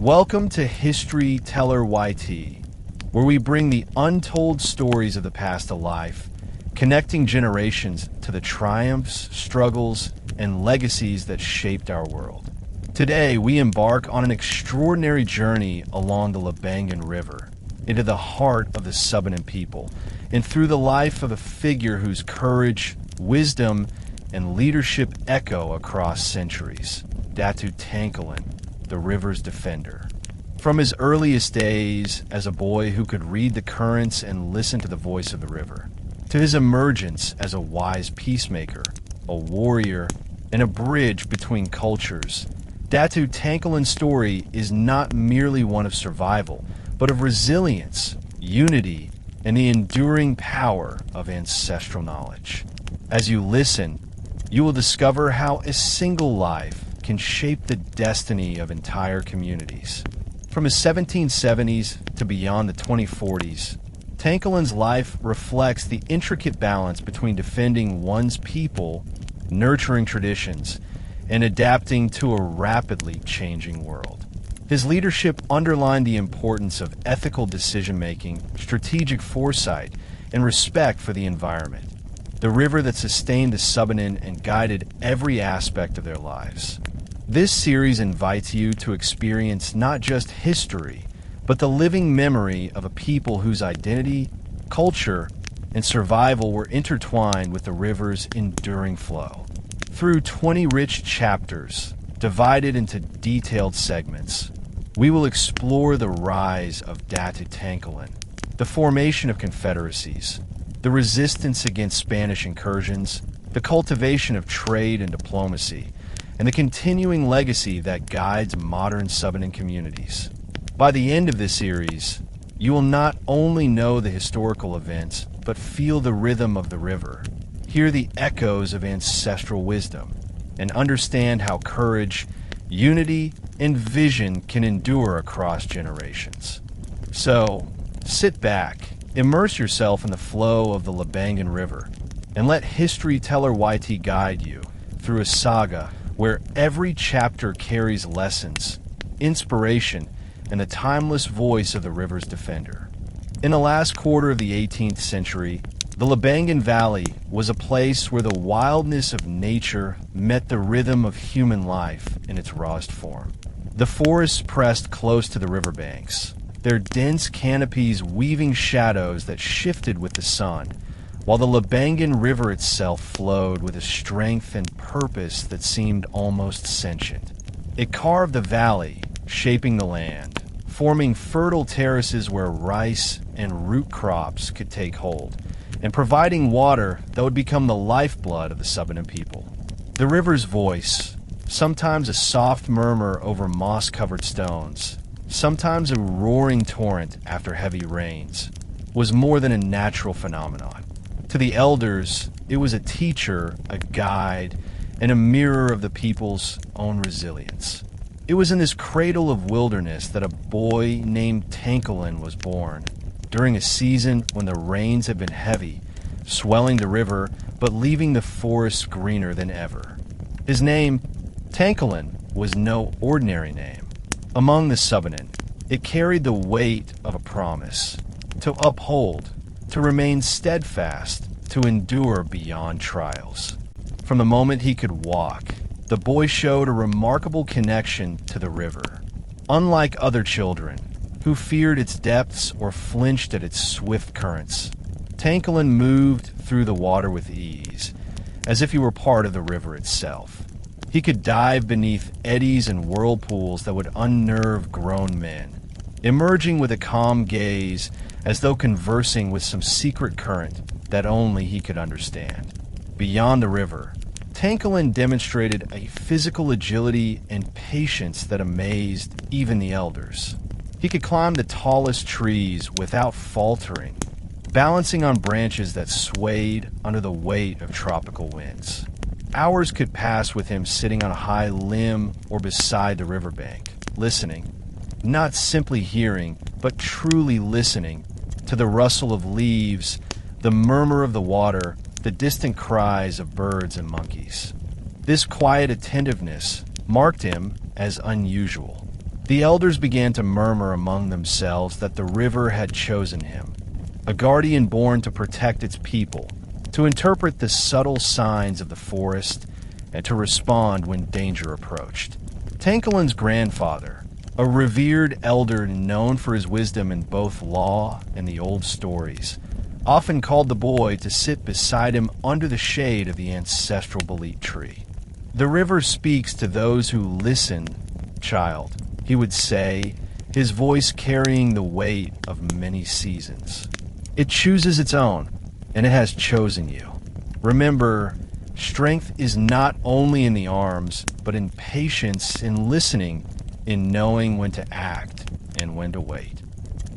Welcome to History Teller YT, where we bring the untold stories of the past to life, connecting generations to the triumphs, struggles, and legacies that shaped our world. Today, we embark on an extraordinary journey along the Labangan River, into the heart of the Subanen people, and through the life of a figure whose courage, wisdom, and leadership echo across centuries, Datu Tangkilan, the river's defender. From his earliest days as a boy who could read the currents and listen to the voice of the river, to his emergence as a wise peacemaker, a warrior, and a bridge between cultures, Datu Tangkilan's story is not merely one of survival, but of resilience, unity, and the enduring power of ancestral knowledge. As you listen, you will discover how a single life can shape the destiny of entire communities. From his 1770s to beyond the 2040s, Tangkilan's life reflects the intricate balance between defending one's people, nurturing traditions, and adapting to a rapidly changing world. His leadership underlined the importance of ethical decision-making, strategic foresight, and respect for the environment, the river that sustained the Subanen and guided every aspect of their lives. This series invites you to experience not just history, but the living memory of a people whose identity, culture, and survival were intertwined with the river's enduring flow. Through 20 rich chapters, divided into detailed segments, we will explore the rise of Datu Tangkilan, the formation of confederacies, the resistance against Spanish incursions, the cultivation of trade and diplomacy, and the continuing legacy that guides modern Subanen communities. By the end of this series, you will not only know the historical events, but feel the rhythm of the river, hear the echoes of ancestral wisdom, and understand how courage, unity, and vision can endure across generations. So, sit back, immerse yourself in the flow of the Labangan River, and let History Teller YT guide you through a saga where every chapter carries lessons, inspiration, and the timeless voice of the river's defender. In the last quarter of the 18th century, the Labangan Valley was a place where the wildness of nature met the rhythm of human life in its rawest form. The forests pressed close to the riverbanks, their dense canopies weaving shadows that shifted with the sun, while the Labangan River itself flowed with a strength and purpose that seemed almost sentient. It carved the valley, shaping the land, forming fertile terraces where rice and root crops could take hold, and providing water that would become the lifeblood of the Subanen people. The river's voice, sometimes a soft murmur over moss-covered stones, sometimes a roaring torrent after heavy rains, was more than a natural phenomenon. To the elders, it was a teacher, a guide, and a mirror of the people's own resilience. It was in this cradle of wilderness that a boy named Tangkilan was born, during a season when the rains had been heavy, swelling the river, but leaving the forests greener than ever. His name, Tangkilan, was no ordinary name. Among the Subanen, it carried the weight of a promise to uphold, to remain steadfast, to endure beyond trials. From the moment he could walk, the boy showed a remarkable connection to the river. Unlike other children, who feared its depths or flinched at its swift currents, Tangkilan moved through the water with ease, as if he were part of the river itself. He could dive beneath eddies and whirlpools that would unnerve grown men, emerging with a calm gaze as though conversing with some secret current that only he could understand. Beyond the river, Tangkilan demonstrated a physical agility and patience that amazed even the elders. He could climb the tallest trees without faltering, balancing on branches that swayed under the weight of tropical winds. Hours could pass with him sitting on a high limb or beside the riverbank, listening, not simply hearing, but truly listening to the rustle of leaves, the murmur of the water, the distant cries of birds and monkeys. This quiet attentiveness marked him as unusual. The elders began to murmur among themselves that the river had chosen him, a guardian born to protect its people, to interpret the subtle signs of the forest, and to respond when danger approached. Tangkilan's grandfather, a revered elder known for his wisdom in both law and the old stories, often called the boy to sit beside him under the shade of the ancestral bolete tree. "The river speaks to those who listen, child," he would say, his voice carrying the weight of many seasons. "It chooses its own, and it has chosen you. Remember, strength is not only in the arms, but in patience, in listening, in knowing when to act and when to wait."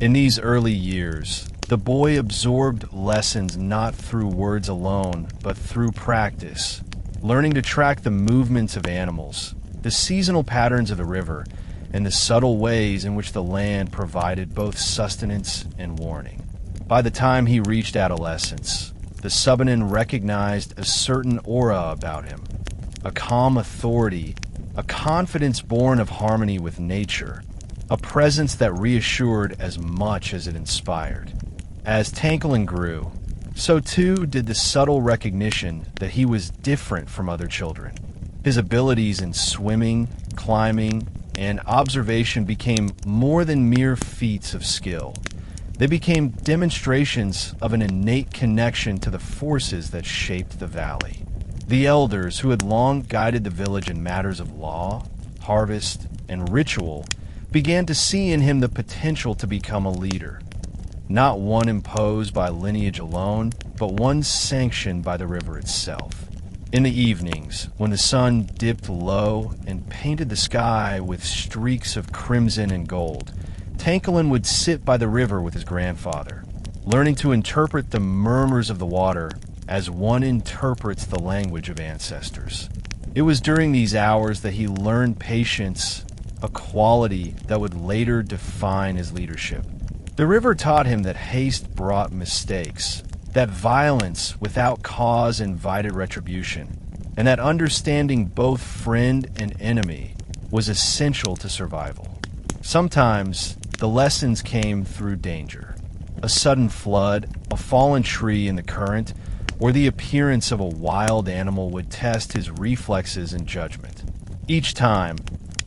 In these early years, the boy absorbed lessons not through words alone, but through practice, learning to track the movements of animals, the seasonal patterns of the river, and the subtle ways in which the land provided both sustenance and warning. By the time he reached adolescence, the Subanen recognized a certain aura about him, a calm authority, a confidence born of harmony with nature, a presence that reassured as much as it inspired. As Tangkilan grew, so too did the subtle recognition that he was different from other children. His abilities in swimming, climbing, and observation became more than mere feats of skill. They became demonstrations of an innate connection to the forces that shaped the valley. The elders who had long guided the village in matters of law, harvest, and ritual began to see in him the potential to become a leader. Not one imposed by lineage alone, but one sanctioned by the river itself. In the evenings, when the sun dipped low and painted the sky with streaks of crimson and gold, Tangkilan would sit by the river with his grandfather, learning to interpret the murmurs of the water as one interprets the language of ancestors. It was during these hours that he learned patience, a quality that would later define his leadership. The river taught him that haste brought mistakes, that violence without cause invited retribution, and that understanding both friend and enemy was essential to survival. Sometimes the lessons came through danger. A sudden flood, a fallen tree in the current, or the appearance of a wild animal would test his reflexes and judgment. Each time,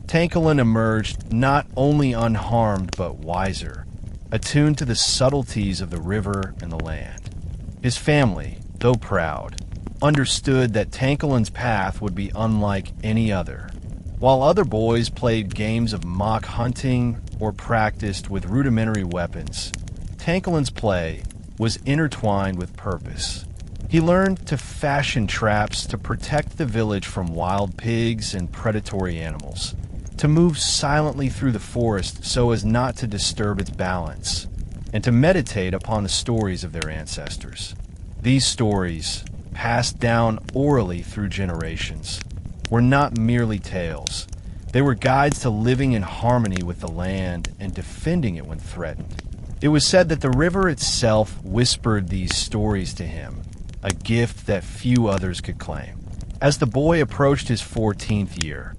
Tangkilan emerged not only unharmed but wiser, attuned to the subtleties of the river and the land. His family, though proud, understood that Tangkilan's path would be unlike any other. While other boys played games of mock hunting or practiced with rudimentary weapons, Tangkilan's play was intertwined with purpose. He learned to fashion traps to protect the village from wild pigs and predatory animals, to move silently through the forest so as not to disturb its balance, and to meditate upon the stories of their ancestors. These stories, passed down orally through generations, were not merely tales. They were guides to living in harmony with the land and defending it when threatened. It was said that the river itself whispered these stories to him, a gift that few others could claim. As the boy approached his 14th year,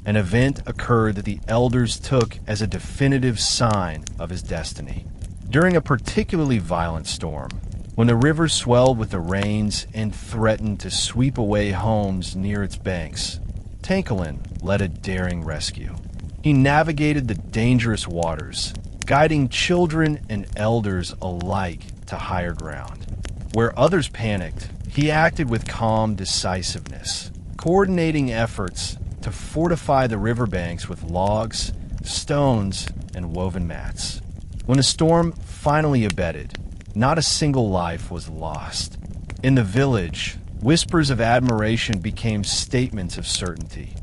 an event occurred that the elders took as a definitive sign of his destiny. During a particularly violent storm, when the river swelled with the rains and threatened to sweep away homes near its banks, Tangkilan led a daring rescue. He navigated the dangerous waters, guiding children and elders alike to higher ground. Where others panicked, he acted with calm decisiveness, coordinating efforts to fortify the riverbanks with logs, stones, and woven mats. When the storm finally abated, not a single life was lost. In the village, whispers of admiration became statements of certainty.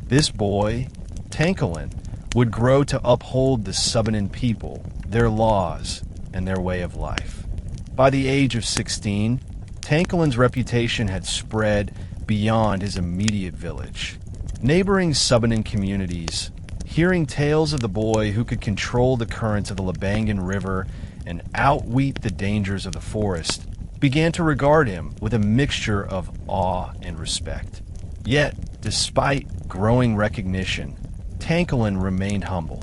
This boy, Tangkilan, would grow to uphold the Subanen people, their laws, and their way of life. By the age of 16, Tangkilan's reputation had spread beyond his immediate village. Neighboring Subanen communities, hearing tales of the boy who could control the currents of the Labangan River and outweat the dangers of the forest, began to regard him with a mixture of awe and respect. Yet, despite growing recognition, Tangkilan remained humble.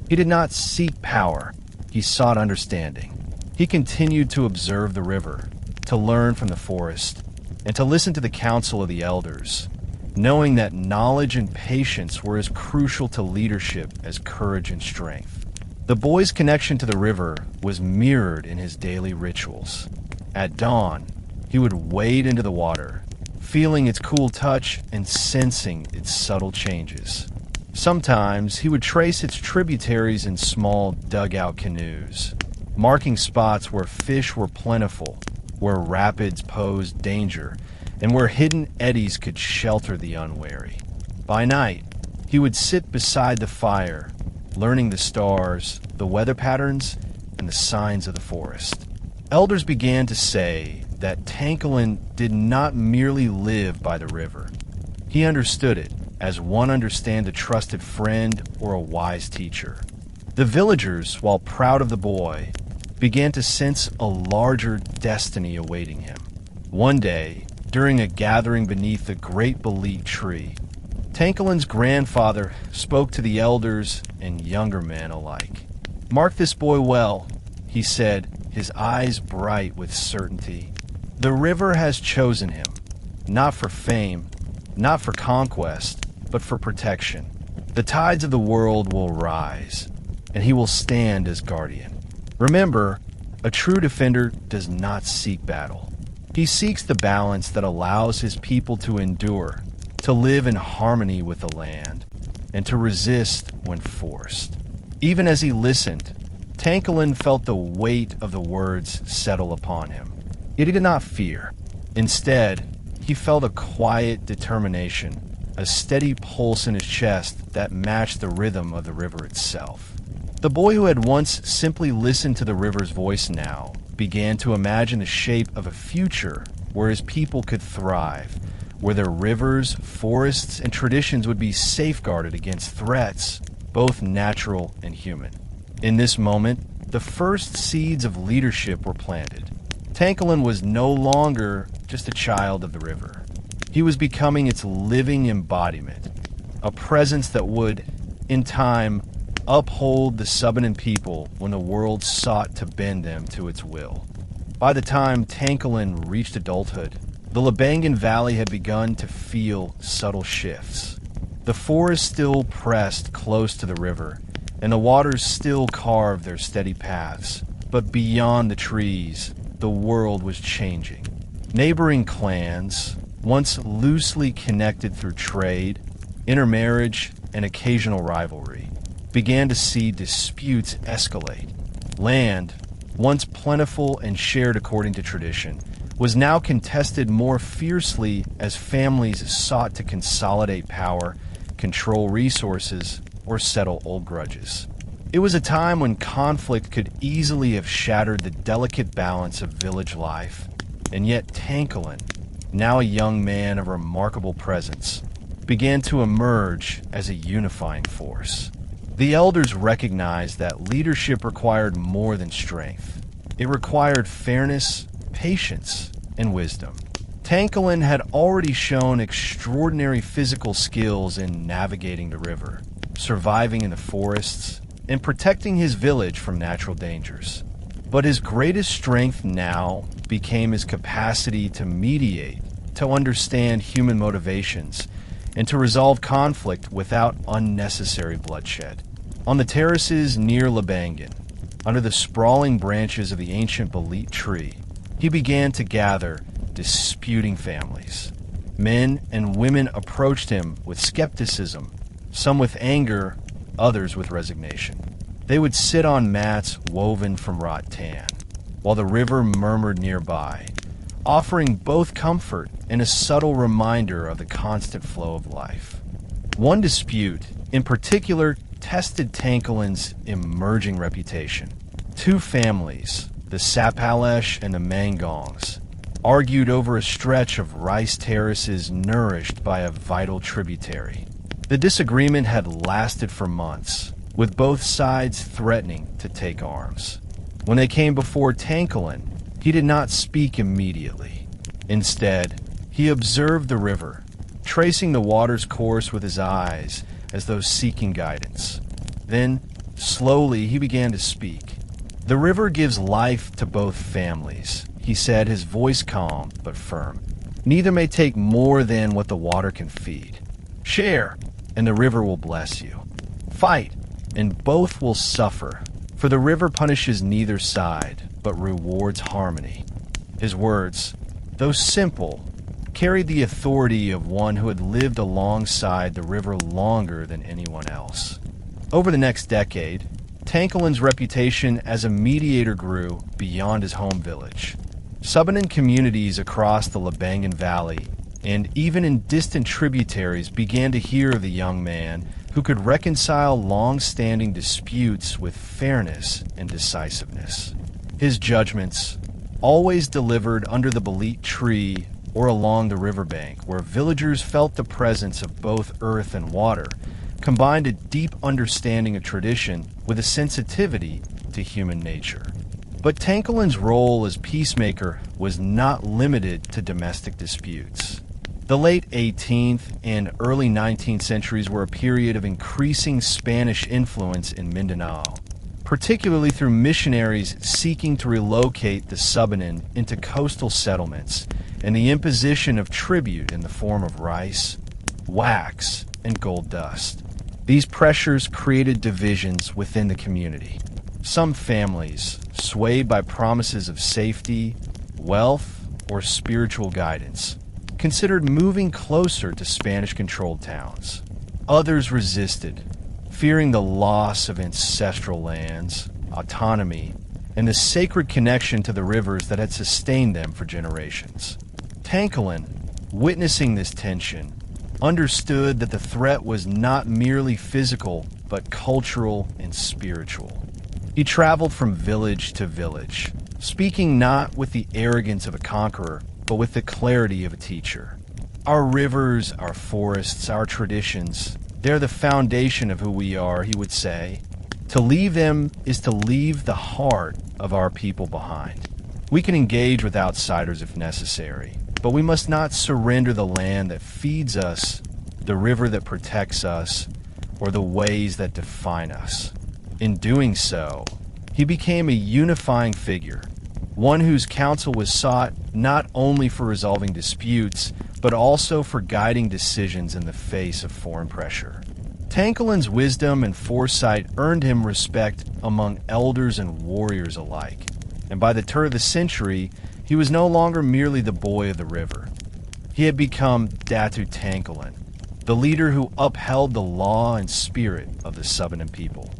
He did not seek power, he sought understanding. He continued to observe the river, to learn from the forest, and to listen to the counsel of the elders, knowing that knowledge and patience were as crucial to leadership as courage and strength. The boy's connection to the river was mirrored in his daily rituals. At dawn, he would wade into the water, feeling its cool touch and sensing its subtle changes. Sometimes he would trace its tributaries in small dugout canoes, marking spots where fish were plentiful, where rapids posed danger, and where hidden eddies could shelter the unwary. By night, he would sit beside the fire, learning the stars, the weather patterns, and the signs of the forest. Elders began to say that Tangkilan did not merely live by the river. He understood it as one understands a trusted friend or a wise teacher. The villagers, while proud of the boy, began to sense a larger destiny awaiting him. One day, during a gathering beneath a great bolete tree, Tangkilan's grandfather spoke to the elders and younger men alike. "Mark this boy well," he said, his eyes bright with certainty. "The river has chosen him, not for fame, not for conquest, but for protection. The tides of the world will rise, and he will stand as guardian. Remember, a true defender does not seek battle. He seeks the balance that allows his people to endure, to live in harmony with the land, and to resist when forced." Even as he listened, Tangkilan felt the weight of the words settle upon him. Yet he did not fear. Instead, he felt a quiet determination, a steady pulse in his chest that matched the rhythm of the river itself. The boy who had once simply listened to the river's voice now began to imagine the shape of a future where his people could thrive, where their rivers, forests, and traditions would be safeguarded against threats, both natural and human. In this moment, the first seeds of leadership were planted. Tangkilan was no longer just a child of the river. He was becoming its living embodiment, a presence that would, in time, uphold the Subanen people when the world sought to bend them to its will. By the time Tangkilan reached adulthood, the Labangan Valley had begun to feel subtle shifts. The forest still pressed close to the river, and the waters still carved their steady paths. But beyond the trees, the world was changing. Neighboring clans, once loosely connected through trade, intermarriage, and occasional rivalry, began to see disputes escalate. Land, once plentiful and shared according to tradition, was now contested more fiercely as families sought to consolidate power, control resources, or settle old grudges. It was a time when conflict could easily have shattered the delicate balance of village life, and yet Tangkilan, now a young man of remarkable presence, began to emerge as a unifying force. The elders recognized that leadership required more than strength. It required fairness, patience, and wisdom. Tangkilan had already shown extraordinary physical skills in navigating the river, surviving in the forests, and protecting his village from natural dangers. But his greatest strength now became his capacity to mediate, to understand human motivations, and to resolve conflict without unnecessary bloodshed. On the terraces near Labangan, under the sprawling branches of the ancient bolete tree, he began to gather disputing families. Men and women approached him with skepticism, some with anger, others with resignation. They would sit on mats woven from rattan, while the river murmured nearby, offering both comfort and a subtle reminder of the constant flow of life. One dispute, in particular, tested Tangkilan's emerging reputation. Two families, the Sapalesh and the Mangongs, argued over a stretch of rice terraces nourished by a vital tributary. The disagreement had lasted for months, with both sides threatening to take arms. When they came before Tangkilan, he did not speak immediately. Instead, he observed the river, tracing the water's course with his eyes as though seeking guidance. Then Slowly, he began to speak. "The river gives life to both families," he said, his voice calm but firm. "Neither may take more than what the water can feed. Share, and the river will bless you. Fight, and both will suffer, for the river punishes neither side, but rewards harmony." His words, though simple, carried the authority of one who had lived alongside the river longer than anyone else. Over the next decade, Tangkilan's reputation as a mediator grew beyond his home village. Subanen communities across the Labangan Valley and even in distant tributaries began to hear of the young man who could reconcile long-standing disputes with fairness and decisiveness. His judgments, always delivered under the belit tree or along the riverbank, where villagers felt the presence of both earth and water, combined a deep understanding of tradition with a sensitivity to human nature. But Tangkilan's role as peacemaker was not limited to domestic disputes. The late 18th and early 19th centuries were a period of increasing Spanish influence in Mindanao, particularly through missionaries seeking to relocate the Subanen into coastal settlements and the imposition of tribute in the form of rice, wax, and gold dust. These pressures created divisions within the community. Some families, swayed by promises of safety, wealth, or spiritual guidance, considered moving closer to Spanish-controlled towns. Others resisted, fearing the loss of ancestral lands, autonomy, and the sacred connection to the rivers that had sustained them for generations. Tangkilan, witnessing this tension, understood that the threat was not merely physical, but cultural and spiritual. He traveled from village to village, speaking not with the arrogance of a conqueror, but with the clarity of a teacher. Our rivers, our forests, our traditions, they're the foundation of who we are, he would say. To leave them is to leave the heart of our people behind. We can engage with outsiders if necessary, but we must not surrender the land that feeds us, the river that protects us, or the ways that define us. In doing so, he became a unifying figure, one whose counsel was sought not only for resolving disputes, but also for guiding decisions in the face of foreign pressure. Tangkilan's wisdom and foresight earned him respect among elders and warriors alike, and by the turn of the century, he was no longer merely the boy of the river. He had become Datu Tangkilan, the leader who upheld the law and spirit of the Subanen people.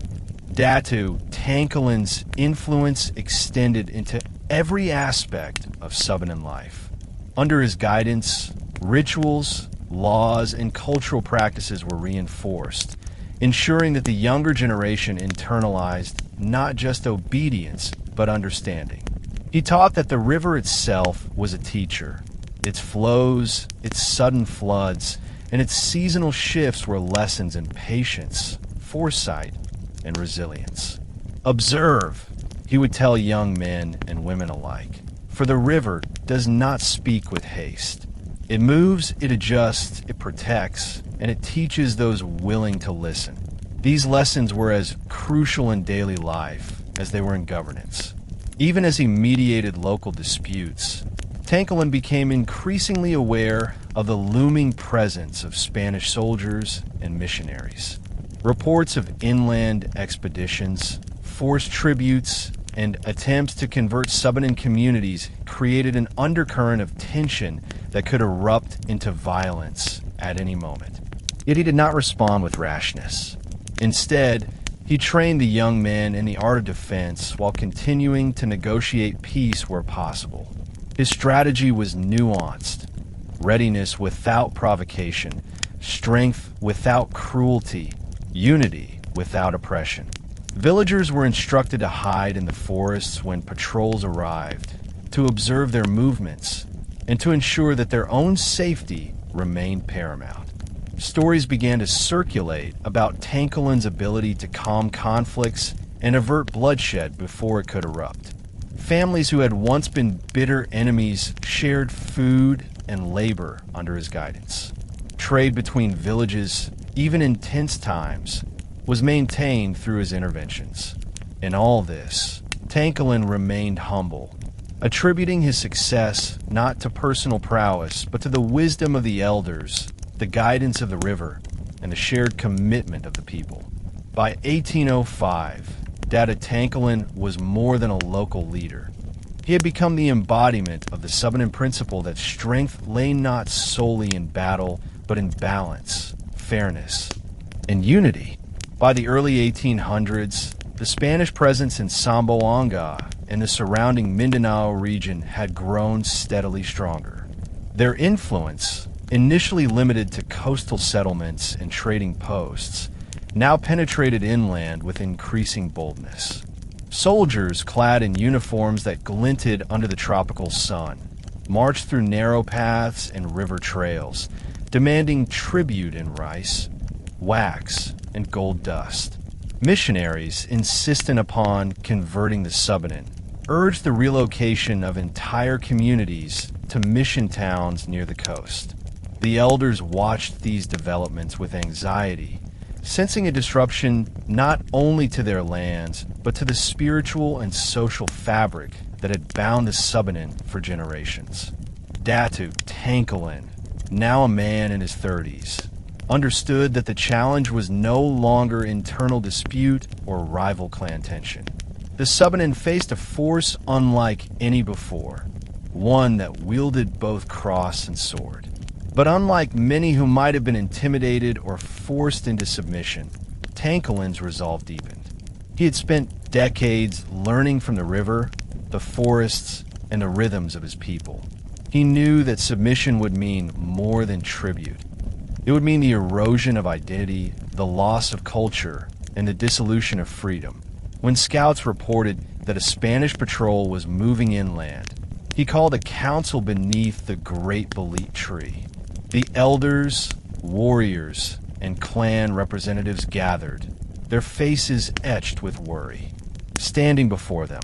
Datu Tangkilan's influence extended into every aspect of Subanen life. Under his guidance, rituals, laws, and cultural practices were reinforced, ensuring that the younger generation internalized not just obedience, but understanding. He taught that the river itself was a teacher. Its flows, its sudden floods, and its seasonal shifts were lessons in patience, foresight, and resilience. "Observe," he would tell young men and women alike, "for the river does not speak with haste. It moves, it adjusts, it protects, and it teaches those willing to listen." These lessons were as crucial in daily life as they were in governance. Even as he mediated local disputes, Tangkilan became increasingly aware of the looming presence of Spanish soldiers and missionaries. Reports of inland expeditions, forced tributes, and attempts to convert Subanen communities created an undercurrent of tension that could erupt into violence at any moment. Yet he did not respond with rashness. Instead, he trained the young men in the art of defense while continuing to negotiate peace where possible. His strategy was nuanced: readiness without provocation, strength without cruelty, unity without oppression. Villagers were instructed to hide in the forests when patrols arrived, to observe their movements, and to ensure that their own safety remained paramount. Stories began to circulate about Tangkilan's ability to calm conflicts and avert bloodshed before it could erupt. Families who had once been bitter enemies shared food and labor under his guidance. Trade between villages, even in tense times, was maintained through his interventions. In all this, Tangkilan remained humble, attributing his success not to personal prowess, but to the wisdom of the elders, the guidance of the river, and the shared commitment of the people. By 1805, Datu Tangkilan was more than a local leader. He had become the embodiment of the Subanen principle that strength lay not solely in battle, but in balance, fairness, and unity. By the early 1800s, the Spanish presence in Zamboanga and the surrounding Mindanao region had grown steadily stronger. Their influence, initially limited to coastal settlements and trading posts, now penetrated inland with increasing boldness. Soldiers clad in uniforms that glinted under the tropical sun marched through narrow paths and river trails, demanding tribute in rice, wax, and gold dust. Missionaries, insistent upon converting the Subanen, urged the relocation of entire communities to mission towns near the coast. The elders watched these developments with anxiety, sensing a disruption not only to their lands, but to the spiritual and social fabric that had bound the Subanen for generations. Datu Tangkilan, now a man in his 30s, understood that the challenge was no longer internal dispute or rival clan tension. The Subanen faced a force unlike any before, one that wielded both cross and sword. But unlike many who might have been intimidated or forced into submission, Tangkilan's resolve deepened. He had spent decades learning from the river, the forests, and the rhythms of his people. He knew that submission would mean more than tribute. It would mean the erosion of identity, the loss of culture, and the dissolution of freedom. When scouts reported that a Spanish patrol was moving inland, he called a council beneath the great bolete tree. The elders, warriors, and clan representatives gathered, their faces etched with worry. Standing before them,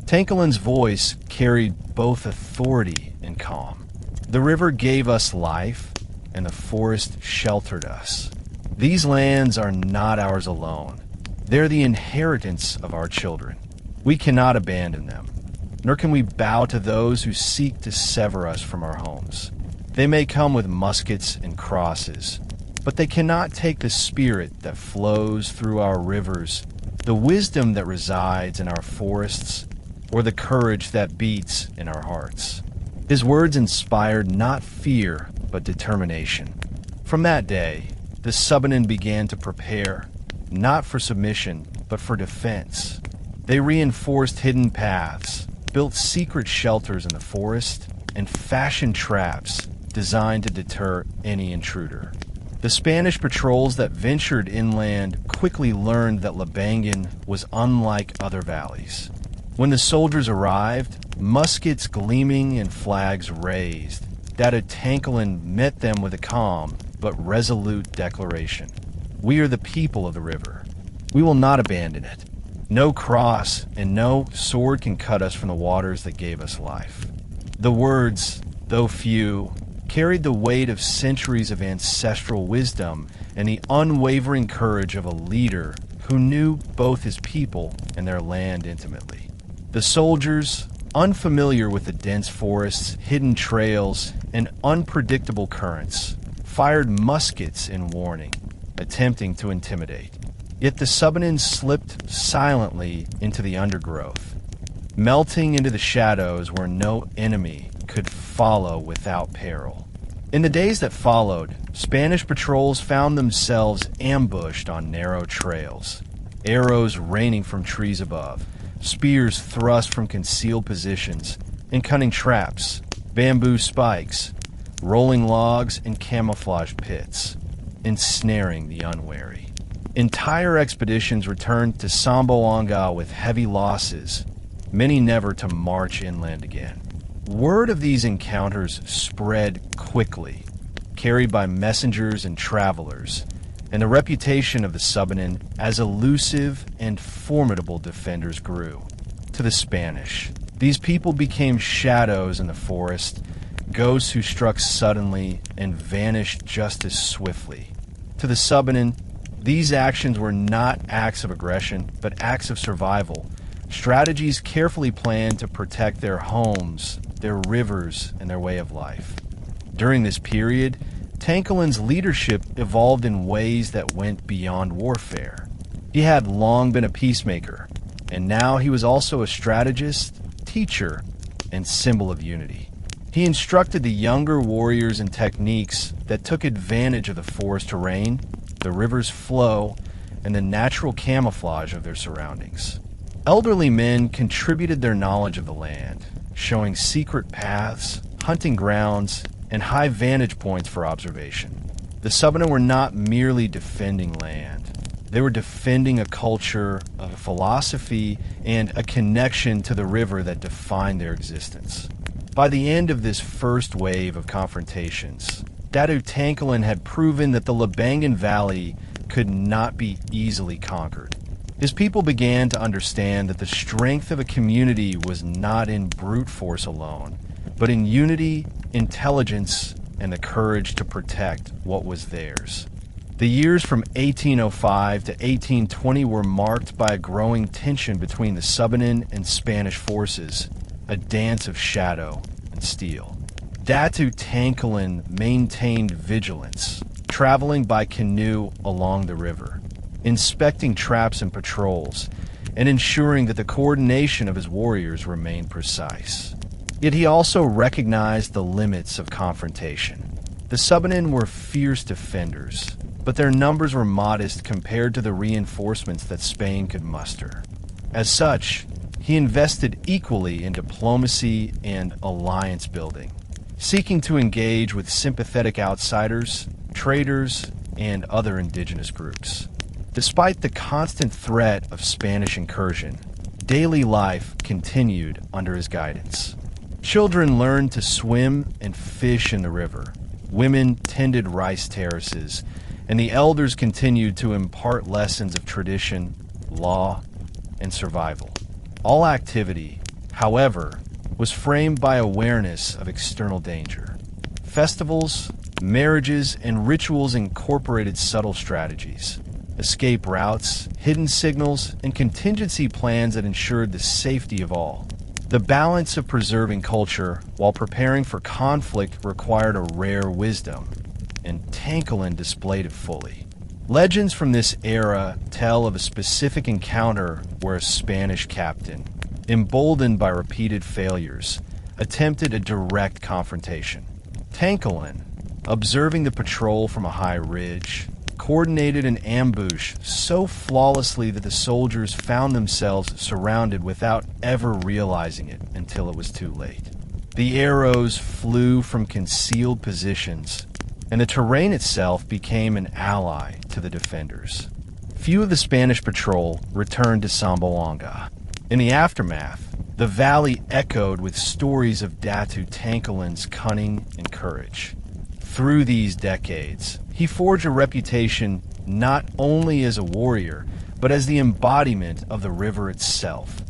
Tangkilan's voice carried both authority and calm. The river gave us life, and the forest sheltered us. These lands are not ours alone. They're the inheritance of our children. We cannot abandon them, nor can we bow to those who seek to sever us from our homes. They may come with muskets and crosses, but they cannot take the spirit that flows through our rivers, the wisdom that resides in our forests, or the courage that beats in our hearts. His words inspired not fear, but determination. From that day, the Subanen began to prepare, not for submission, but for defense. They reinforced hidden paths, built secret shelters in the forest, and fashioned traps designed to deter any intruder. The Spanish patrols that ventured inland quickly learned that Labangan was unlike other valleys. When the soldiers arrived, muskets gleaming and flags raised, Datu Tangkilan met them with a calm but resolute declaration. We are the people of the river. We will not abandon it. No cross and no sword can cut us from the waters that gave us life. The words, though few, carried the weight of centuries of ancestral wisdom and the unwavering courage of a leader who knew both his people and their land intimately. The soldiers, unfamiliar with the dense forests, hidden trails, and unpredictable currents, fired muskets in warning, attempting to intimidate. Yet the Subanen slipped silently into the undergrowth, melting into the shadows where no enemy could follow without peril. In the days that followed, Spanish patrols found themselves ambushed on narrow trails, arrows raining from trees above, spears thrust from concealed positions, and cunning traps, bamboo spikes, rolling logs, and camouflage pits, ensnaring the unwary. Entire expeditions returned to Zamboanga with heavy losses, many never to march inland again. Word of these encounters spread quickly, carried by messengers and travelers, and the reputation of the Subanen as elusive and formidable defenders grew. To the Spanish, these people became shadows in the forest, ghosts who struck suddenly and vanished just as swiftly. To the Subanen, These actions were not acts of aggression, but acts of survival, strategies carefully planned to protect their homes, their rivers, and their way of life. During this period, Tangkilan's leadership evolved in ways that went beyond warfare. He had long been a peacemaker, and now he was also a strategist, teacher, and symbol of unity. He instructed the younger warriors in techniques that took advantage of the forest terrain, the river's flow, and the natural camouflage of their surroundings. Elderly men contributed their knowledge of the land, showing secret paths, hunting grounds, and high vantage points for observation. The Subanen were not merely defending land. They were defending a culture, a philosophy, and a connection to the river that defined their existence. By the end of this first wave of confrontations, Datu Tangkilan had proven that the Labangan Valley could not be easily conquered. His people began to understand that the strength of a community was not in brute force alone, but in unity, intelligence, and the courage to protect what was theirs. The years from 1805 to 1820 were marked by a growing tension between the Subanen and Spanish forces, a dance of shadow and steel. Datu Tangkilan maintained vigilance, traveling by canoe along the river, inspecting traps and patrols, and ensuring that the coordination of his warriors remained precise. Yet he also recognized the limits of confrontation. The Subanen were fierce defenders, but their numbers were modest compared to the reinforcements that Spain could muster. As such, he invested equally in diplomacy and alliance building, seeking to engage with sympathetic outsiders, traders, and other indigenous groups. Despite the constant threat of Spanish incursion, daily life continued under his guidance. Children learned to swim and fish in the river. Women tended rice terraces, and the elders continued to impart lessons of tradition, law, and survival. All activity, however, was framed by awareness of external danger. Festivals, marriages, and rituals incorporated subtle strategies, escape routes, hidden signals, and contingency plans that ensured the safety of all. The balance of preserving culture while preparing for conflict required a rare wisdom, and Tangkilan displayed it fully. Legends from this era tell of a specific encounter where a Spanish captain, emboldened by repeated failures, attempted a direct confrontation. Tangkilan, observing the patrol from a high ridge, coordinated an ambush so flawlessly that the soldiers found themselves surrounded without ever realizing it until it was too late. The arrows flew from concealed positions, and the terrain itself became an ally to the defenders. Few of the Spanish patrol returned to Zamboanga. In the aftermath, the valley echoed with stories of Datu Tangkilan's cunning and courage. Through these decades, he forged a reputation not only as a warrior, but as the embodiment of the river itself,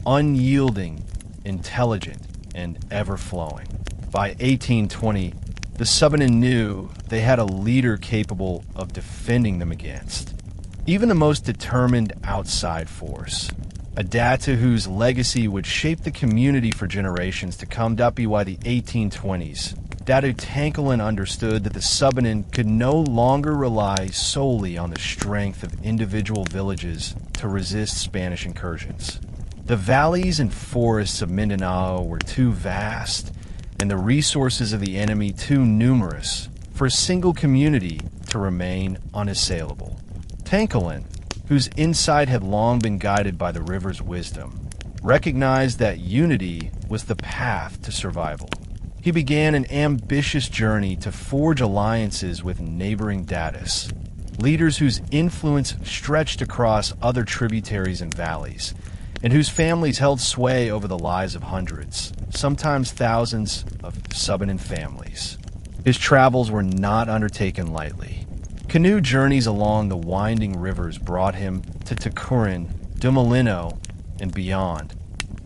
unyielding, intelligent, and ever-flowing. By 1820, the Subanen knew they had a leader capable of defending them against even the most determined outside force. A Datu whose legacy would shape the community for generations to come. By the 1820s, Datu Tangkilan understood that the Subanen could no longer rely solely on the strength of individual villages to resist Spanish incursions. The valleys and forests of Mindanao were too vast, and the resources of the enemy too numerous for a single community to remain unassailable. Tangkilan, whose insight had long been guided by the river's wisdom, recognized that unity was the path to survival. He began an ambitious journey to forge alliances with neighboring Datus, leaders whose influence stretched across other tributaries and valleys, and whose families held sway over the lives of hundreds, sometimes thousands, of Subanen families. His travels were not undertaken lightly. Canoe journeys along the winding rivers brought him to Tacuran, Dumolino, and beyond,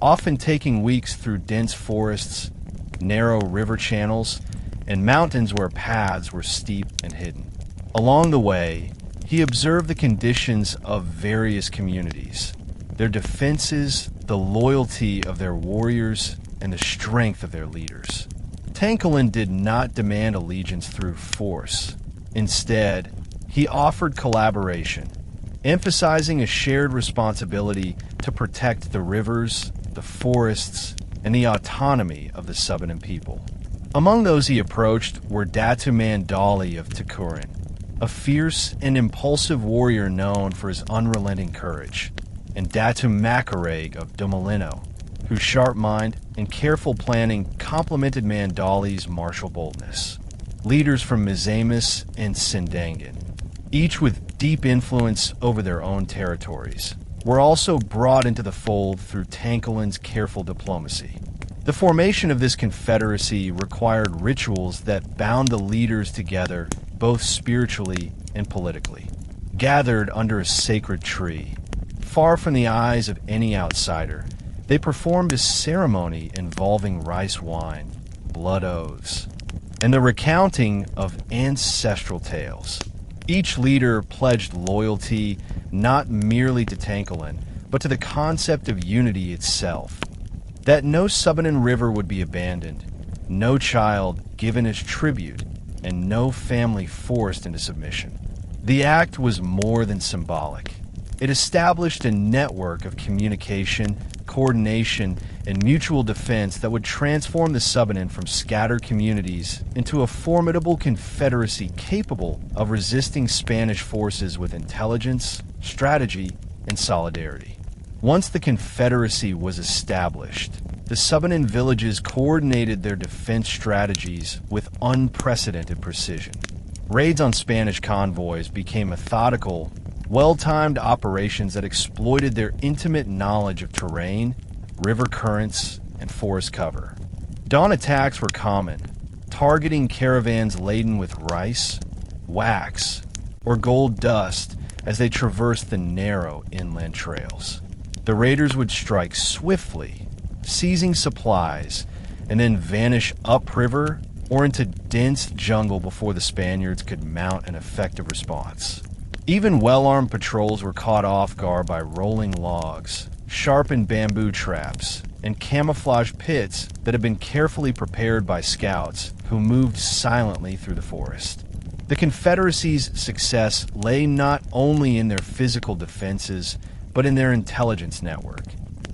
often taking weeks through dense forests, narrow river channels, and mountains where paths were steep and hidden. Along the way, He observed the conditions of various communities, their defenses, the loyalty of their warriors, and the strength of their leaders. Tangkilan did not demand allegiance through force. Instead, he offered collaboration, emphasizing a shared responsibility to protect the rivers, the forests, and the autonomy of the Subanen people. Among those he approached were Datu Mandali of Tangkilan, a fierce and impulsive warrior known for his unrelenting courage, and Datu Makareg of Dumalino, whose sharp mind and careful planning complemented Mandali's martial boldness. Leaders from Mizamis and Sindangan, each with deep influence over their own territories, were also brought into the fold through Tangkilan's careful diplomacy. The formation of this confederacy required rituals that bound the leaders together both spiritually and politically. Gathered under a sacred tree, far from the eyes of any outsider, they performed a ceremony involving rice wine, blood oaths, and the recounting of ancestral tales. Each leader pledged loyalty not merely to Tangkilan, but to the concept of unity itself. That no Subanen river would be abandoned, no child given as tribute, and no family forced into submission. The act was more than symbolic. It established a network of communication, coordination, and mutual defense that would transform the Subanen from scattered communities into a formidable confederacy capable of resisting Spanish forces with intelligence, strategy, and solidarity. Once the confederacy was established, the Subanen villages coordinated their defense strategies with unprecedented precision. Raids on Spanish convoys became methodical, well-timed operations that exploited their intimate knowledge of terrain, river currents, and forest cover. Dawn attacks were common, targeting caravans laden with rice, wax, or gold dust as they traversed the narrow inland trails. The raiders would strike swiftly, seizing supplies, and then vanish upriver or into dense jungle before the Spaniards could mount an effective response. Even well-armed patrols were caught off guard by rolling logs, sharpened bamboo traps, and camouflage pits that had been carefully prepared by scouts who moved silently through the forest. The Confederacy's success lay not only in their physical defenses, but in their intelligence network.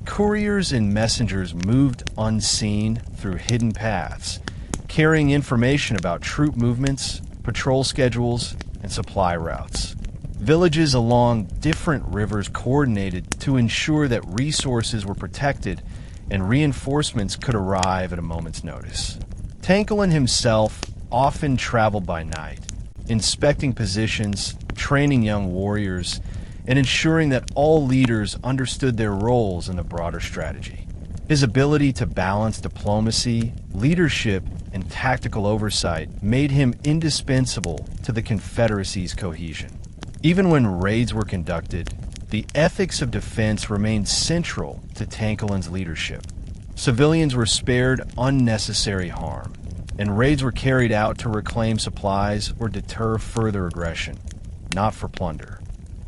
Couriers and messengers moved unseen through hidden paths, carrying information about troop movements, patrol schedules, and supply routes. Villages along different rivers coordinated to ensure that resources were protected and reinforcements could arrive at a moment's notice. Tangkilan himself often traveled by night, inspecting positions, training young warriors, and ensuring that all leaders understood their roles in the broader strategy. His ability to balance diplomacy, leadership, and tactical oversight made him indispensable to the Confederacy's cohesion. Even when raids were conducted, the ethics of defense remained central to Tangkilan's leadership. Civilians were spared unnecessary harm, and raids were carried out to reclaim supplies or deter further aggression, not for plunder.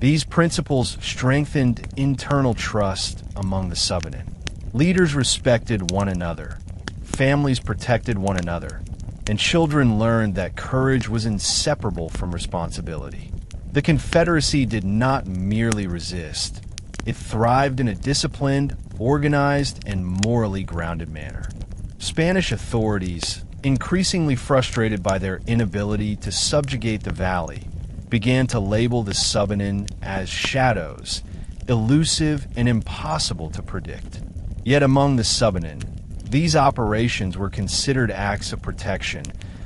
These principles strengthened internal trust among the Subanen. Leaders respected one another, families protected one another, and children learned that courage was inseparable from responsibility. The Confederacy did not merely resist. It thrived in a disciplined, organized, and morally grounded manner. Spanish authorities, increasingly frustrated by their inability to subjugate the valley, began to label the Subanen as shadows, elusive and impossible to predict. Yet among the Subanen, these operations were considered acts of protection,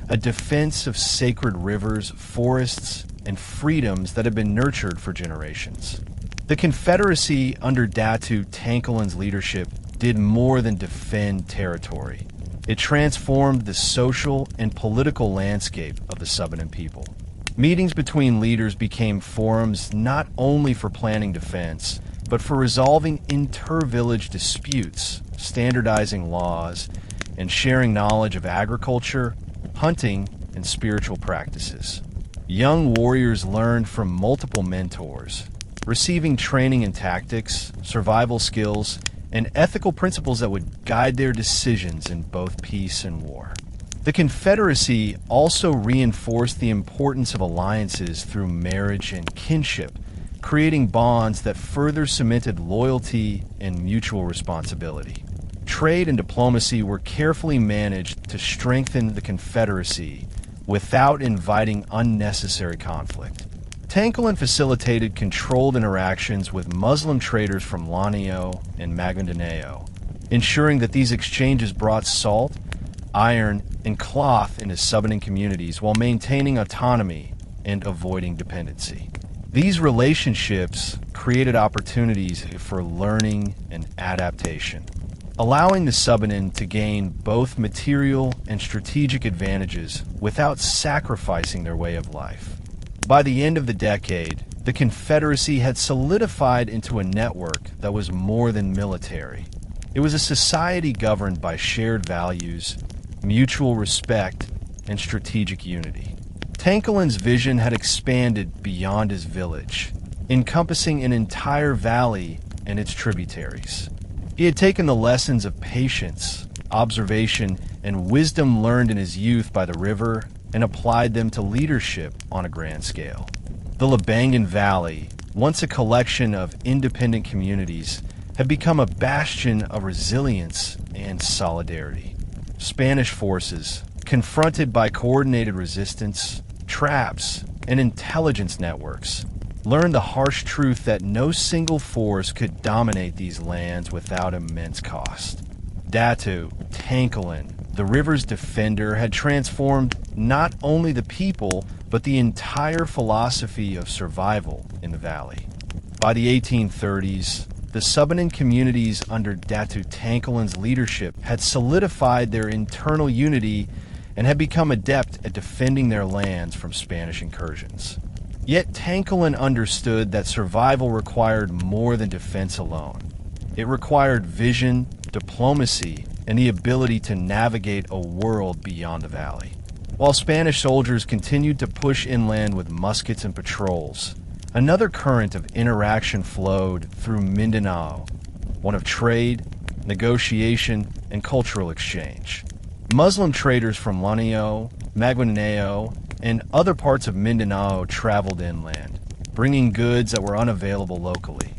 a defense of sacred rivers, forests, and freedoms that had been nurtured for generations. The Confederacy under Datu Tangkilan's leadership did more than defend territory. It transformed the social and political landscape of the Subanen people. Meetings between leaders became forums not only for planning defense, but for resolving inter-village disputes, standardizing laws, and sharing knowledge of agriculture, hunting, and spiritual practices. Young warriors learned from multiple mentors, receiving training in tactics, survival skills, and ethical principles that would guide their decisions in both peace and war. The Confederacy also reinforced the importance of alliances through marriage and kinship, creating bonds that further cemented loyalty and mutual responsibility. Trade and diplomacy were carefully managed to strengthen the Confederacy without inviting unnecessary conflict. Tangkilan facilitated controlled interactions with Muslim traders from Lanio and Maguindanao, ensuring that these exchanges brought salt, iron, and cloth into Subanen communities while maintaining autonomy and avoiding dependency. These relationships created opportunities for learning and adaptation, allowing the Subanen to gain both material and strategic advantages without sacrificing their way of life. By the end of the decade, the Confederacy had solidified into a network that was more than military. It was a society governed by shared values, mutual respect, and strategic unity. Tangkilan's vision had expanded beyond his village, encompassing an entire valley and its tributaries. He had taken the lessons of patience, observation, and wisdom learned in his youth by the river and applied them to leadership on a grand scale. The Labangan Valley, once a collection of independent communities, had become a bastion of resilience and solidarity. Spanish forces, confronted by coordinated resistance, traps, and intelligence networks, learned the harsh truth that no single force could dominate these lands without immense cost. Datu Tangkilan, the river's defender, had transformed not only the people, but the entire philosophy of survival in the valley. By the 1830s, the Subanen communities under Datu Tangkilan's leadership had solidified their internal unity and had become adept at defending their lands from Spanish incursions. Yet Tangkilan understood that survival required more than defense alone. It required vision, diplomacy, and the ability to navigate a world beyond the valley. While Spanish soldiers continued to push inland with muskets and patrols, another current of interaction flowed through Mindanao, one of trade, negotiation, and cultural exchange. Muslim traders from Lanio, Maguindanao, and other parts of Mindanao traveled inland, bringing goods that were unavailable locally: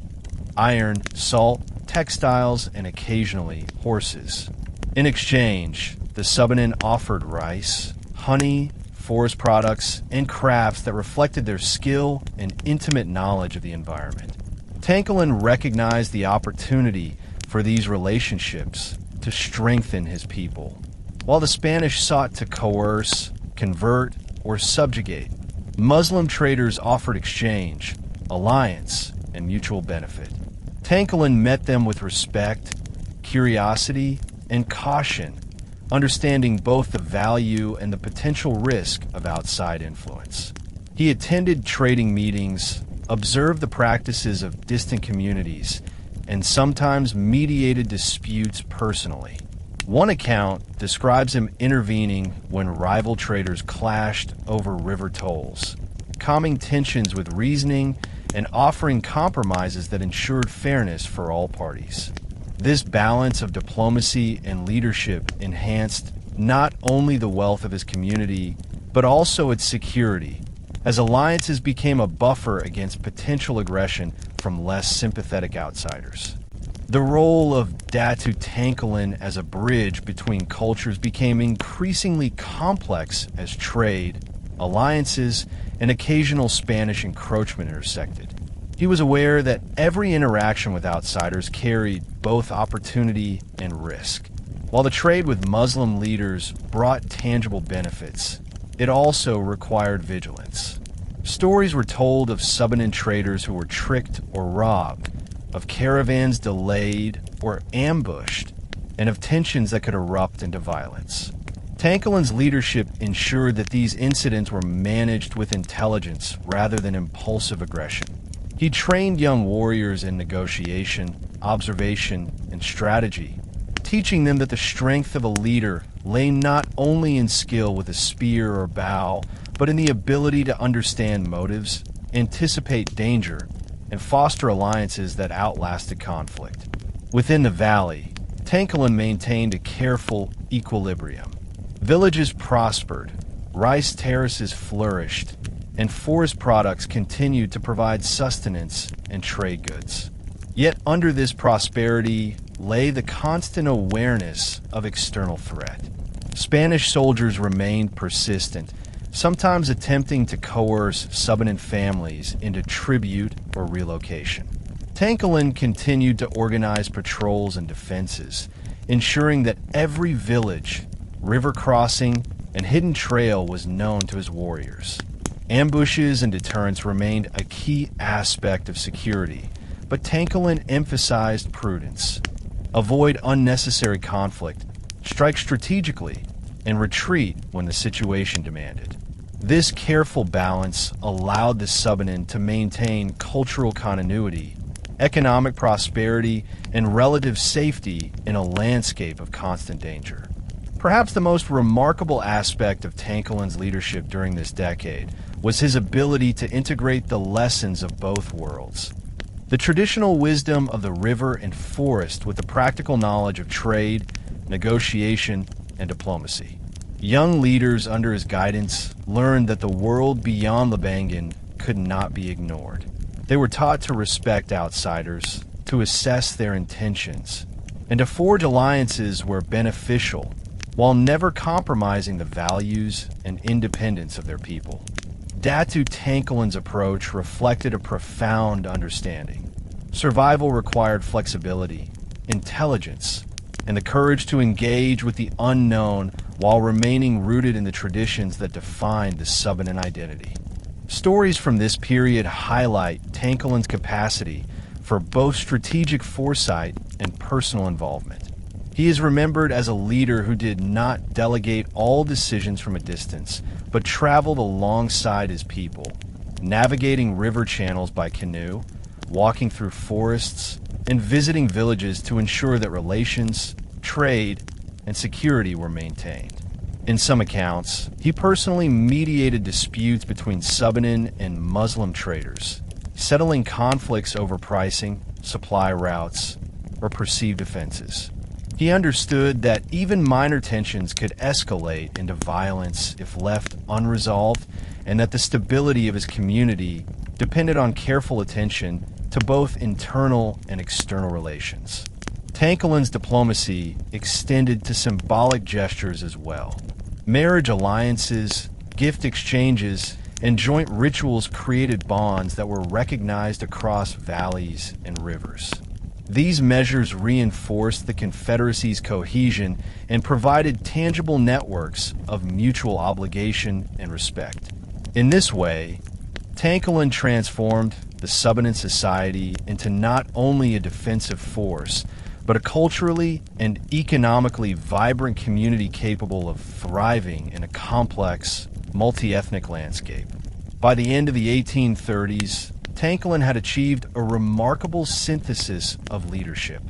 iron, salt, textiles, and occasionally horses. In exchange, the Subanen offered rice, honey, forest products, and crafts that reflected their skill and intimate knowledge of the environment. Tangkilan recognized the opportunity for these relationships to strengthen his people. While the Spanish sought to coerce, convert, or subjugate, Muslim traders offered exchange, alliance, and mutual benefit. Tangkilan met them with respect, curiosity, and caution, understanding both the value and the potential risk of outside influence. He attended trading meetings, observed the practices of distant communities, and sometimes mediated disputes personally. One account describes him intervening when rival traders clashed over river tolls, calming tensions with reasoning and offering compromises that ensured fairness for all parties. This balance of diplomacy and leadership enhanced not only the wealth of his community, but also its security, as alliances became a buffer against potential aggression from less sympathetic outsiders. The role of Datu Tangkilan as a bridge between cultures became increasingly complex as trade, alliances, and occasional Spanish encroachment intersected. He was aware that every interaction with outsiders carried both opportunity and risk. While the trade with Muslim leaders brought tangible benefits, it also required vigilance. Stories were told of Subanen traders who were tricked or robbed, of caravans delayed or ambushed, and of tensions that could erupt into violence. Tangkilan's leadership ensured that these incidents were managed with intelligence rather than impulsive aggression. He trained young warriors in negotiation, observation, and strategy, teaching them that the strength of a leader lay not only in skill with a spear or bow, but in the ability to understand motives, anticipate danger, and foster alliances that outlasted conflict. Within the valley, Tangkilan maintained a careful equilibrium. Villages prospered, rice terraces flourished, and forest products continued to provide sustenance and trade goods. Yet under this prosperity lay the constant awareness of external threat. Spanish soldiers remained persistent, sometimes attempting to coerce Subanen families into tribute or relocation. Tangkilan continued to organize patrols and defenses, ensuring that every village, river crossing, and hidden trail was known to his warriors. Ambushes and deterrence remained a key aspect of security, but Tangkilan emphasized prudence. Avoid unnecessary conflict, strike strategically, and retreat when the situation demanded. This careful balance allowed the Subanen to maintain cultural continuity, economic prosperity, and relative safety in a landscape of constant danger. Perhaps the most remarkable aspect of Tangkilan's leadership during this decade was his ability to integrate the lessons of both worlds. The traditional wisdom of the river and forest with the practical knowledge of trade, negotiation, and diplomacy. Young leaders under his guidance learned that the world beyond Labangan could not be ignored. They were taught to respect outsiders, to assess their intentions, and to forge alliances where beneficial, while never compromising the values and independence of their people. Datu Tangkilan's approach reflected a profound understanding. Survival required flexibility, intelligence, and the courage to engage with the unknown while remaining rooted in the traditions that defined the Subanen identity. Stories from this period highlight Tangkilan's capacity for both strategic foresight and personal involvement. He is remembered as a leader who did not delegate all decisions from a distance, but traveled alongside his people, navigating river channels by canoe, walking through forests, and visiting villages to ensure that relations, trade, and security were maintained. In some accounts, he personally mediated disputes between Subanen and Muslim traders, settling conflicts over pricing, supply routes, or perceived offenses. He understood that even minor tensions could escalate into violence if left unresolved, and that the stability of his community depended on careful attention to both internal and external relations. Tangkilan's diplomacy extended to symbolic gestures as well. Marriage alliances, gift exchanges, and joint rituals created bonds that were recognized across valleys and rivers. These measures reinforced the confederacy's cohesion and provided tangible networks of mutual obligation and respect. In this way, Tangkilan transformed the Subanen society into not only a defensive force, but a culturally and economically vibrant community capable of thriving in a complex, multi-ethnic landscape. By the end of the 1830s, Tangkilan had achieved a remarkable synthesis of leadership.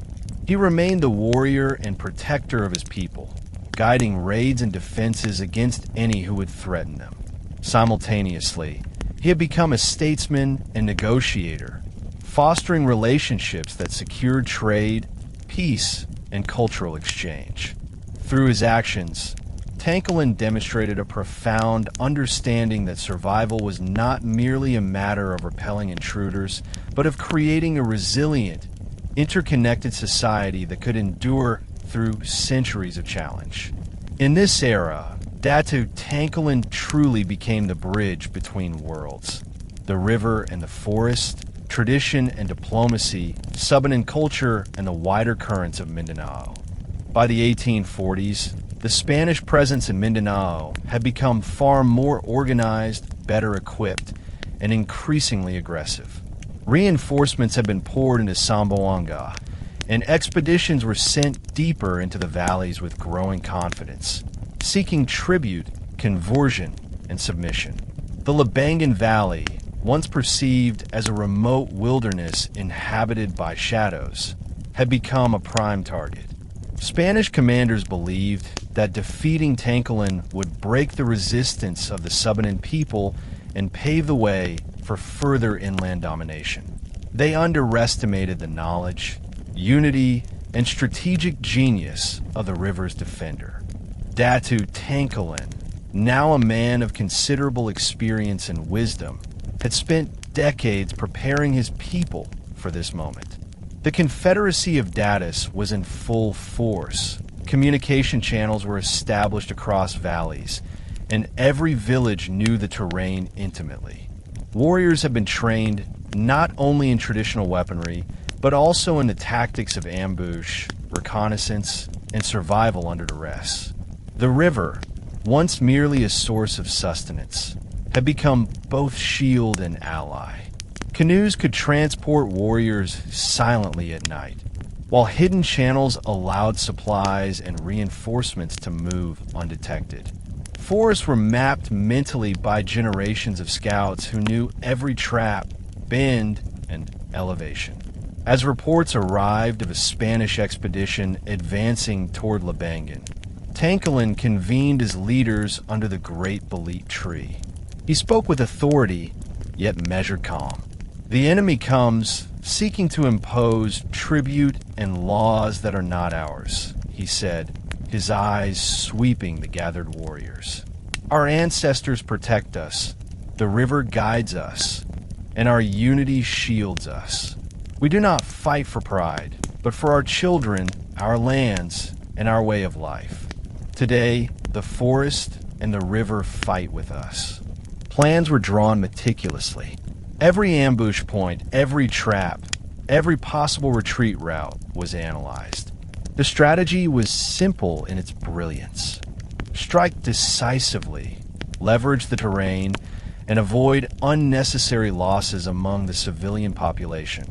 He remained the warrior and protector of his people, guiding raids and defenses against any who would threaten them. Simultaneously, he had become a statesman and negotiator, fostering relationships that secured trade, peace, and cultural exchange. Through his actions, Tangkilan demonstrated a profound understanding that survival was not merely a matter of repelling intruders, but of creating a resilient, interconnected society that could endure through centuries of challenge. In this era, Datu Tangkilan truly became the bridge between worlds. The river and the forest, tradition and diplomacy, Subanen culture, and the wider currents of Mindanao. By the 1840s, the Spanish presence in Mindanao had become far more organized, better equipped, and increasingly aggressive. Reinforcements had been poured into Zamboanga, and expeditions were sent deeper into the valleys with growing confidence, seeking tribute, conversion, and submission. The Labangan Valley, once perceived as a remote wilderness inhabited by shadows, had become a prime target. Spanish commanders believed that defeating Tangkilan would break the resistance of the Subanen people and pave the way for further inland domination. They underestimated the knowledge, unity, and strategic genius of the river's defender. Datu Tangkilan, now a man of considerable experience and wisdom, had spent decades preparing his people for this moment. The Confederacy of Datus was in full force. Communication channels were established across valleys, and every village knew the terrain intimately. Warriors had been trained not only in traditional weaponry, but also in the tactics of ambush, reconnaissance, and survival under duress. The river, once merely a source of sustenance, had become both shield and ally. Canoes could transport warriors silently at night, while hidden channels allowed supplies and reinforcements to move undetected. Forests were mapped mentally by generations of scouts who knew every trap, bend, and elevation. As reports arrived of a Spanish expedition advancing toward Labangan, Tangkilan convened his leaders under the great bolete tree. He spoke with authority, yet measured calm. The enemy comes, seeking to impose tribute and laws that are not ours, he said, his eyes sweeping the gathered warriors. Our ancestors protect us, the river guides us, and our unity shields us. We do not fight for pride, but for our children, our lands, and our way of life. Today, the forest and the river fight with us. Plans were drawn meticulously. Every ambush point, every trap, every possible retreat route was analyzed. The strategy was simple in its brilliance. Strike decisively, leverage the terrain, and avoid unnecessary losses among the civilian population.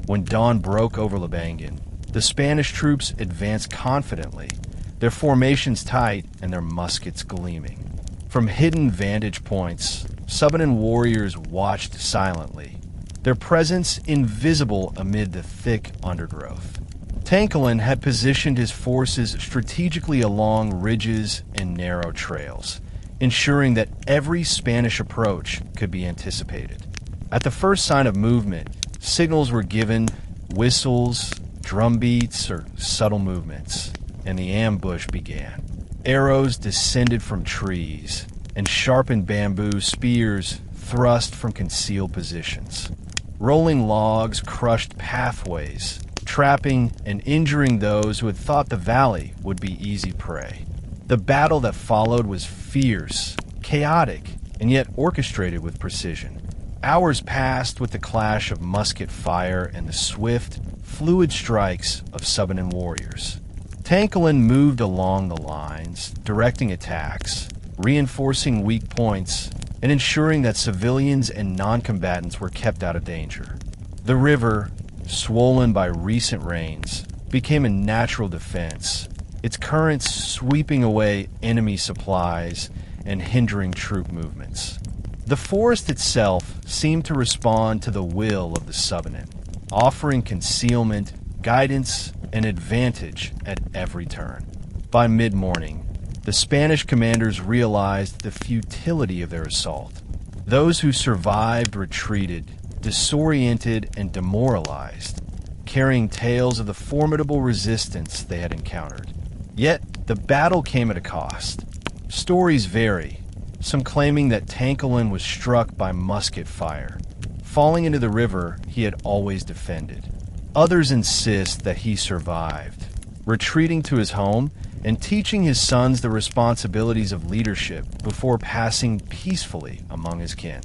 When dawn broke over Labangan, the Spanish troops advanced confidently, their formations tight and their muskets gleaming. From hidden vantage points, Subanen warriors watched silently, their presence invisible amid the thick undergrowth. Tangkilan had positioned his forces strategically along ridges and narrow trails, ensuring that every Spanish approach could be anticipated. At the first sign of movement, signals were given, whistles, drum beats, or subtle movements, and the ambush began. Arrows descended from trees, and sharpened bamboo spears thrust from concealed positions. Rolling logs crushed pathways, trapping and injuring those who had thought the valley would be easy prey. The battle that followed was fierce, chaotic, and yet orchestrated with precision. Hours passed with the clash of musket fire and the swift, fluid strikes of Subanen warriors. Tangkilan moved along the lines, directing attacks, reinforcing weak points, and ensuring that civilians and non-combatants were kept out of danger. The river, swollen by recent rains, became a natural defense, its currents sweeping away enemy supplies and hindering troop movements. The forest itself seemed to respond to the will of the Subanen, offering concealment, guidance, and advantage at every turn. By mid-morning, the Spanish commanders realized the futility of their assault. Those who survived retreated, disoriented and demoralized, carrying tales of the formidable resistance they had encountered. Yet, the battle came at a cost. Stories vary, some claiming that Tangkilan was struck by musket fire, falling into the river he had always defended. Others insist that he survived, retreating to his home and teaching his sons the responsibilities of leadership before passing peacefully among his kin.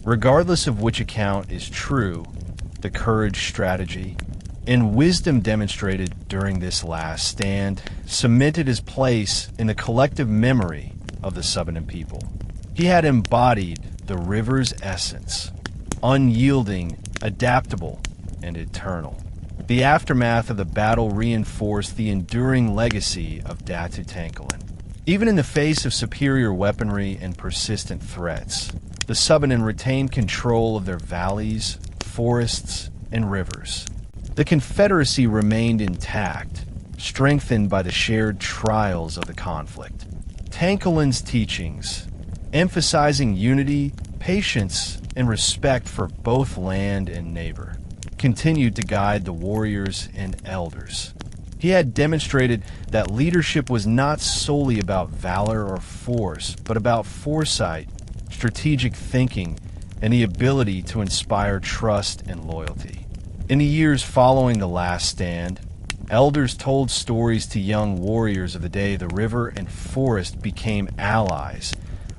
Regardless of which account is true, the courage, strategy, and wisdom demonstrated during this last stand cemented his place in the collective memory of the Subanen people. He had embodied the river's essence, unyielding, adaptable, and eternal. The aftermath of the battle reinforced the enduring legacy of Datu Tangkilan. Even in the face of superior weaponry and persistent threats, the Subanen retained control of their valleys, forests, and rivers. The Confederacy remained intact, strengthened by the shared trials of the conflict. Tangkilan's teachings, emphasizing unity, patience, and respect for both land and neighbor, continued to guide the warriors and elders. He had demonstrated that leadership was not solely about valor or force, but about foresight, strategic thinking, and the ability to inspire trust and loyalty. In the years following the last stand, elders told stories to young warriors of the day the river and forest became allies,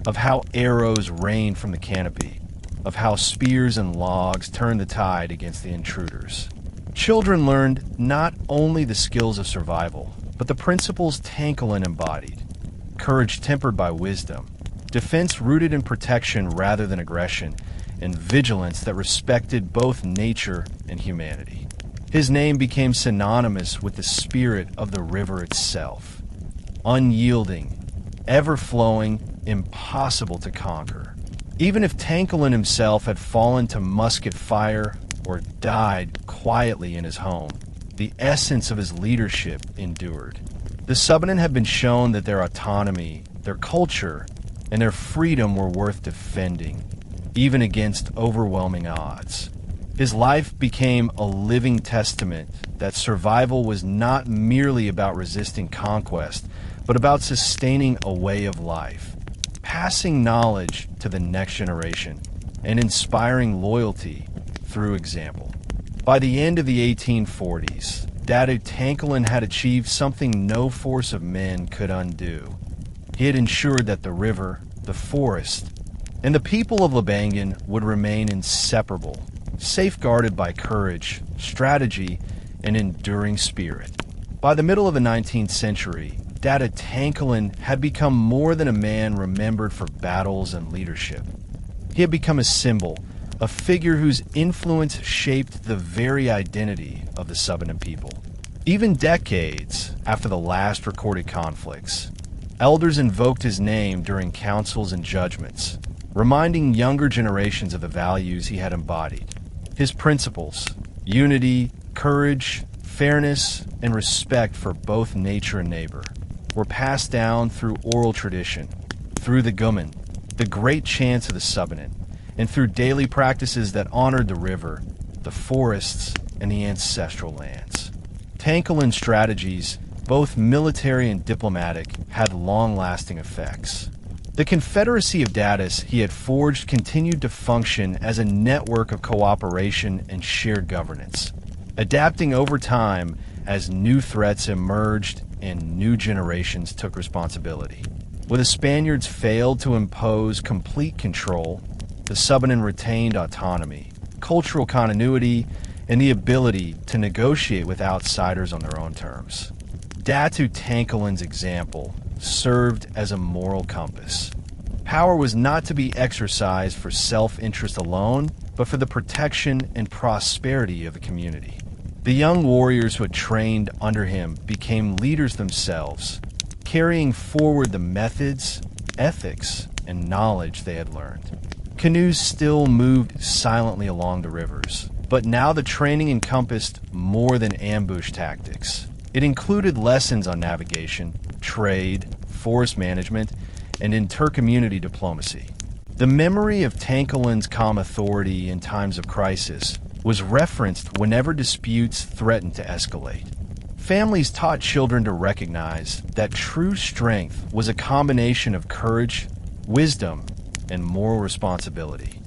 of how arrows rained from the canopy, of how spears and logs turned the tide against the intruders. Children learned not only the skills of survival, but the principles Tangkilan embodied: courage tempered by wisdom, defense rooted in protection rather than aggression, and vigilance that respected both nature and humanity. His name became synonymous with the spirit of the river itself: unyielding, ever-flowing, impossible to conquer. Even if Tangkilan himself had fallen to musket fire or died quietly in his home, the essence of his leadership endured. The Subanen had been shown that their autonomy, their culture, and their freedom were worth defending, even against overwhelming odds. His life became a living testament that survival was not merely about resisting conquest, but about sustaining a way of life, passing knowledge to the next generation, and inspiring loyalty through example. By the end of the 1840s, Datu Tangkilan had achieved something no force of men could undo. He had ensured that the river, the forest, and the people of Labangan would remain inseparable, safeguarded by courage, strategy, and enduring spirit. By the middle of the 19th century, Datu Tangkilan had become more than a man remembered for battles and leadership. He had become a symbol, a figure whose influence shaped the very identity of the Subanen people. Even decades after the last recorded conflicts, elders invoked his name during councils and judgments, reminding younger generations of the values he had embodied. His principles: unity, courage, fairness, and respect for both nature and neighbor, were passed down through oral tradition, through the guman, the great chants of the Subanen, and through daily practices that honored the river, the forests, and the ancestral lands. Tangkilan's strategies, both military and diplomatic, had long-lasting effects. The Confederacy of Datus he had forged continued to function as a network of cooperation and shared governance, adapting over time as new threats emerged and new generations took responsibility. When the Spaniards failed to impose complete control, the Subanen retained autonomy, cultural continuity, and the ability to negotiate with outsiders on their own terms. Datu Tangkilan's example served as a moral compass. Power was not to be exercised for self-interest alone, but for the protection and prosperity of the community. The young warriors who had trained under him became leaders themselves, carrying forward the methods, ethics, and knowledge they had learned. Canoes still moved silently along the rivers, but now the training encompassed more than ambush tactics. It included lessons on navigation, trade, forest management, and intercommunity diplomacy. The memory of Tangkilan's calm authority in times of crisis was referenced whenever disputes threatened to escalate. Families taught children to recognize that true strength was a combination of courage, wisdom, and moral responsibility.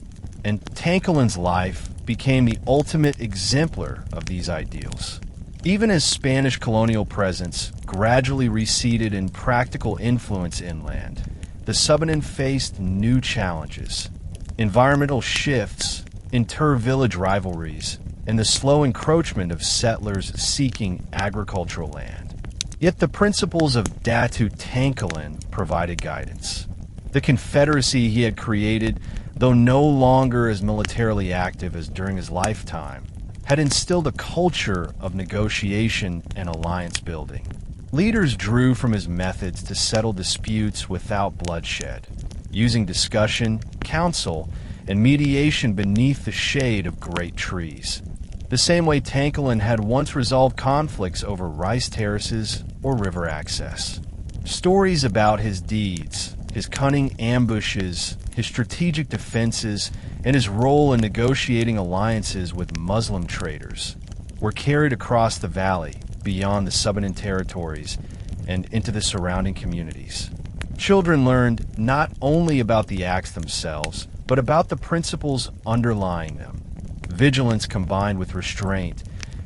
And Tangkilan's life became the ultimate exemplar of these ideals. Even as Spanish colonial presence gradually receded in practical influence inland, the Subanen faced new challenges: environmental shifts, inter-village rivalries, and the slow encroachment of settlers seeking agricultural land. Yet the principles of Datu Tangkilan provided guidance. The confederacy he had created, though no longer as militarily active as during his lifetime, had instilled a culture of negotiation and alliance building. Leaders drew from his methods to settle disputes without bloodshed, using discussion, counsel, and mediation beneath the shade of great trees. the same way Tangkilan had once resolved conflicts over rice terraces or river access. Stories about his deeds, his cunning ambushes, his strategic defenses, and his role in negotiating alliances with Muslim traders were carried across the valley, beyond the Subanen territories, and into the surrounding communities. Children learned not only about the acts themselves, but about the principles underlying them. Vigilance combined with restraint,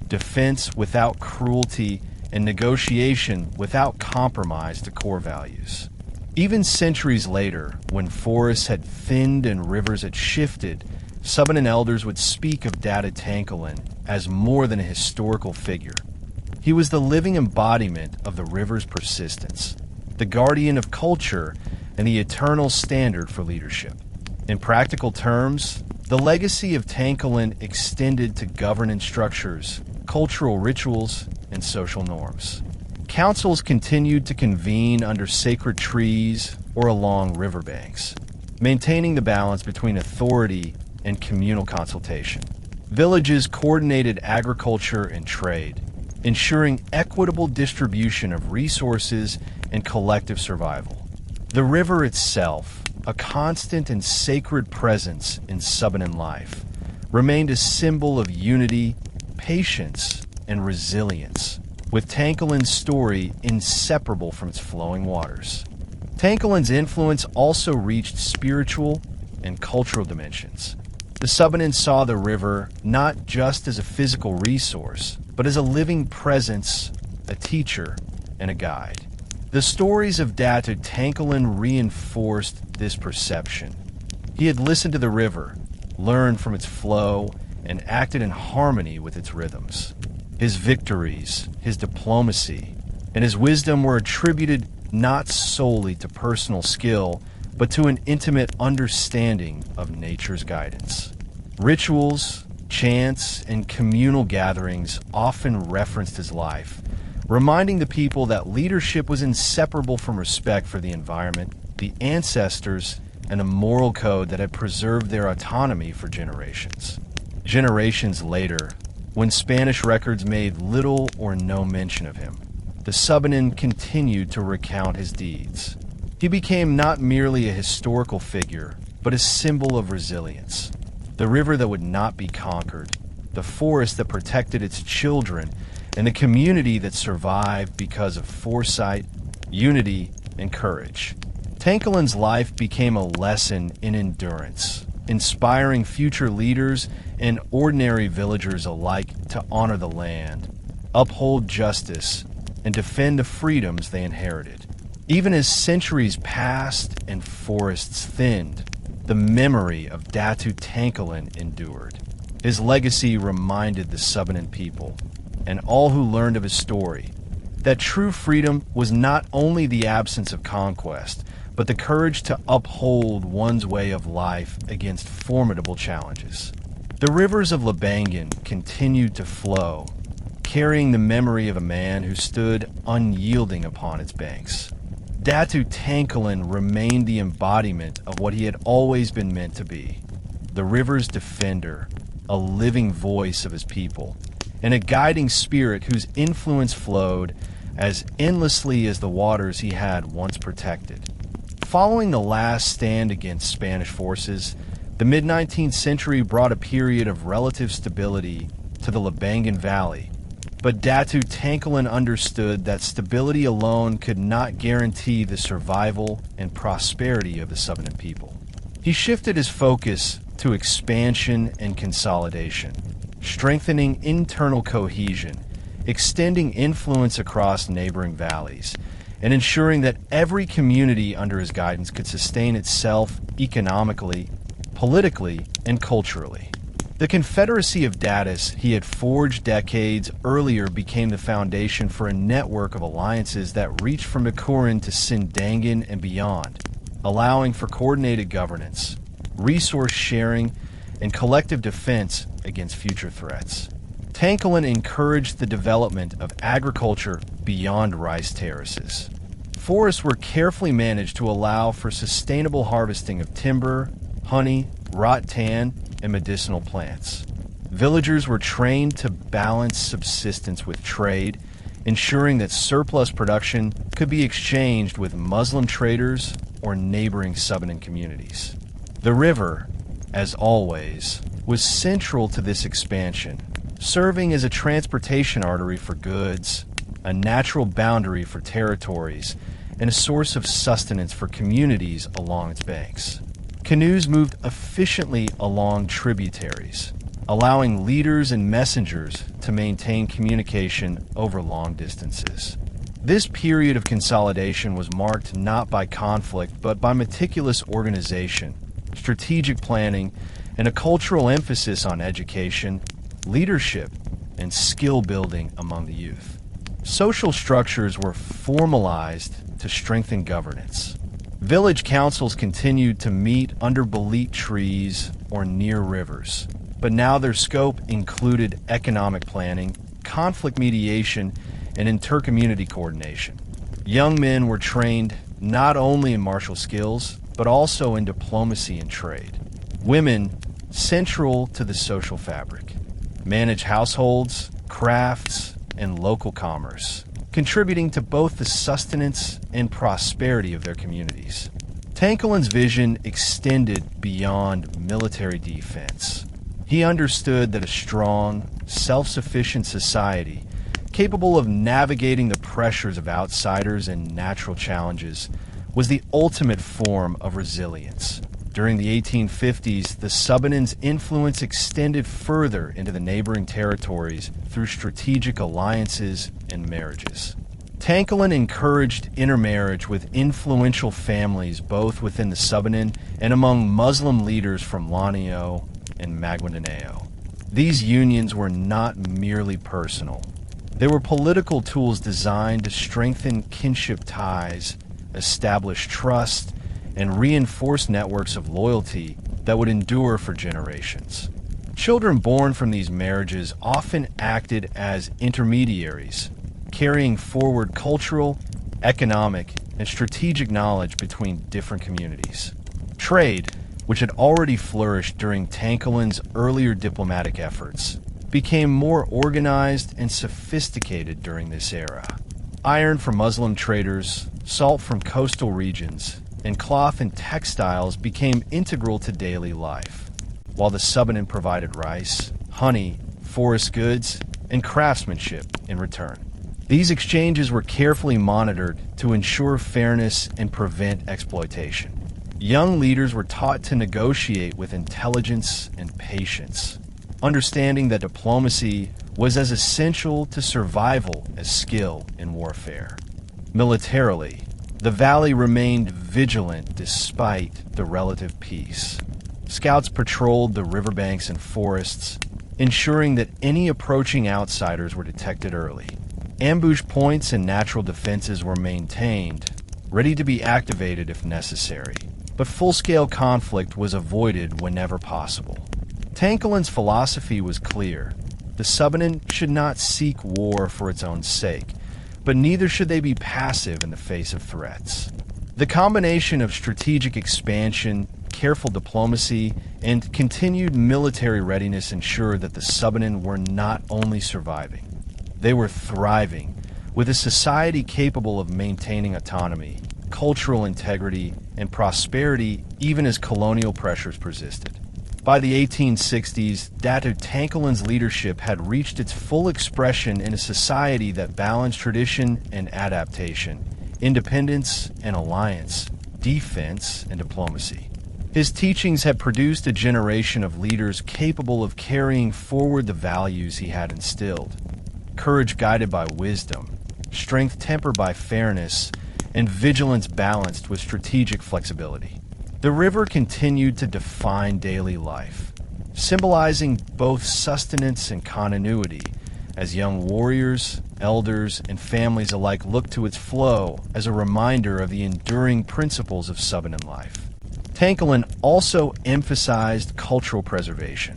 defense without cruelty, and negotiation without compromise to core values. Even centuries later, when forests had thinned and rivers had shifted, Subanen elders would speak of Datu Tangkilan as more than a historical figure. He was the living embodiment of the river's persistence, the guardian of culture, and the eternal standard for leadership. In practical terms, the legacy of Tangkilan extended to governance structures, cultural rituals, and social norms. Councils continued to convene under sacred trees or along riverbanks, maintaining the balance between authority and communal consultation. Villages coordinated agriculture and trade, ensuring equitable distribution of resources and collective survival. The river itself, a constant and sacred presence in Subanen life, remained a symbol of unity, patience, and resilience, with Tangkilan's story inseparable from its flowing waters. Tangkilan's influence also reached spiritual and cultural dimensions. The Subanen saw the river not just as a physical resource, but as a living presence, a teacher, and a guide. The stories of Datu Tangkilan reinforced this perception. He had listened to the river, learned from its flow, and acted in harmony with its rhythms. His victories, his diplomacy, and his wisdom were attributed not solely to personal skill, but to an intimate understanding of nature's guidance. Rituals, chants, and communal gatherings often referenced his life, reminding the people that leadership was inseparable from respect for the environment, the ancestors, and a moral code that had preserved their autonomy for generations. Generations later, when Spanish records made little or no mention of him, the Subanen continued to recount his deeds. He became not merely a historical figure, but a symbol of resilience. The river that would not be conquered, the forest that protected its children, and the community that survived because of foresight, unity, and courage. Tangkilan's life became a lesson in endurance, inspiring future leaders and ordinary villagers alike to honor the land, uphold justice, and defend the freedoms they inherited. Even as centuries passed and forests thinned, the memory of Datu Tangkilan endured. His legacy reminded the Subanen people, and all who learned of his story, that true freedom was not only the absence of conquest, but the courage to uphold one's way of life against formidable challenges. The rivers of Labangan continued to flow, carrying the memory of a man who stood unyielding upon its banks. Datu Tangkilan remained the embodiment of what he had always been meant to be, the river's defender, a living voice of his people, and a guiding spirit whose influence flowed as endlessly as the waters he had once protected. Following the last stand against Spanish forces, the mid-19th century brought a period of relative stability to the Labangan Valley, but Datu Tangkilan understood that stability alone could not guarantee the survival and prosperity of the Subanen people. He shifted his focus to expansion and consolidation, strengthening internal cohesion, extending influence across neighboring valleys, and ensuring that every community under his guidance could sustain itself economically, politically, and culturally. The Confederacy of Datus he had forged decades earlier became the foundation for a network of alliances that reached from Bikuren to Sindangan and beyond, allowing for coordinated governance, resource sharing, and collective defense against future threats. Tangkilan encouraged the development of agriculture beyond rice terraces. Forests were carefully managed to allow for sustainable harvesting of timber, honey, rattan, and medicinal plants. Villagers were trained to balance subsistence with trade, ensuring that surplus production could be exchanged with Muslim traders or neighboring Subanen communities. The river, as always, was central to this expansion, serving as a transportation artery for goods, a natural boundary for territories, and a source of sustenance for communities along its banks. Canoes moved efficiently along tributaries, allowing leaders and messengers to maintain communication over long distances. This period of consolidation was marked not by conflict, but by meticulous organization, strategic planning, and a cultural emphasis on education, leadership, and skill building among the youth. Social structures were formalized to strengthen governance. Village councils continued to meet under bolete trees or near rivers, but now their scope included economic planning, conflict mediation, and inter-community coordination. Young men were trained not only in martial skills, but also in diplomacy and trade. Women, central to the social fabric, managed households, crafts, and local commerce, contributing to both the sustenance and prosperity of their communities. Tangkilan's vision extended beyond military defense. He understood that a strong, self-sufficient society, capable of navigating the pressures of outsiders and natural challenges, was the ultimate form of resilience. During the 1850s, the Subanen's influence extended further into the neighboring territories through strategic alliances and marriages. Tangkilan encouraged intermarriage with influential families both within the Subanen and among Muslim leaders from Lanio and Maguindanao. These unions were not merely personal. They were political tools designed to strengthen kinship ties, establish trust, and reinforce networks of loyalty that would endure for generations. Children born from these marriages often acted as intermediaries, carrying forward cultural, economic, and strategic knowledge between different communities. Trade, which had already flourished during Tangkilan's earlier diplomatic efforts, became more organized and sophisticated during this era. Iron from Muslim traders, salt from coastal regions, and cloth and textiles became integral to daily life, while the Subanen provided rice, honey, forest goods, and craftsmanship in return. These exchanges were carefully monitored to ensure fairness and prevent exploitation. Young leaders were taught to negotiate with intelligence and patience, understanding that diplomacy was as essential to survival as skill in warfare. Militarily, the valley remained vigilant despite the relative peace. Scouts patrolled the riverbanks and forests, ensuring that any approaching outsiders were detected early. Ambush points and natural defenses were maintained, ready to be activated if necessary, but full-scale conflict was avoided whenever possible. Tangkilan's philosophy was clear. The Subanen should not seek war for its own sake, but neither should they be passive in the face of threats. The combination of strategic expansion, careful diplomacy, and continued military readiness ensured that the Subanen were not only surviving, they were thriving, with a society capable of maintaining autonomy, cultural integrity, and prosperity even as colonial pressures persisted. By the 1860s, Datu Tangkilan's leadership had reached its full expression in a society that balanced tradition and adaptation, independence and alliance, defense and diplomacy. His teachings had produced a generation of leaders capable of carrying forward the values he had instilled: courage guided by wisdom, strength tempered by fairness, and vigilance balanced with strategic flexibility. The river continued to define daily life, symbolizing both sustenance and continuity, as young warriors, elders, and families alike looked to its flow as a reminder of the enduring principles of Subanen life. Tangkilan also emphasized cultural preservation.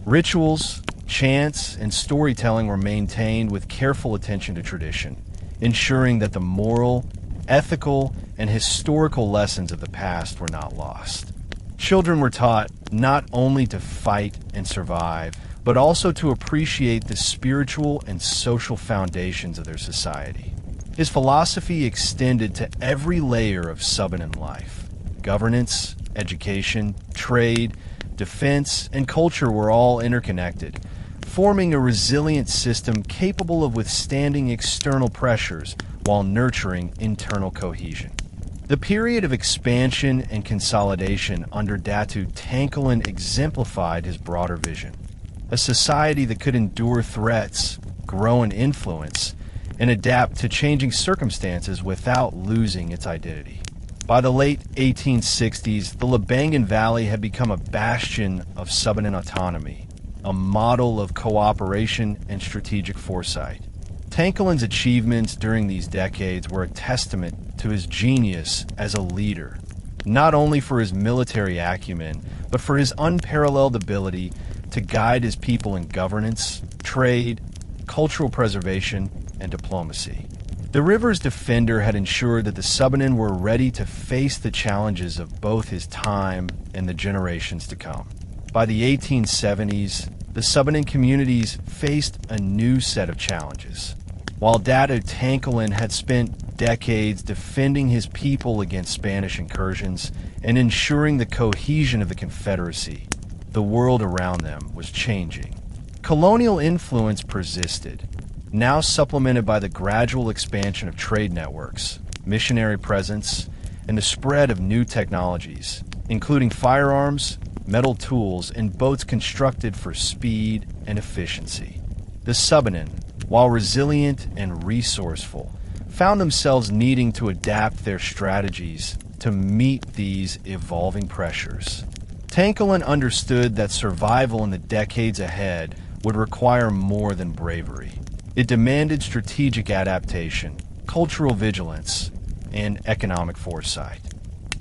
Rituals, chants, and storytelling were maintained with careful attention to tradition, ensuring that the moral, ethical, and historical lessons of the past were not lost. Children were taught not only to fight and survive, but but also to appreciate the spiritual and social foundations of their society. His philosophy extended to every layer of Subanen life. Governance, education, trade, defense, and culture were all interconnected, forming a resilient system capable of withstanding external pressures while nurturing internal cohesion. The period of expansion and consolidation under Datu Tangkilan exemplified his broader vision. A society that could endure threats, grow in influence, and adapt to changing circumstances without losing its identity. By the late 1860s, the Labangan Valley had become a bastion of Subanen autonomy, a model of cooperation and strategic foresight. Tangkilan's achievements during these decades were a testament to his genius as a leader, not only for his military acumen, but for his unparalleled ability to guide his people in governance, trade, cultural preservation, and diplomacy. The river's defender had ensured that the Subanen were ready to face the challenges of both his time and the generations to come. By the 1870s, the Subanen communities faced a new set of challenges. While Datu Tangkilan had spent decades defending his people against Spanish incursions and ensuring the cohesion of the Confederacy, the world around them was changing. Colonial influence persisted, now supplemented by the gradual expansion of trade networks, missionary presence, and the spread of new technologies, including firearms, metal tools, and boats constructed for speed and efficiency. The Subanen, while resilient and resourceful, found themselves needing to adapt their strategies to meet these evolving pressures. Tangkilan understood that survival in the decades ahead would require more than bravery. It demanded strategic adaptation, cultural vigilance, and economic foresight.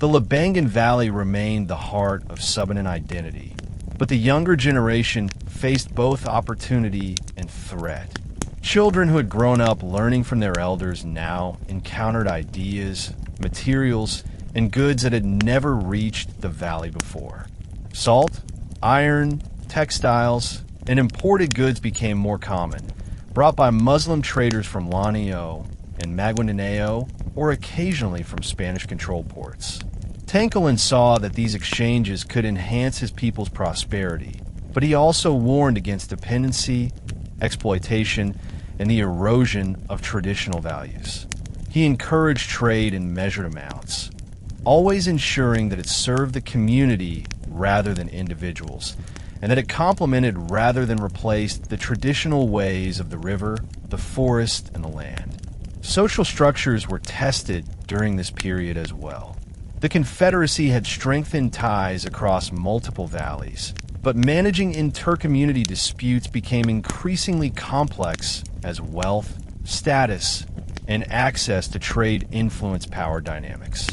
The Labangan Valley remained the heart of Subanen identity, but the younger generation faced both opportunity and threat. Children who had grown up learning from their elders now encountered ideas, materials, and goods that had never reached the valley before. Salt, iron, textiles, and imported goods became more common, brought by Muslim traders from Lanio and Maguindanao, or occasionally from Spanish-controlled ports. Tangkilan saw that these exchanges could enhance his people's prosperity, but he also warned against dependency, exploitation, and the erosion of traditional values. He encouraged trade in measured amounts, always ensuring that it served the community rather than individuals, and that it complemented rather than replaced the traditional ways of the river, the forest, and the land. Social structures were tested during this period as well. The Confederacy had strengthened ties across multiple valleys, but managing inter-community disputes became increasingly complex as wealth, status, and access to trade influenced power dynamics.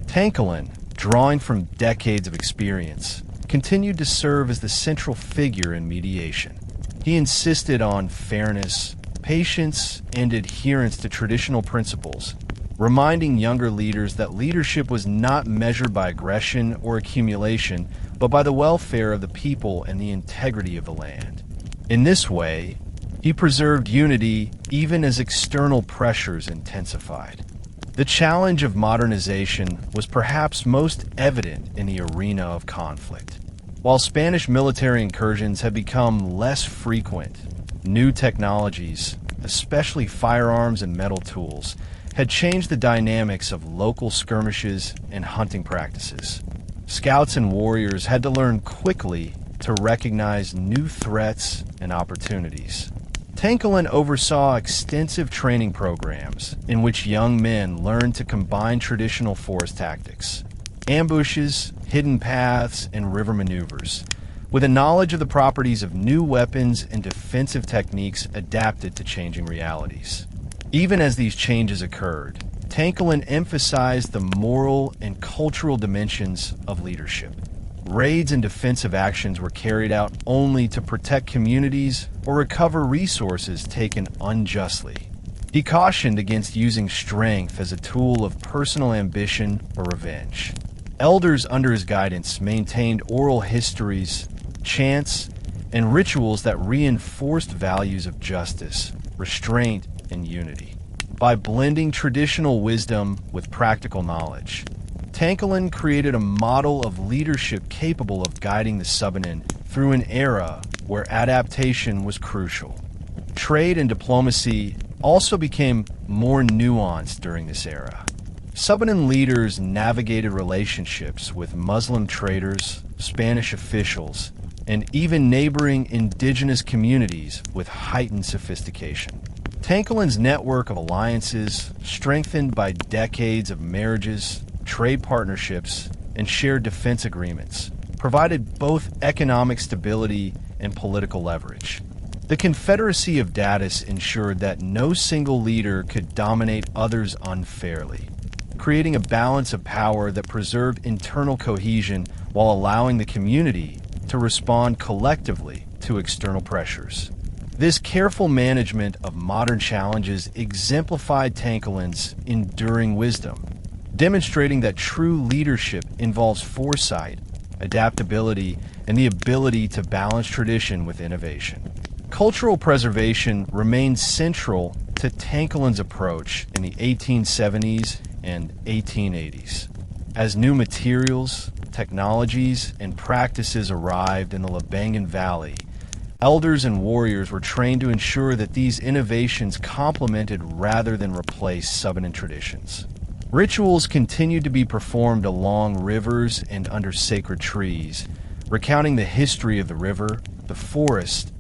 Tangkilan, drawing from decades of experience, continued to serve as the central figure in mediation. He insisted on fairness, patience, and adherence to traditional principles, reminding younger leaders that leadership was not measured by aggression or accumulation, but by the welfare of the people and the integrity of the land. In this way, he preserved unity even as external pressures intensified. The challenge of modernization was perhaps most evident in the arena of conflict. While Spanish military incursions had become less frequent, new technologies, especially firearms and metal tools, had changed the dynamics of local skirmishes and hunting practices. Scouts and warriors had to learn quickly to recognize new threats and opportunities. Tangkilan oversaw extensive training programs in which young men learned to combine traditional forest tactics, ambushes, hidden paths, and river maneuvers, with a knowledge of the properties of new weapons and defensive techniques adapted to changing realities. Even as these changes occurred, Tangkilan emphasized the moral and cultural dimensions of leadership. Raids and defensive actions were carried out only to protect communities or recover resources taken unjustly. He cautioned against using strength as a tool of personal ambition or revenge. Elders under his guidance maintained oral histories, chants, and rituals that reinforced values of justice, restraint, and unity. By blending traditional wisdom with practical knowledge, Tangkilan created a model of leadership capable of guiding the Subanen through an era where adaptation was crucial. Trade and diplomacy also became more nuanced during this era. Subanen leaders navigated relationships with Muslim traders, Spanish officials, and even neighboring indigenous communities with heightened sophistication. Tangkilan's network of alliances, strengthened by decades of marriages, trade partnerships, and shared defense agreements, provided both economic stability and political leverage. The Confederacy of Datus ensured that no single leader could dominate others unfairly, creating a balance of power that preserved internal cohesion while allowing the community to respond collectively to external pressures. This careful management of modern challenges exemplified Tangkilan's enduring wisdom, demonstrating that true leadership involves foresight, adaptability, and the ability to balance tradition with innovation. Cultural preservation remained central to Tangkilan's approach in the 1870s and 1880s. As new materials, technologies, and practices arrived in the Labangan Valley, elders and warriors were trained to ensure that these innovations complemented rather than replaced Subanen traditions. Rituals continued to be performed along rivers and under sacred trees, recounting the history of the river, the forest,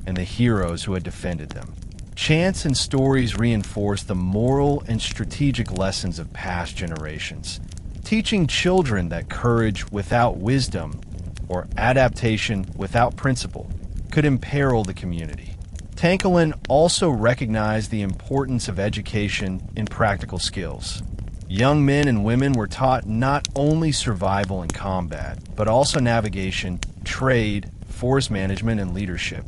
and the heroes who had defended them. Chants and stories reinforced the moral and strategic lessons of past generations, teaching children that courage without wisdom or adaptation without principle could imperil the community. Tangkilan also recognized the importance of education in practical skills. Young men and women were taught not only survival and combat, but also navigation, trade, forest management, and leadership.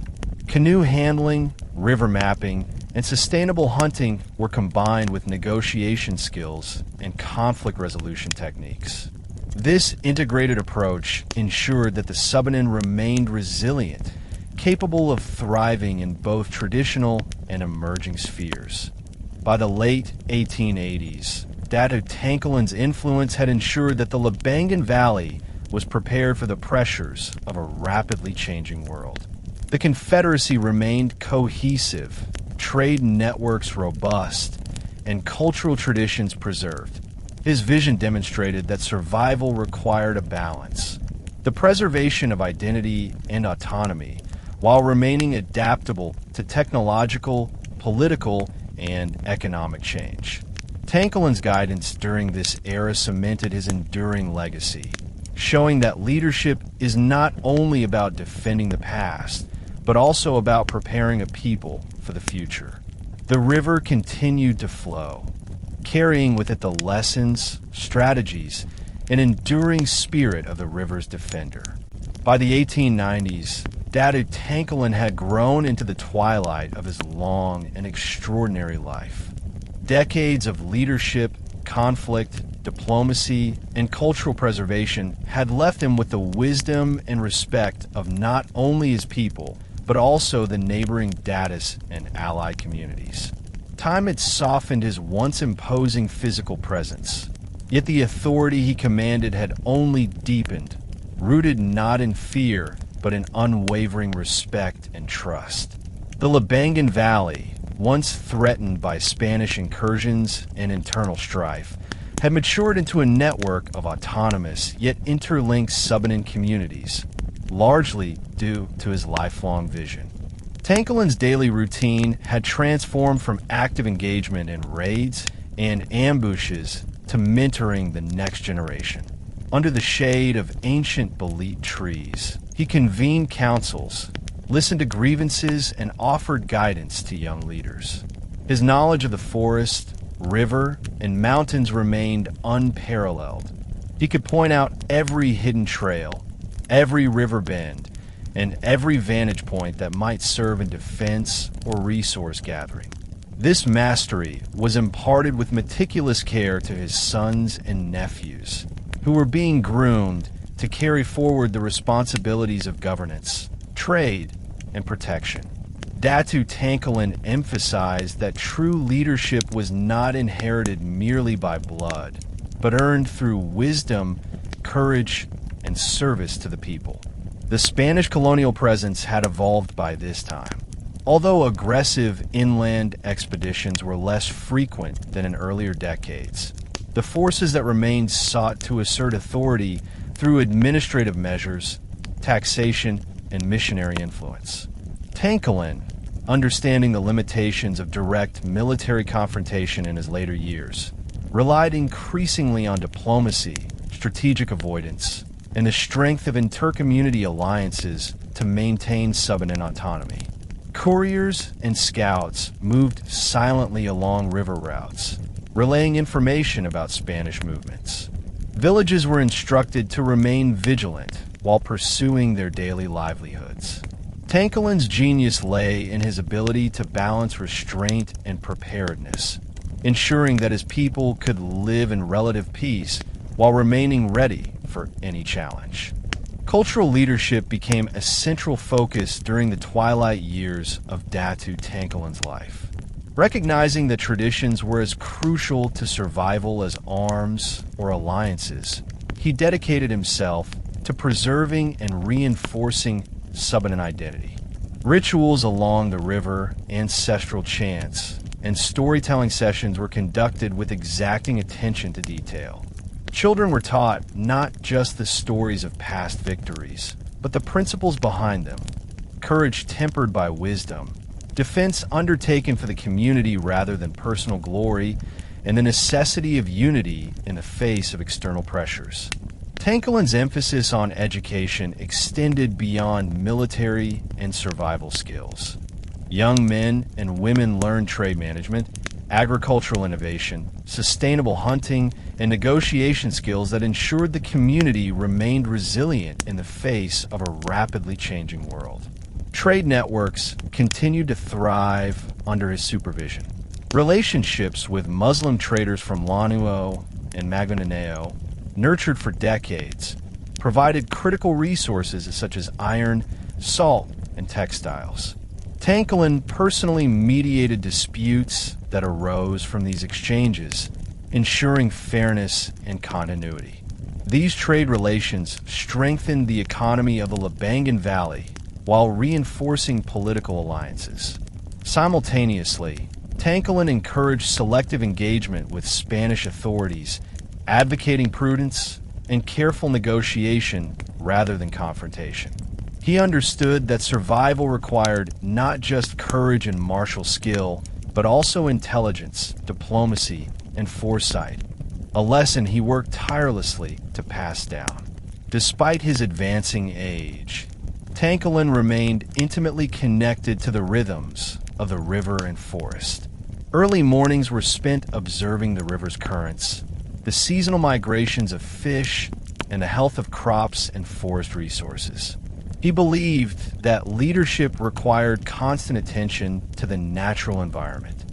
Canoe handling, river mapping, and sustainable hunting were combined with negotiation skills and conflict resolution techniques. This integrated approach ensured that the Subanen remained resilient, capable of thriving in both traditional and emerging spheres. By the late 1880s, Datu Tangkilan's influence had ensured that the Labangan Valley was prepared for the pressures of a rapidly changing world. The Confederacy remained cohesive, trade networks robust, and cultural traditions preserved. His vision demonstrated that survival required a balance, the preservation of identity and autonomy, while remaining adaptable to technological, political, and economic change. Tangkilan's guidance during this era cemented his enduring legacy, showing that leadership is not only about defending the past, but also about preparing a people for the future. The river continued to flow, carrying with it the lessons, strategies, and enduring spirit of the river's defender. By the 1890s, Datu Tangkilan had grown into the twilight of his long and extraordinary life. Decades of leadership, conflict, diplomacy, and cultural preservation had left him with the wisdom and respect of not only his people, but also the neighboring Datus and allied communities. Time had softened his once imposing physical presence, yet the authority he commanded had only deepened, rooted not in fear, but in unwavering respect and trust. The Labangan Valley, once threatened by Spanish incursions and internal strife, had matured into a network of autonomous yet interlinked Subanen communities, largely due to his lifelong vision. Tangkilan's daily routine had transformed from active engagement in raids and ambushes to mentoring the next generation. Under the shade of ancient bolete trees, he convened councils, listened to grievances, and offered guidance to young leaders. His knowledge of the forest, river, and mountains remained unparalleled. He could point out every hidden trail, every river bend, and every vantage point that might serve in defense or resource gathering. This mastery was imparted with meticulous care to his sons and nephews, who were being groomed to carry forward the responsibilities of governance, trade, and protection. Datu Tangkilan emphasized that true leadership was not inherited merely by blood, but earned through wisdom, courage, and service to the people. The Spanish colonial presence had evolved by this time. Although aggressive inland expeditions were less frequent than in earlier decades, the forces that remained sought to assert authority through administrative measures, taxation, and missionary influence. Tangkilan, understanding the limitations of direct military confrontation in his later years, relied increasingly on diplomacy, strategic avoidance, and the strength of intercommunity alliances to maintain Subanen autonomy. Couriers and scouts moved silently along river routes, relaying information about Spanish movements. Villages were instructed to remain vigilant while pursuing their daily livelihoods. Tangkilan's genius lay in his ability to balance restraint and preparedness, ensuring that his people could live in relative peace while remaining ready for any challenge. Cultural leadership became a central focus during the twilight years of Datu Tangkilan's life. Recognizing that traditions were as crucial to survival as arms or alliances, he dedicated himself to preserving and reinforcing Subanen identity. Rituals along the river, ancestral chants, and storytelling sessions were conducted with exacting attention to detail. Children were taught not just the stories of past victories, but the principles behind them: courage tempered by wisdom, defense undertaken for the community rather than personal glory, and the necessity of unity in the face of external pressures. Tangkilan's emphasis on education extended beyond military and survival skills. Young men and women learned trade management, agricultural innovation, sustainable hunting, and negotiation skills that ensured the community remained resilient in the face of a rapidly changing world. Trade networks continued to thrive under his supervision. Relationships with Muslim traders from Lanuo and Maguindanao, nurtured for decades, provided critical resources such as iron, salt, and textiles. Tangkilan personally mediated disputes that arose from these exchanges, ensuring fairness and continuity. These trade relations strengthened the economy of the Labangan Valley while reinforcing political alliances. Simultaneously, Tangkilan encouraged selective engagement with Spanish authorities, advocating prudence and careful negotiation rather than confrontation. He understood that survival required not just courage and martial skill, but also intelligence, diplomacy, and foresight, a lesson he worked tirelessly to pass down. Despite his advancing age, Tangkilan remained intimately connected to the rhythms of the river and forest. Early mornings were spent observing the river's currents, the seasonal migrations of fish, and the health of crops and forest resources. He believed that leadership required constant attention to the natural environment,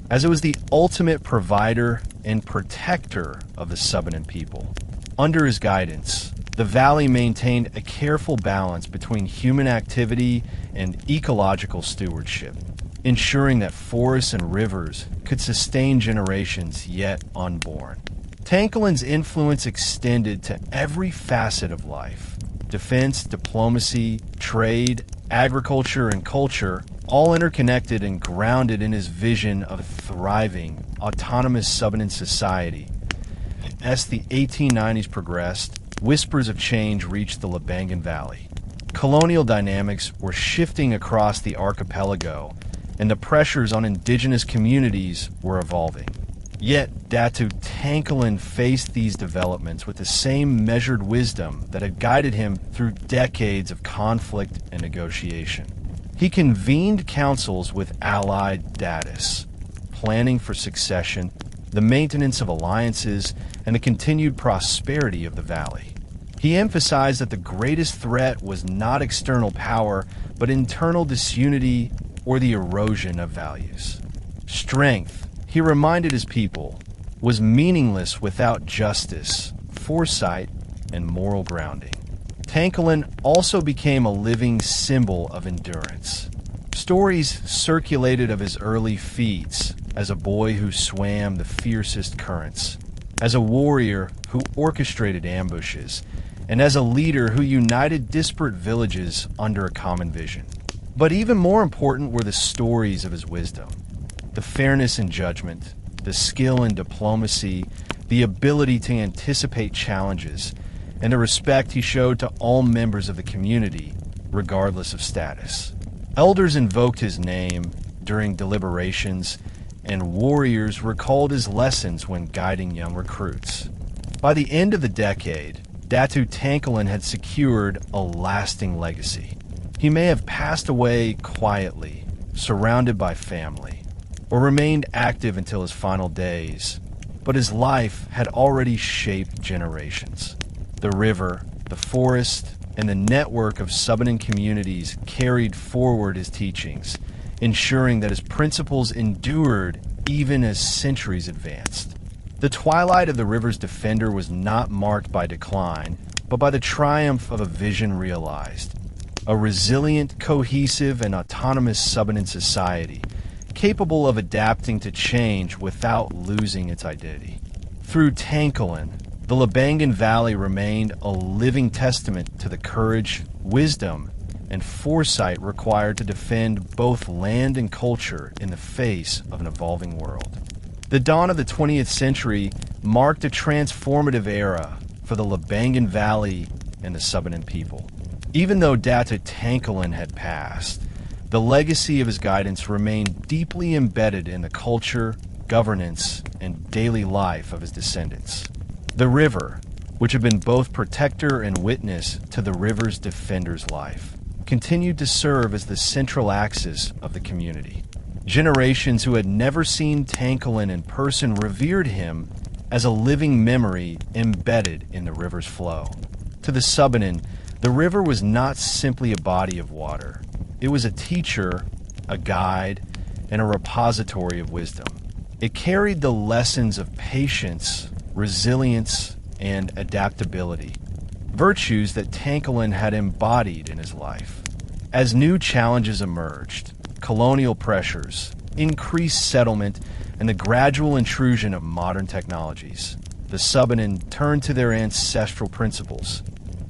as it was the ultimate provider and protector of the Subanen people. Under his guidance, the valley maintained a careful balance between human activity and ecological stewardship, ensuring that forests and rivers could sustain generations yet unborn. Tangkilan's influence extended to every facet of life: defense, diplomacy, trade, agriculture, and culture, all interconnected and grounded in his vision of a thriving, autonomous Subanen society. As the 1890s progressed, whispers of change reached the Labangan Valley. Colonial dynamics were shifting across the archipelago, and the pressures on indigenous communities were evolving. Yet, Datu Tangkilan faced these developments with the same measured wisdom that had guided him through decades of conflict and negotiation. He convened councils with allied datus, planning for succession, the maintenance of alliances, and the continued prosperity of the valley. He emphasized that the greatest threat was not external power, but internal disunity or the erosion of values. Strength, he reminded his people, was meaningless without justice, foresight, and moral grounding. Tangkilan also became a living symbol of endurance. Stories circulated of his early feats as a boy who swam the fiercest currents, as a warrior who orchestrated ambushes, and as a leader who united disparate villages under a common vision. But even more important were the stories of his wisdom, the fairness in judgment, the skill in diplomacy, the ability to anticipate challenges, and the respect he showed to all members of the community, regardless of status. Elders invoked his name during deliberations, and warriors recalled his lessons when guiding young recruits. By the end of the decade, Datu Tangkilan had secured a lasting legacy. He may have passed away quietly, surrounded by family, or remained active until his final days, but his life had already shaped generations. The river, the forest, and the network of Subanen communities carried forward his teachings, ensuring that his principles endured even as centuries advanced. The twilight of the river's defender was not marked by decline, but by the triumph of a vision realized. A resilient, cohesive, and autonomous Subanen society, capable of adapting to change without losing its identity. Through Tangkilan, the Labangan Valley remained a living testament to the courage, wisdom, and foresight required to defend both land and culture in the face of an evolving world. The dawn of the 20th century marked a transformative era for the Labangan Valley and the Subanen people. Even though Datu Tangkilan had passed, the legacy of his guidance remained deeply embedded in the culture, governance, and daily life of his descendants. The river, which had been both protector and witness to the river's defender's life, continued to serve as the central axis of the community. Generations who had never seen Tangkilan in person revered him as a living memory embedded in the river's flow. To the Subanen, the river was not simply a body of water. It was a teacher, a guide, and a repository of wisdom. It carried the lessons of patience, resilience, and adaptability, virtues that Tangkilan had embodied in his life. As new challenges emerged, colonial pressures, increased settlement, and the gradual intrusion of modern technologies, the Subanen turned to their ancestral principles,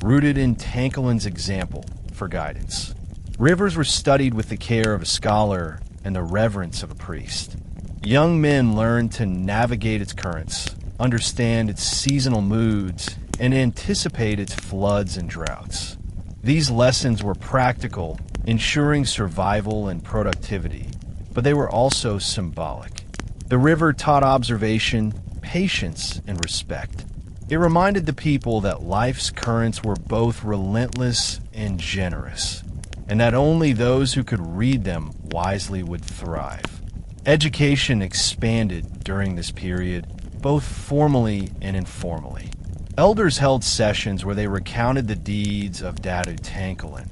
rooted in Tangkilan's example for guidance. Rivers were studied with the care of a scholar and the reverence of a priest. Young men learned to navigate its currents, understand its seasonal moods, and anticipate its floods and droughts. These lessons were practical, ensuring survival and productivity, but they were also symbolic. The river taught observation, patience, and respect. It reminded the people that life's currents were both relentless and generous, and that only those who could read them wisely would thrive. Education expanded during this period, both formally and informally. Elders held sessions where they recounted the deeds of Datu Tangkilan,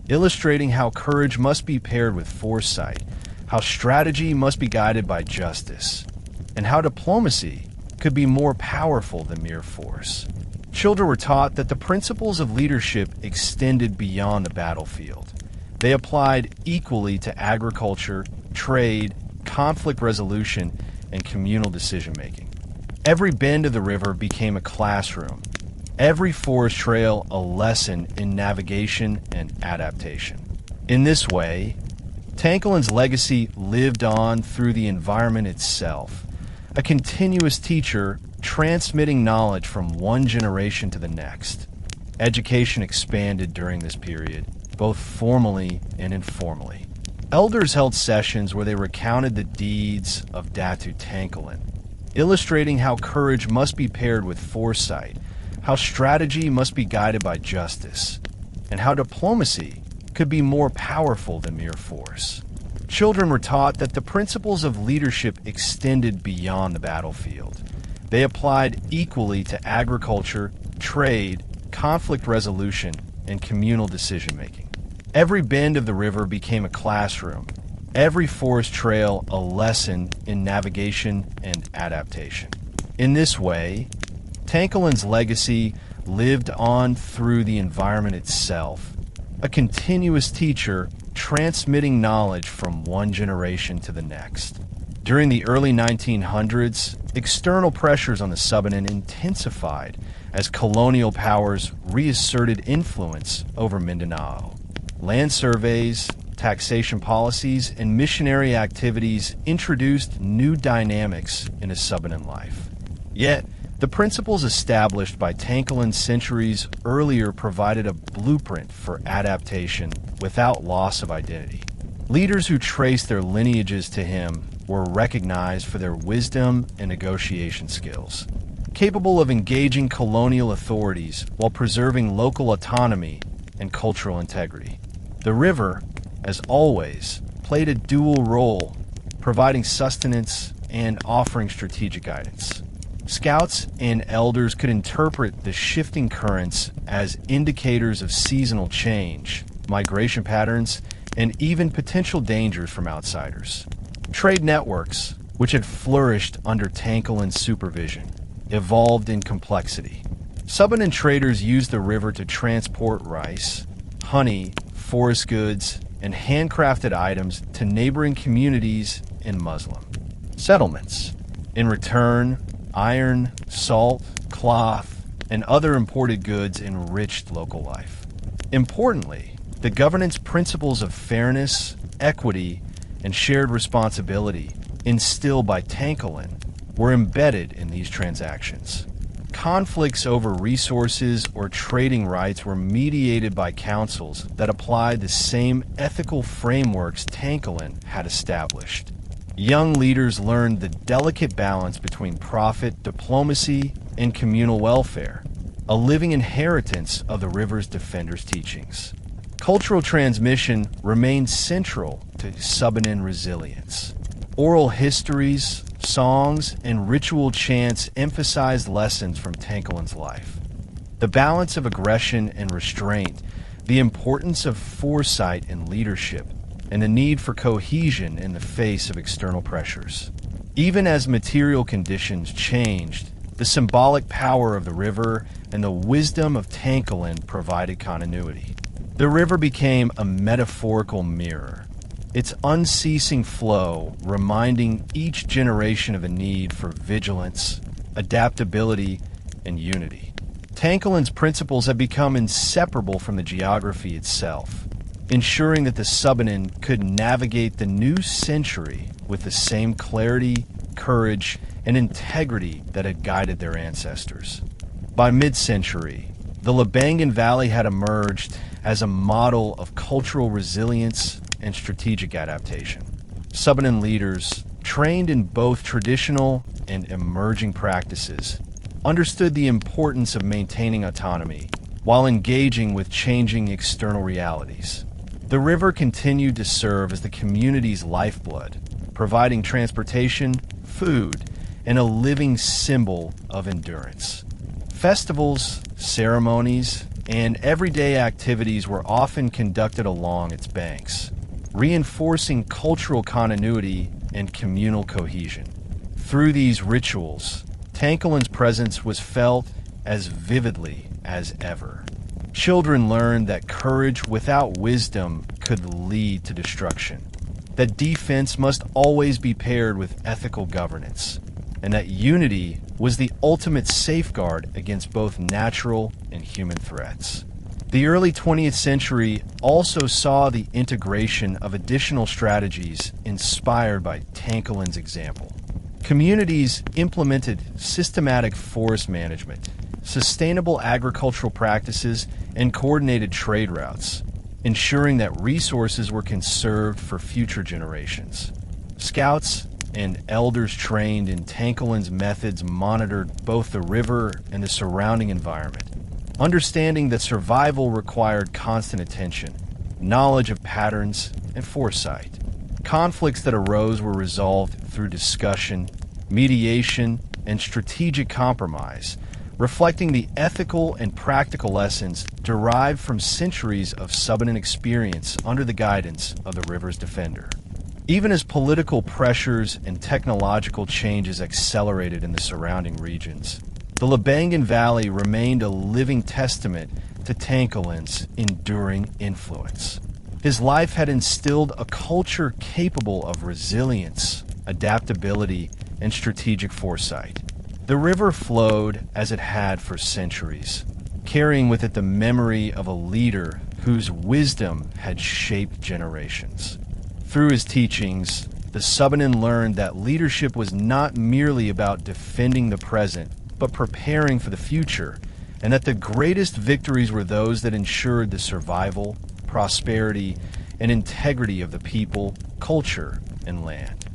illustrating how courage must be paired with foresight, how strategy must be guided by justice, and how diplomacy could be more powerful than mere force. Children were taught that the principles of leadership extended beyond the battlefield. They applied equally to agriculture, trade, conflict resolution, and communal decision-making. Every bend of the river became a classroom, every forest trail a lesson in navigation and adaptation. In this way, Tangkilan's legacy lived on through the environment itself, a continuous teacher transmitting knowledge from one generation to the next. Education expanded during this period, both formally and informally. Elders held sessions where they recounted the deeds of Datu Tangkilan, illustrating how courage must be paired with foresight, how strategy must be guided by justice, and how diplomacy could be more powerful than mere force. Children were taught that the principles of leadership extended beyond the battlefield. They applied equally to agriculture, trade, conflict resolution, and communal decision-making. Every bend of the river became a classroom, every forest trail a lesson in navigation and adaptation. In this way, Tangkilan's legacy lived on through the environment itself, a continuous teacher transmitting knowledge from one generation to the next. During the early 1900s, external pressures on the Subanen intensified as colonial powers reasserted influence over Mindanao. Land surveys, taxation policies, and missionary activities introduced new dynamics into Subanen life. Yet, the principles established by Tangkilan centuries earlier provided a blueprint for adaptation without loss of identity. Leaders who traced their lineages to him were recognized for their wisdom and negotiation skills, capable of engaging colonial authorities while preserving local autonomy and cultural integrity. The river, as always, played a dual role, providing sustenance and offering strategic guidance. Scouts and elders could interpret the shifting currents as indicators of seasonal change, migration patterns, and even potential dangers from outsiders. Trade networks, which had flourished under Tangkilan's supervision, evolved in complexity. Subanen traders used the river to transport rice, honey, forest goods, and handcrafted items to neighboring communities and Muslim settlements. In return, iron, salt, cloth, and other imported goods enriched local life. Importantly, the governance principles of fairness, equity, and shared responsibility instilled by Tangkilan were embedded in these transactions. Conflicts over resources or trading rights were mediated by councils that applied the same ethical frameworks Tangkilan had established. Young leaders learned the delicate balance between profit, diplomacy, and communal welfare, a living inheritance of the river's defenders' teachings. Cultural transmission remained central to Subanen resilience. Oral histories, songs, and ritual chants emphasized lessons from Tangkilan's life. The balance of aggression and restraint, the importance of foresight and leadership, and the need for cohesion in the face of external pressures. Even as material conditions changed, the symbolic power of the river and the wisdom of Tangkilan provided continuity. The river became a metaphorical mirror, its unceasing flow reminding each generation of a need for vigilance, adaptability, and unity. Tangkilan's principles have become inseparable from the geography itself, ensuring that the Subanen could navigate the new century with the same clarity, courage, and integrity that had guided their ancestors. By mid-century, the Labangan Valley had emerged as a model of cultural resilience and strategic adaptation. Subanen leaders, trained in both traditional and emerging practices, understood the importance of maintaining autonomy while engaging with changing external realities. The river continued to serve as the community's lifeblood, providing transportation, food, and a living symbol of endurance. Festivals, ceremonies, and everyday activities were often conducted along its banks, reinforcing cultural continuity and communal cohesion. Through these rituals, Tangkilan's presence was felt as vividly as ever. Children learned that courage without wisdom could lead to destruction, that defense must always be paired with ethical governance, and that unity was the ultimate safeguard against both natural and human threats. The early 20th century also saw the integration of additional strategies inspired by Tangkilan's example. Communities implemented systematic forest management, sustainable agricultural practices, and coordinated trade routes, ensuring that resources were conserved for future generations. Scouts and elders trained in Tangkilan's methods monitored both the river and the surrounding environment, understanding that survival required constant attention, knowledge of patterns, and foresight. Conflicts that arose were resolved through discussion, mediation, and strategic compromise, reflecting the ethical and practical lessons derived from centuries of Subanen experience under the guidance of the river's defender. Even as political pressures and technological changes accelerated in the surrounding regions, the Labangan Valley remained a living testament to Tangkilan's enduring influence. His life had instilled a culture capable of resilience, adaptability, and strategic foresight. The river flowed as it had for centuries, carrying with it the memory of a leader whose wisdom had shaped generations. Through his teachings, the Subanen learned that leadership was not merely about defending the present, but preparing for the future, and that the greatest victories were those that ensured the survival, prosperity, and integrity of the people, culture, and land.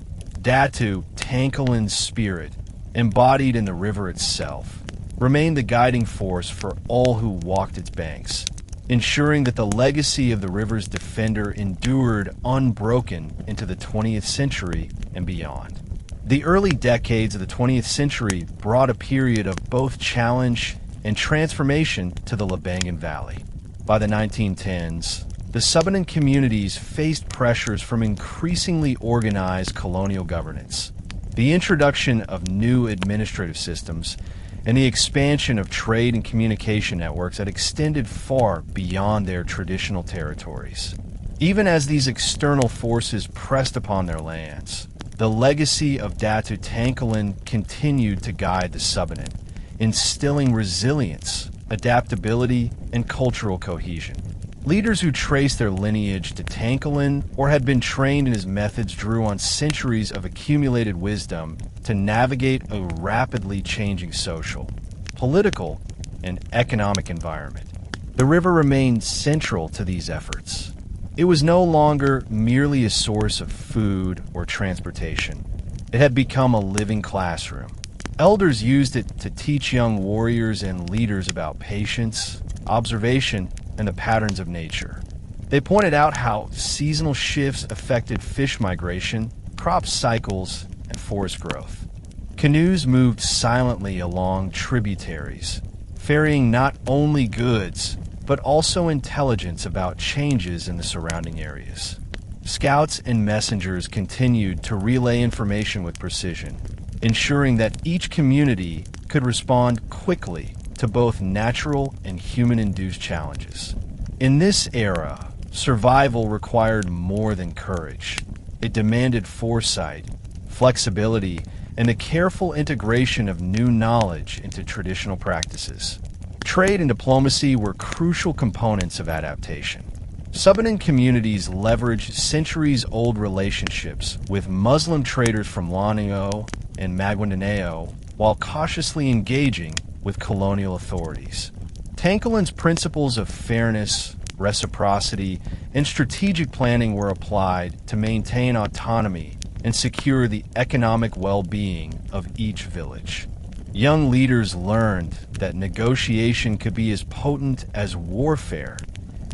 Datu Tangkilan's spirit, embodied in the river itself, remained the guiding force for all who walked its banks, ensuring that the legacy of the river's defender endured unbroken into the 20th century and beyond. The early decades of the 20th century brought a period of both challenge and transformation to the Labangan Valley. By the 1910s, the Subanen communities faced pressures from increasingly organized colonial governance, the introduction of new administrative systems, and the expansion of trade and communication networks that extended far beyond their traditional territories. Even as these external forces pressed upon their lands, the legacy of Datu Tangkilan continued to guide the Subanen, instilling resilience, adaptability, and cultural cohesion. Leaders who traced their lineage to Tangkilan or had been trained in his methods drew on centuries of accumulated wisdom to navigate a rapidly changing social, political, and economic environment. The river remained central to these efforts. It was no longer merely a source of food or transportation. It had become a living classroom. Elders used it to teach young warriors and leaders about patience, observation, and the patterns of nature. They pointed out how seasonal shifts affected fish migration, crop cycles, and forest growth. Canoes moved silently along tributaries, ferrying not only goods, but also intelligence about changes in the surrounding areas. Scouts and messengers continued to relay information with precision, ensuring that each community could respond quickly to both natural and human-induced challenges. In this era, survival required more than courage. It demanded foresight, flexibility, and the careful integration of new knowledge into traditional practices. Trade and diplomacy were crucial components of adaptation. Subanen communities leveraged centuries-old relationships with Muslim traders from Lanao and Maguindanao while cautiously engaging with colonial authorities. Tangkilan's principles of fairness, reciprocity, and strategic planning were applied to maintain autonomy and secure the economic well-being of each village. Young leaders learned that negotiation could be as potent as warfare,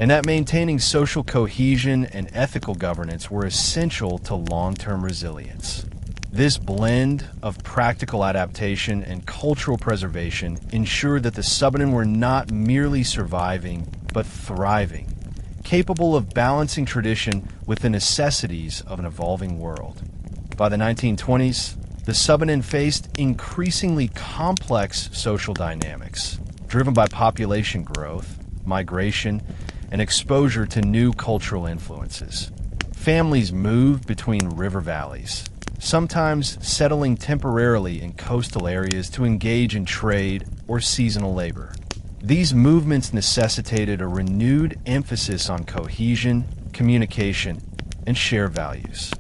and that maintaining social cohesion and ethical governance were essential to long-term resilience. This blend of practical adaptation and cultural preservation ensured that the Subanen were not merely surviving, but thriving, capable of balancing tradition with the necessities of an evolving world. By the 1920s, the Subanen faced increasingly complex social dynamics, driven by population growth, migration, and exposure to new cultural influences. Families moved between river valleys, sometimes settling temporarily in coastal areas to engage in trade or seasonal labor. These movements necessitated a renewed emphasis on cohesion, communication, and shared values.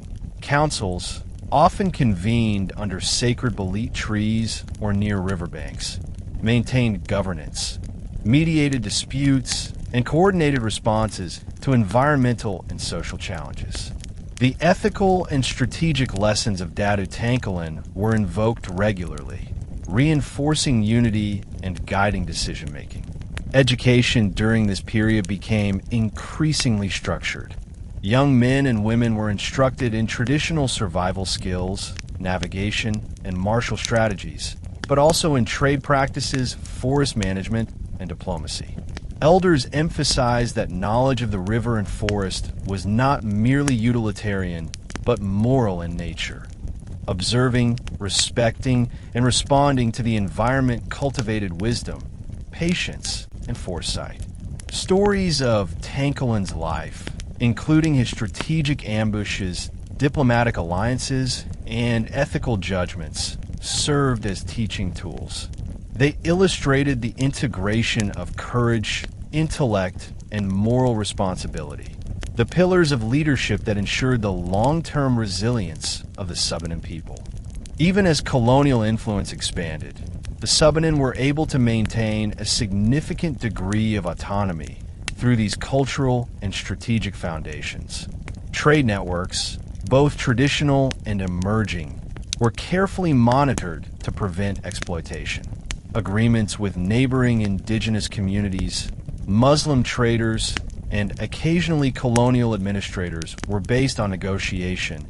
Councils, often convened under sacred bolete trees or near riverbanks, maintained governance, mediated disputes, and coordinated responses to environmental and social challenges. The ethical and strategic lessons of Datu Tangkilan were invoked regularly, reinforcing unity and guiding decision-making. Education during this period became increasingly structured. Young men and women were instructed in traditional survival skills, navigation, and martial strategies, but also in trade practices, forest management, and diplomacy. Elders emphasized that knowledge of the river and forest was not merely utilitarian, but moral in nature. observing, respecting, and responding to the environment cultivated wisdom, patience, and foresight. Stories of Tangkilan's life, including his strategic ambushes, diplomatic alliances, and ethical judgments, served as teaching tools. They illustrated the integration of courage, intellect, and moral responsibility, the pillars of leadership that ensured the long-term resilience of the Subanen people. Even as colonial influence expanded, the Subanen were able to maintain a significant degree of autonomy through these cultural and strategic foundations. Trade networks, both traditional and emerging, were carefully monitored to prevent exploitation. Agreements with neighboring indigenous communities, Muslim traders, and occasionally colonial administrators were based on negotiation,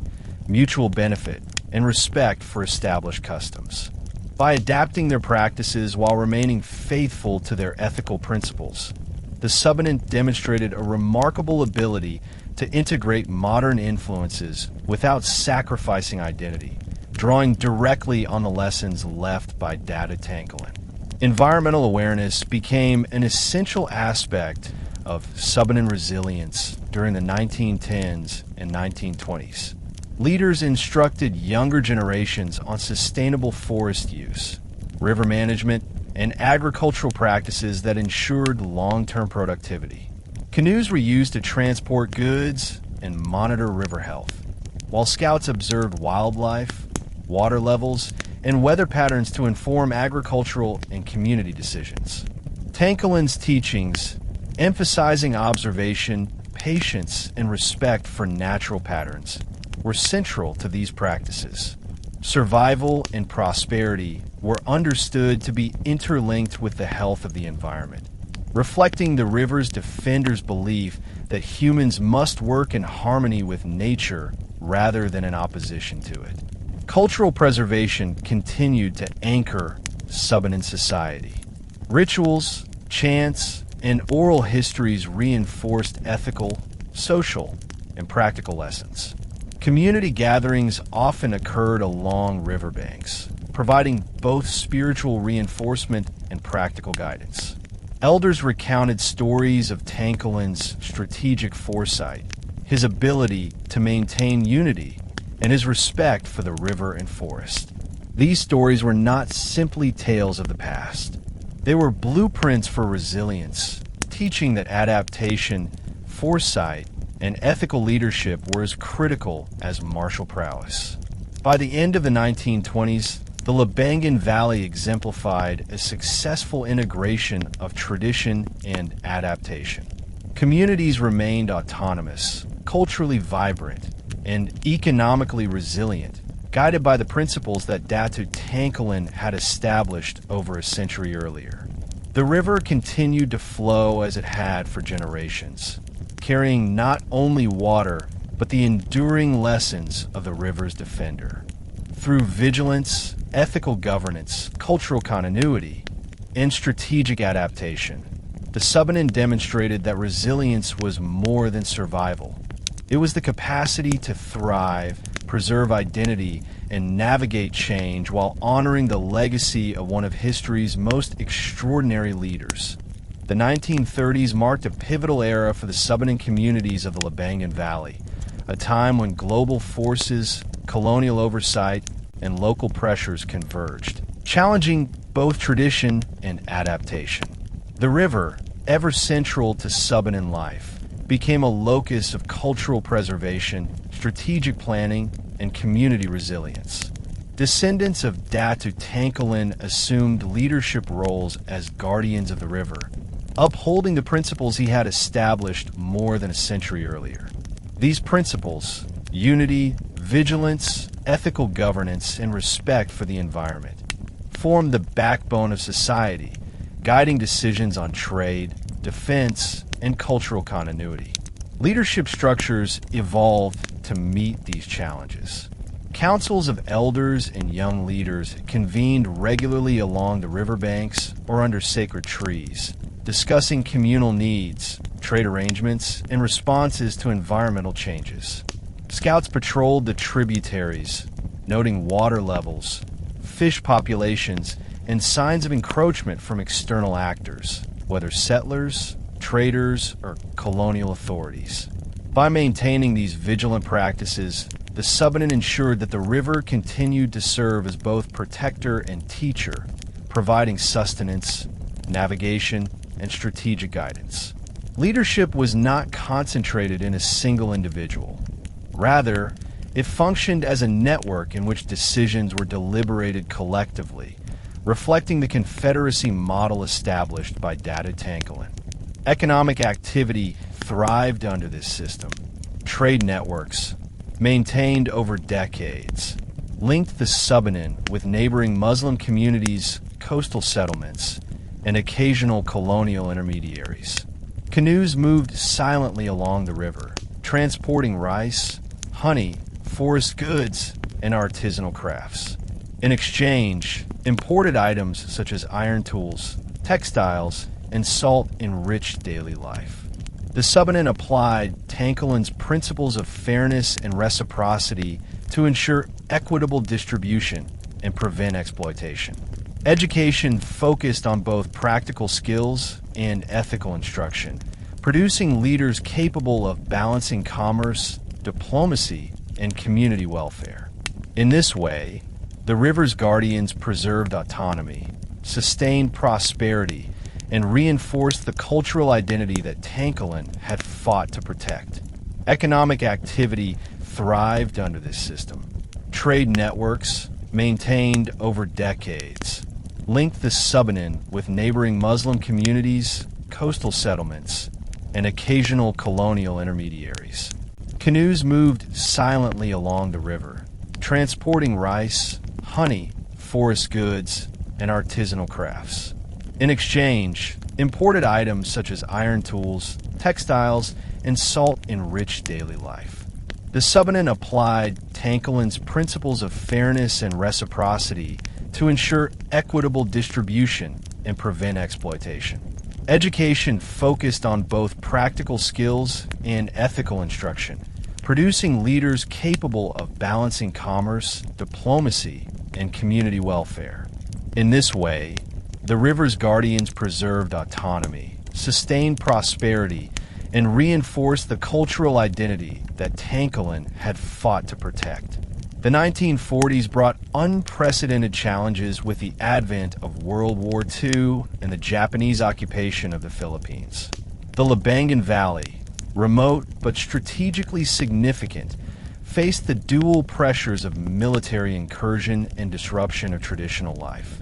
mutual benefit, and respect for established customs. By adapting their practices while remaining faithful to their ethical principles, the Subanen demonstrated a remarkable ability to integrate modern influences without sacrificing identity, drawing directly on the lessons left by Datu Tangkilan. Environmental awareness became an essential aspect of Subanen resilience during the 1910s and 1920s. Leaders instructed younger generations on sustainable forest use, river management, and agricultural practices that ensured long-term productivity. Canoes were used to transport goods and monitor river health, while scouts observed wildlife, water levels, and weather patterns to inform agricultural and community decisions. Tangkilan's teachings, emphasizing observation, patience, and respect for natural patterns, were central to these practices. Survival and prosperity were understood to be interlinked with the health of the environment, reflecting the river's defenders' belief that humans must work in harmony with nature rather than in opposition to it. Cultural preservation continued to anchor Subanen society. Rituals, chants, and oral histories reinforced ethical, social, and practical lessons. Community gatherings often occurred along riverbanks, providing both spiritual reinforcement and practical guidance. Elders recounted stories of Tangkilan's strategic foresight, his ability to maintain unity, and his respect for the river and forest. These stories were not simply tales of the past. They were blueprints for resilience, teaching that adaptation, foresight, and ethical leadership were as critical as martial prowess. By the end of the 1920s, the Labangan Valley exemplified a successful integration of tradition and adaptation. Communities remained autonomous, culturally vibrant, and economically resilient, guided by the principles that Datu Tangkilan had established over a century earlier. The river continued to flow as it had for generations, carrying not only water, but the enduring lessons of the river's defender. Through vigilance, ethical governance, cultural continuity, and strategic adaptation, the Subanen demonstrated that resilience was more than survival. It was the capacity to thrive, preserve identity, and navigate change while honoring the legacy of one of history's most extraordinary leaders. The 1930s marked a pivotal era for the Subanen communities of the Labangan Valley, a time when global forces, colonial oversight, and local pressures converged, challenging both tradition and adaptation. The river, ever central to Subanen life, became a locus of cultural preservation, strategic planning, and community resilience. Descendants of Datu Tangkilan assumed leadership roles as guardians of the river, upholding the principles he had established more than a century earlier. These principles, unity, vigilance, ethical governance, and respect for the environment, formed the backbone of society, guiding decisions on trade, defense, and cultural continuity. Leadership structures evolved to meet these challenges. Councils of elders and young leaders convened regularly along the riverbanks or under sacred trees, discussing communal needs, trade arrangements, and responses to environmental changes. Scouts patrolled the tributaries, noting water levels, fish populations, and signs of encroachment from external actors, whether settlers, traders, or colonial authorities. By maintaining these vigilant practices, the Subanen ensured that the river continued to serve as both protector and teacher, providing sustenance, navigation, and strategic guidance. Leadership was not concentrated in a single individual. Rather, it functioned as a network in which decisions were deliberated collectively, reflecting the confederacy model established by Datu Tangkilan. Economic activity thrived under this system. Trade networks, maintained over decades, linked the Subanen with neighboring Muslim communities, coastal settlements, and occasional colonial intermediaries. Canoes moved silently along the river, transporting rice, honey, forest goods, and artisanal crafts. In exchange, imported items such as iron tools, textiles, and salt enriched daily life. The Subanen applied Tangkilan's principles of fairness and reciprocity to ensure equitable distribution and prevent exploitation. Education focused on both practical skills and ethical instruction, producing leaders capable of balancing commerce, diplomacy, and community welfare. In this way, the river's guardians preserved autonomy, sustained prosperity, and reinforced the cultural identity that Tangkilan had fought to protect. Economic activity thrived under this system. Trade networks, maintained over decades, linked the Subanen with neighboring Muslim communities, coastal settlements, and occasional colonial intermediaries. Canoes moved silently along the river, transporting rice, honey, forest goods, and artisanal crafts. In exchange, imported items such as iron tools, textiles, and salt enriched daily life. The Subanen applied Tangkilan's principles of fairness and reciprocity to ensure equitable distribution and prevent exploitation. Education focused on both practical skills and ethical instruction, producing leaders capable of balancing commerce, diplomacy, and community welfare. In this way, the river's guardians preserved autonomy, sustained prosperity, and reinforced the cultural identity that Tangkilan had fought to protect. The 1940s brought unprecedented challenges with the advent of World War II and the Japanese occupation of the Philippines. The Labangan Valley, remote but strategically significant, faced the dual pressures of military incursion and disruption of traditional life.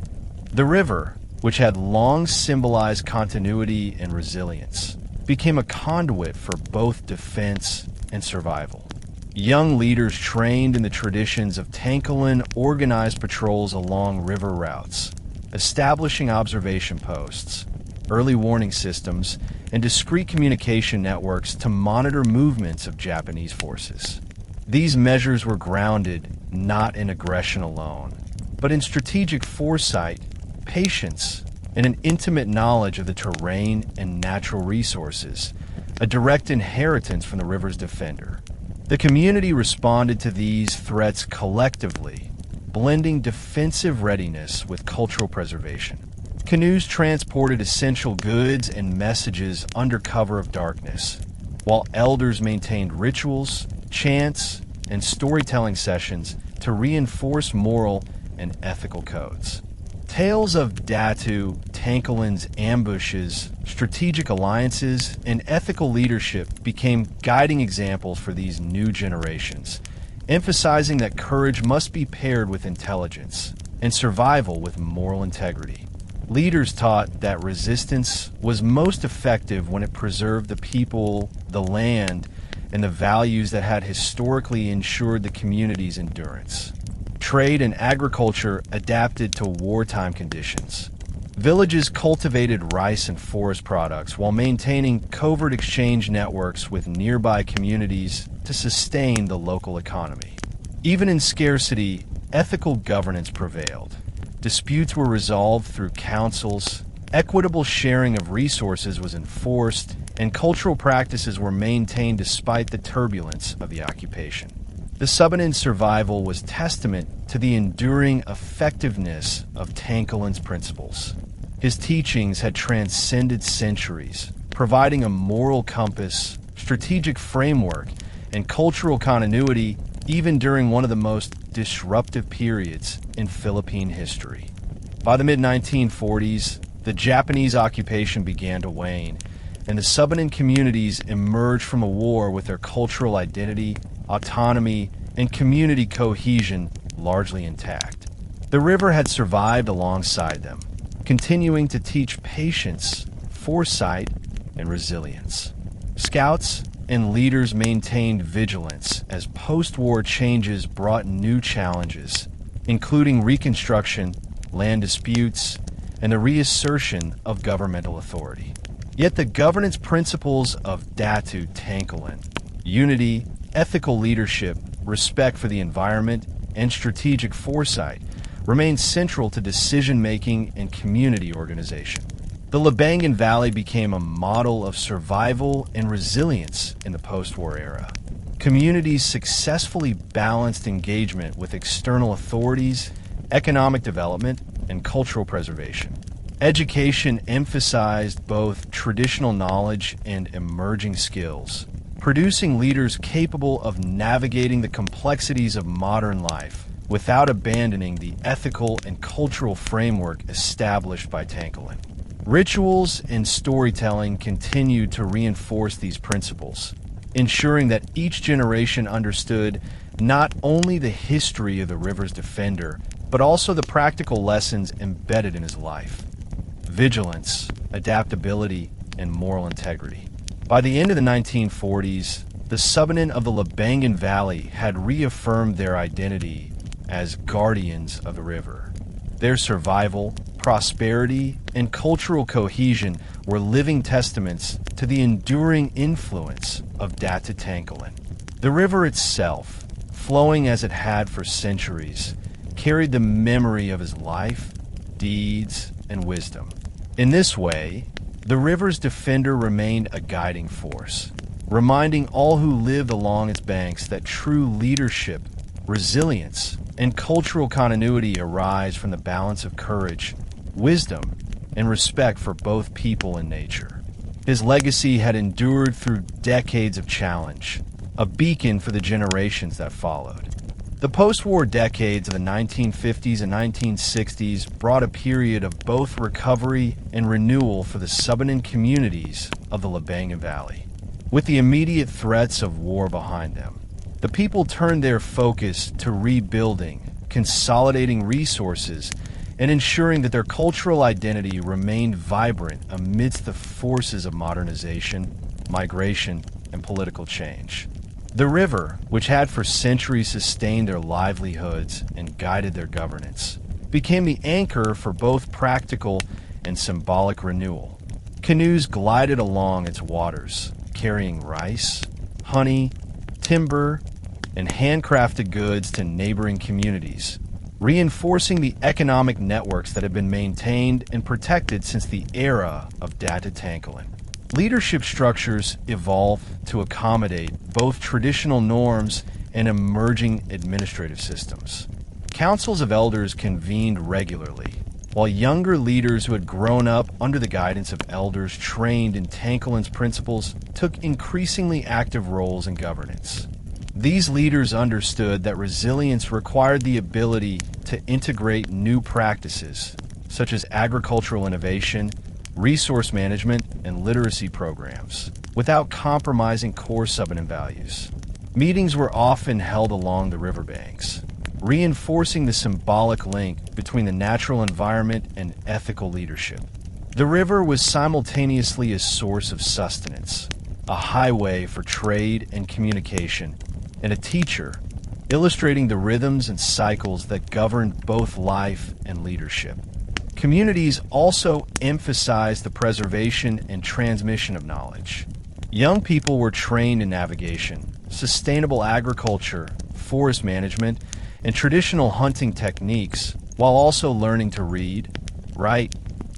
The river, which had long symbolized continuity and resilience, became a conduit for both defense and survival. Young leaders trained in the traditions of Tangkilan organized patrols along river routes, establishing observation posts, early warning systems, and discreet communication networks to monitor movements of Japanese forces. These measures were grounded not in aggression alone, but in strategic foresight, patience, and an intimate knowledge of the terrain and natural resources, a direct inheritance from the river's defender. The community responded to these threats collectively, blending defensive readiness with cultural preservation. Canoes transported essential goods and messages under cover of darkness, while elders maintained rituals, chants, and storytelling sessions to reinforce moral and ethical codes. Tales of Datu Tangkilan's ambushes, strategic alliances, and ethical leadership became guiding examples for these new generations, emphasizing that courage must be paired with intelligence and survival with moral integrity. Leaders taught that resistance was most effective when it preserved the people, the land, and the values that had historically ensured the community's endurance. Trade and agriculture adapted to wartime conditions. Villages cultivated rice and forest products while maintaining covert exchange networks with nearby communities to sustain the local economy. Even in scarcity, ethical governance prevailed. Disputes were resolved through councils, equitable sharing of resources was enforced, and cultural practices were maintained despite the turbulence of the occupation. The Subanen's survival was testament to the enduring effectiveness of Tangkilan's principles. His teachings had transcended centuries, providing a moral compass, strategic framework, and cultural continuity even during one of the most disruptive periods in Philippine history. By the mid-1940s, the Japanese occupation began to wane, and the Subanen communities emerged from a war with their cultural identity, autonomy, and community cohesion largely intact. The river had survived alongside them, continuing to teach patience, foresight, and resilience. Scouts and leaders maintained vigilance as post-war changes brought new challenges, including reconstruction, land disputes, and the reassertion of governmental authority. Yet the governance principles of Datu Tangkilan, unity, ethical leadership, respect for the environment, and strategic foresight, remained central to decision-making and community organization. The Labangan Valley became a model of survival and resilience in the post-war era. Communities successfully balanced engagement with external authorities, economic development, and cultural preservation. Education emphasized both traditional knowledge and emerging skills, producing leaders capable of navigating the complexities of modern life without abandoning the ethical and cultural framework established by Tangkilan. Rituals and storytelling continued to reinforce these principles, ensuring that each generation understood not only the history of the river's defender, but also the practical lessons embedded in his life: vigilance, adaptability, and moral integrity. By the end of the 1940s, the Subanen of the Labangan Valley had reaffirmed their identity as guardians of the river. Their survival, prosperity, and cultural cohesion were living testaments to the enduring influence of Datu Tangkilan. The river itself, flowing as it had for centuries, carried the memory of his life, deeds, and wisdom. In this way, the river's defender remained a guiding force, reminding all who lived along its banks that true leadership, resilience, and cultural continuity arise from the balance of courage, wisdom, and respect for both people and nature. His legacy had endured through decades of challenge, a beacon for the generations that followed. The post-war decades of the 1950s and 1960s brought a period of both recovery and renewal for the Subanen communities of the Labangan Valley. With the immediate threats of war behind them, the people turned their focus to rebuilding, consolidating resources, and ensuring that their cultural identity remained vibrant amidst the forces of modernization, migration, and political change. The river, which had for centuries sustained their livelihoods and guided their governance, became the anchor for both practical and symbolic renewal. Canoes glided along its waters, carrying rice, honey, timber, and handcrafted goods to neighboring communities, reinforcing the economic networks that have been maintained and protected since the era of Datu Tangkilan. Leadership structures evolved to accommodate both traditional norms and emerging administrative systems. Councils of elders convened regularly, while younger leaders who had grown up under the guidance of elders trained in Tangkilan's principles took increasingly active roles in governance. These leaders understood that resilience required the ability to integrate new practices, such as agricultural innovation, resource management, and literacy programs, without compromising core Subanen values. Meetings were often held along the riverbanks, reinforcing the symbolic link between the natural environment and ethical leadership. The river was simultaneously a source of sustenance, a highway for trade and communication, and a teacher, illustrating the rhythms and cycles that governed both life and leadership. Communities also emphasized the preservation and transmission of knowledge. Young people were trained in navigation, sustainable agriculture, forest management, and traditional hunting techniques, while also learning to read, write,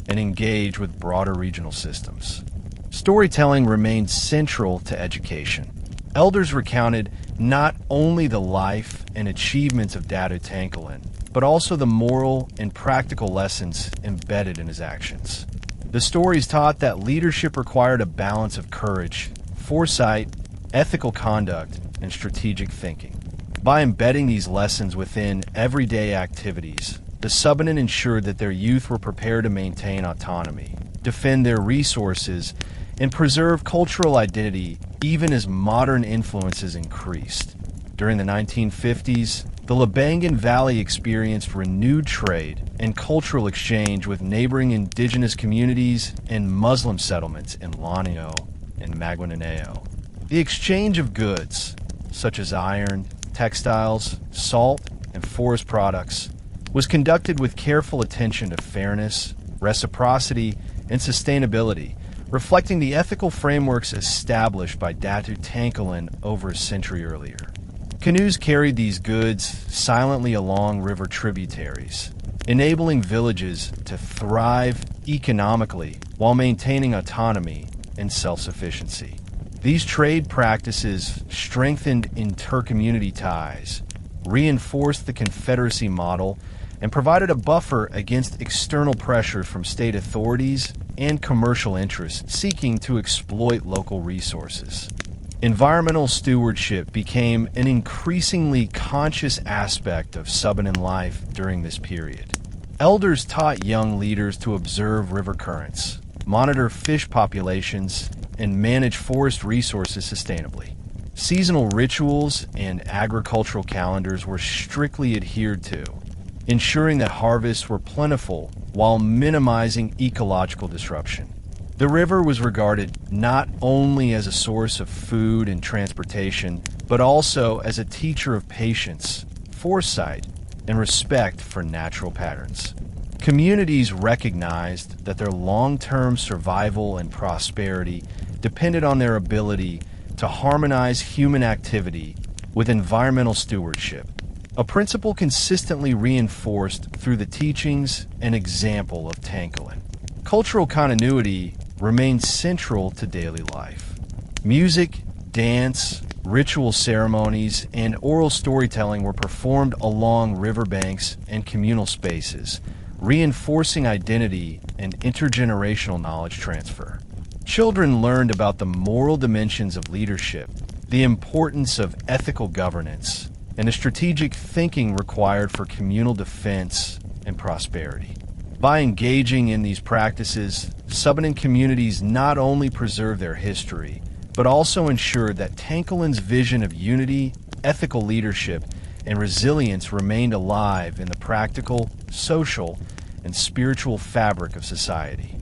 and engage with broader regional systems. Storytelling remained central to education. Elders recounted not only the life and achievements of Datu Tangkilan, but also the moral and practical lessons embedded in his actions. The stories taught that leadership required a balance of courage, foresight, ethical conduct, and strategic thinking. By embedding these lessons within everyday activities, the Subanen ensured that their youth were prepared to maintain autonomy, defend their resources, and preserve cultural identity even as modern influences increased. During the 1950s, the Labangan Valley experienced renewed trade and cultural exchange with neighboring indigenous communities and Muslim settlements in Lanio and Maguindanao. The exchange of goods, such as iron, textiles, salt, and forest products, was conducted with careful attention to fairness, reciprocity, and sustainability, reflecting the ethical frameworks established by Datu Tangkilan over a century earlier. Canoes carried these goods silently along river tributaries, enabling villages to thrive economically while maintaining autonomy and self-sufficiency. These trade practices strengthened inter-community ties, reinforced the confederacy model, and provided a buffer against external pressure from state authorities and commercial interests seeking to exploit local resources. Environmental stewardship became an increasingly conscious aspect of Subanen life during this period. Elders taught young leaders to observe river currents, monitor fish populations, and manage forest resources sustainably. Seasonal rituals and agricultural calendars were strictly adhered to, ensuring that harvests were plentiful while minimizing ecological disruption. The river was regarded not only as a source of food and transportation, but also as a teacher of patience, foresight, and respect for natural patterns. Communities recognized that their long-term survival and prosperity depended on their ability to harmonize human activity with environmental stewardship, a principle consistently reinforced through the teachings and example of Tangkilan. Cultural continuity remained central to daily life. Music, dance, ritual ceremonies, and oral storytelling were performed along riverbanks and communal spaces, reinforcing identity and intergenerational knowledge transfer. Children learned about the moral dimensions of leadership, the importance of ethical governance, and the strategic thinking required for communal defense and prosperity. By engaging in these practices, Subanen communities not only preserved their history, but also ensured that Tangkilan's vision of unity, ethical leadership, and resilience remained alive in the practical, social, and spiritual fabric of society.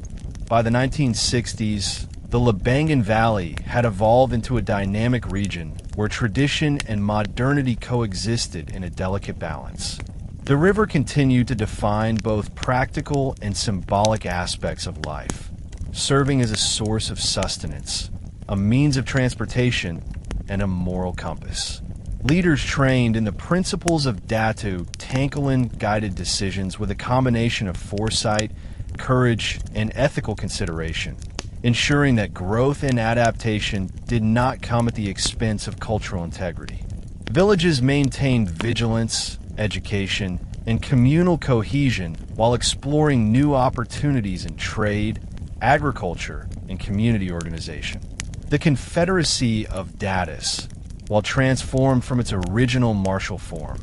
By the 1960s, the Labangan Valley had evolved into a dynamic region where tradition and modernity coexisted in a delicate balance. The river continued to define both practical and symbolic aspects of life, serving as a source of sustenance, a means of transportation, and a moral compass. Leaders trained in the principles of Datu Tangkilan guided decisions with a combination of foresight, courage, and ethical consideration, ensuring that growth and adaptation did not come at the expense of cultural integrity. Villages maintained vigilance, education, and communal cohesion while exploring new opportunities in trade, agriculture, and community organization. The Confederacy of Datus, while transformed from its original martial form,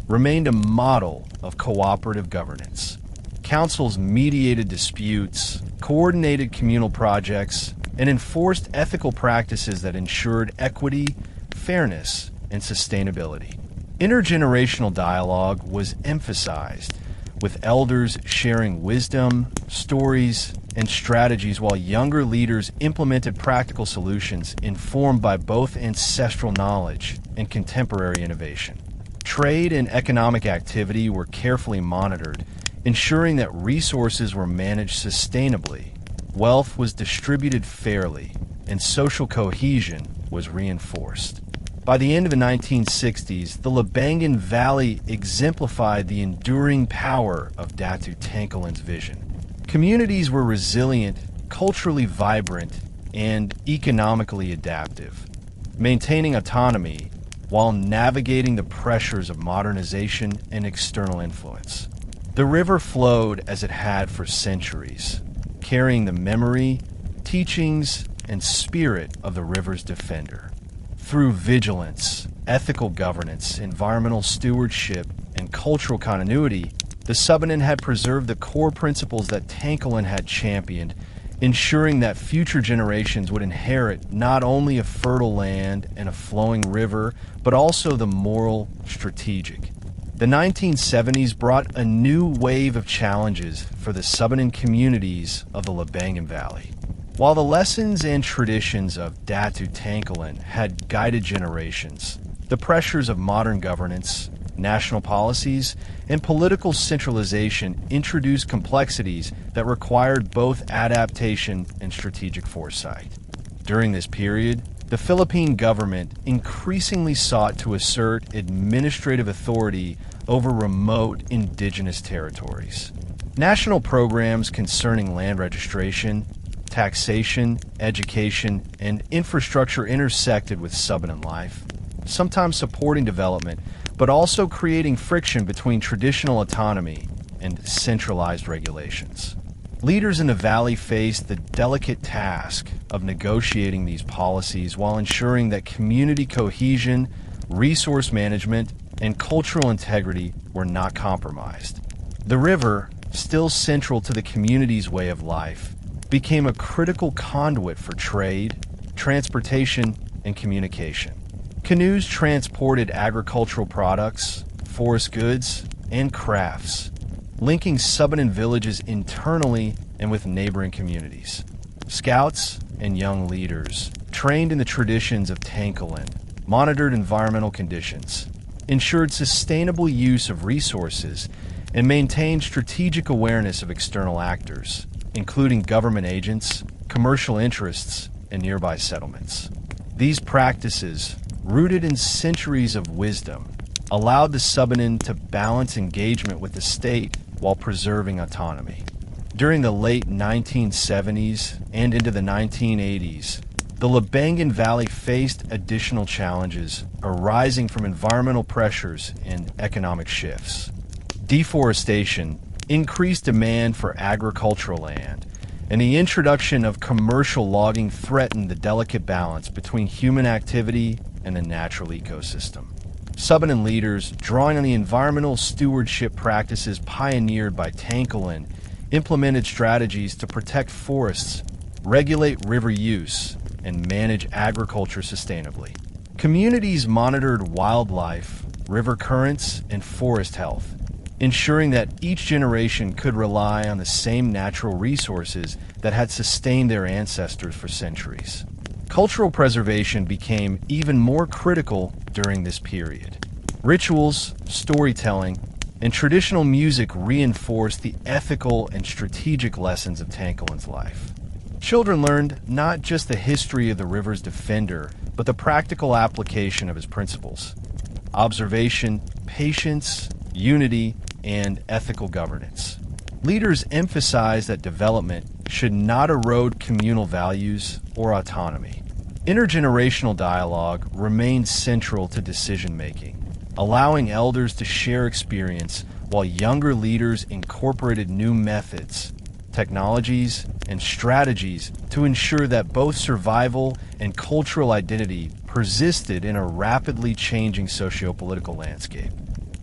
remained a model of cooperative governance. Councils mediated disputes, coordinated communal projects, and enforced ethical practices that ensured equity, fairness, and sustainability. Intergenerational dialogue was emphasized, with elders sharing wisdom, stories, and strategies while younger leaders implemented practical solutions informed by both ancestral knowledge and contemporary innovation. Trade and economic activity were carefully monitored, ensuring that resources were managed sustainably, wealth was distributed fairly, and social cohesion was reinforced. By the end of the 1960s, the Labangan Valley exemplified the enduring power of Datu Tangkilan's vision. Communities were resilient, culturally vibrant, and economically adaptive, maintaining autonomy while navigating the pressures of modernization and external influence. The river flowed as it had for centuries, carrying the memory, teachings, and spirit of the river's defender. Through vigilance, ethical governance, environmental stewardship, and cultural continuity, the Subanen had preserved the core principles that Tangkilan had championed, ensuring that future generations would inherit not only a fertile land and a flowing river, but also the moral strategic. The 1970s brought a new wave of challenges for the Subanen communities of the Labangan Valley. While the lessons and traditions of Datu Tangkilan had guided generations, the pressures of modern governance, national policies, and political centralization introduced complexities that required both adaptation and strategic foresight. During this period, the Philippine government increasingly sought to assert administrative authority over remote indigenous territories. National programs concerning land registration, taxation, education, and infrastructure intersected with Subanen life, sometimes supporting development, but also creating friction between traditional autonomy and centralized regulations. Leaders in the valley faced the delicate task of negotiating these policies while ensuring that community cohesion, resource management, and cultural integrity were not compromised. The river, still central to the community's way of life, became a critical conduit for trade, transportation, and communication. Canoes transported agricultural products, forest goods, and crafts, linking Subanen villages internally and with neighboring communities. Scouts and young leaders, trained in the traditions of Tangkilan, monitored environmental conditions, ensured sustainable use of resources, and maintained strategic awareness of external actors, including government agents, commercial interests, and nearby settlements. These practices, rooted in centuries of wisdom, allowed the Subanen to balance engagement with the state while preserving autonomy. During the late 1970s and into the 1980s, the Labangan Valley faced additional challenges arising from environmental pressures and economic shifts. Deforestation, increased demand for agricultural land, and the introduction of commercial logging threatened the delicate balance between human activity and the natural ecosystem. Subanen leaders, drawing on the environmental stewardship practices pioneered by Tangkilan, implemented strategies to protect forests, regulate river use, and manage agriculture sustainably. Communities monitored wildlife, river currents, and forest health, ensuring that each generation could rely on the same natural resources that had sustained their ancestors for centuries. Cultural preservation became even more critical during this period. Rituals, storytelling, and traditional music reinforced the ethical and strategic lessons of Tangkilan's life. Children learned not just the history of the river's defender, but the practical application of his principles: observation, patience, unity, and ethical governance. Leaders emphasized that development should not erode communal values or autonomy. Intergenerational dialogue remained central to decision-making, allowing elders to share experience while younger leaders incorporated new methods, technologies, and strategies to ensure that both survival and cultural identity persisted in a rapidly changing socio-political landscape.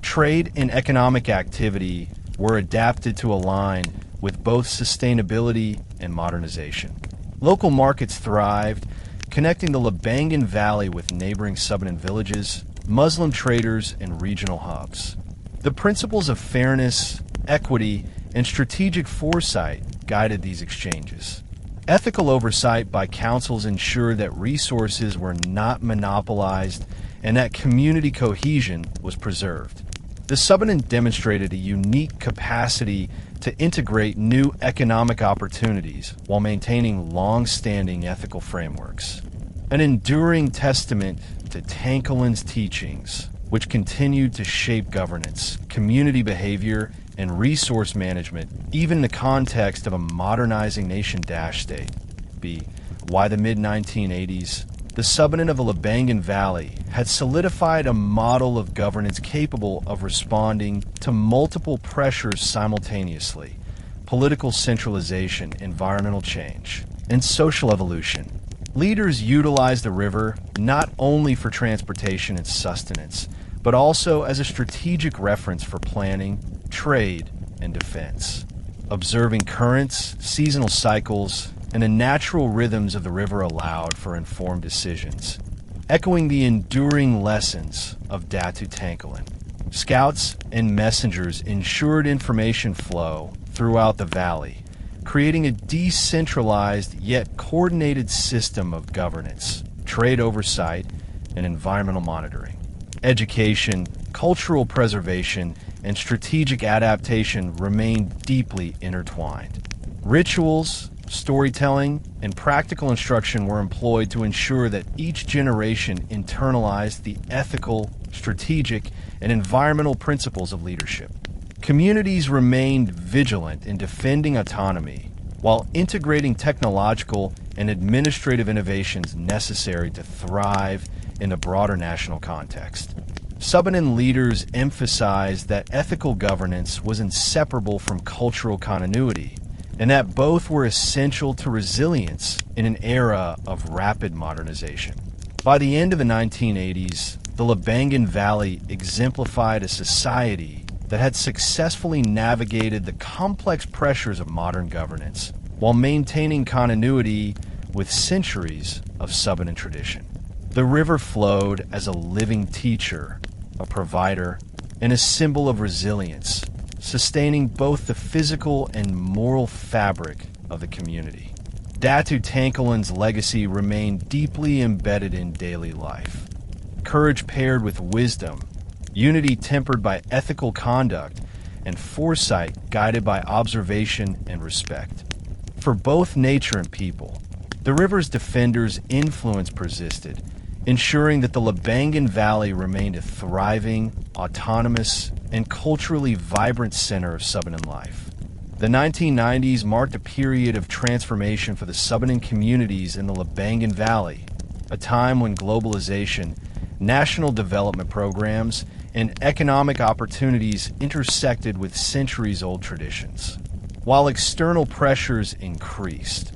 Trade and economic activity were adapted to align with both sustainability and modernization. Local markets thrived, connecting the Labangan Valley with neighboring Subanen villages, Muslim traders, and regional hubs. The principles of fairness, equity, and strategic foresight guided these exchanges. Ethical oversight by councils ensured that resources were not monopolized and that community cohesion was preserved. The Subanen demonstrated a unique capacity to integrate new economic opportunities while maintaining long-standing ethical frameworks. An enduring testament to Tangkilan's teachings, which continued to shape governance, community behavior, and resource management, even in the context of a modernizing nation-state. B. Why the mid-1980s, the Subanen of the Labangan Valley had solidified a model of governance capable of responding to multiple pressures simultaneously: political centralization, environmental change, and social evolution. Leaders utilized the river not only for transportation and sustenance, but also as a strategic reference for planning, trade, and defense. Observing currents, seasonal cycles, and the natural rhythms of the river allowed for informed decisions, echoing the enduring lessons of Datu Tangkilan. Scouts and messengers ensured information flow throughout the valley, creating a decentralized yet coordinated system of governance, trade oversight, and environmental monitoring. Education, cultural preservation, and strategic adaptation remain deeply intertwined. Rituals, storytelling, and practical instruction were employed to ensure that each generation internalized the ethical, strategic, and environmental principles of leadership. Communities remained vigilant in defending autonomy while integrating technological and administrative innovations necessary to thrive in the broader national context. Subanen leaders emphasized that ethical governance was inseparable from cultural continuity, and that both were essential to resilience in an era of rapid modernization. By the end of the 1980s, the Labangan Valley exemplified a society that had successfully navigated the complex pressures of modern governance while maintaining continuity with centuries of Subanen tradition. The river flowed as a living teacher, a provider, and a symbol of resilience, sustaining both the physical and moral fabric of the community. Datu Tangkilan's legacy remained deeply embedded in daily life. Courage paired with wisdom, unity tempered by ethical conduct, and foresight guided by observation and respect. For both nature and people, the river's defenders' influence persisted, ensuring that the Labangan Valley remained a thriving, autonomous, and culturally vibrant center of Subanen life. The 1990s marked a period of transformation for the Subanen communities in the Labangan Valley, a time when globalization, national development programs, and economic opportunities intersected with centuries-old traditions. While external pressures increased,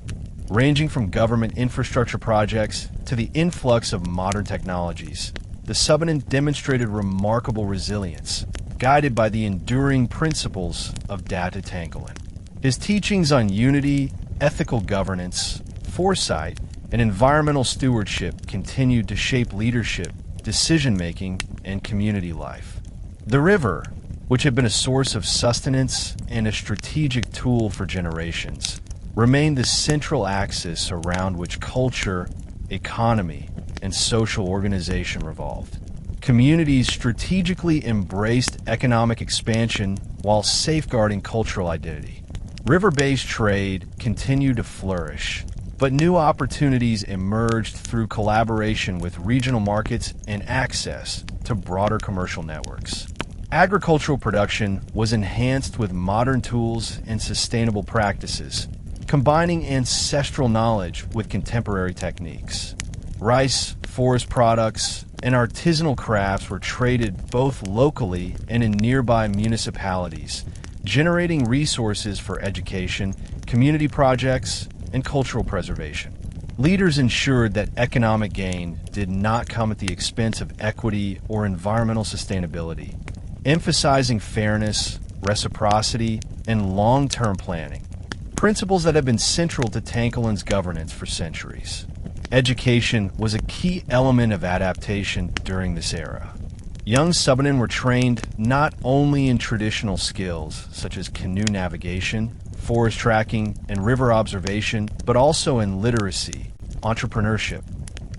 ranging from government infrastructure projects to the influx of modern technologies, the Subanen demonstrated remarkable resilience, guided by the enduring principles of Datu Tangkilan. His teachings on unity, ethical governance, foresight, and environmental stewardship continued to shape leadership, decision-making, and community life. The river, which had been a source of sustenance and a strategic tool for generations, remained the central axis around which culture, economy, and social organization revolved. Communities strategically embraced economic expansion while safeguarding cultural identity. River-based trade continued to flourish, but new opportunities emerged through collaboration with regional markets and access to broader commercial networks. Agricultural production was enhanced with modern tools and sustainable practices, combining ancestral knowledge with contemporary techniques. Rice, forest products, and artisanal crafts were traded both locally and in nearby municipalities, generating resources for education, community projects, and cultural preservation. Leaders ensured that economic gain did not come at the expense of equity or environmental sustainability, emphasizing fairness, reciprocity, and long-term planning, principles that have been central to Tangkilan's governance for centuries. Education was a key element of adaptation during this era. Young Subanen were trained not only in traditional skills such as canoe navigation, forest tracking, and river observation, but also in literacy, entrepreneurship,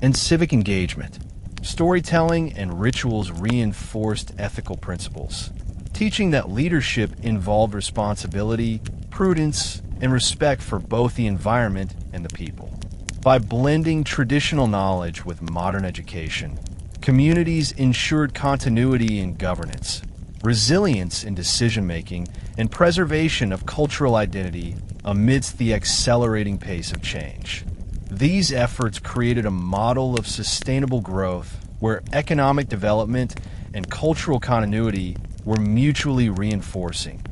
and civic engagement. Storytelling and rituals reinforced ethical principles, teaching that leadership involved responsibility, prudence, and respect for both the environment and the people. By blending traditional knowledge with modern education, communities ensured continuity in governance, resilience in decision-making, and preservation of cultural identity amidst the accelerating pace of change. These efforts created a model of sustainable growth where economic development and cultural continuity were mutually reinforcing.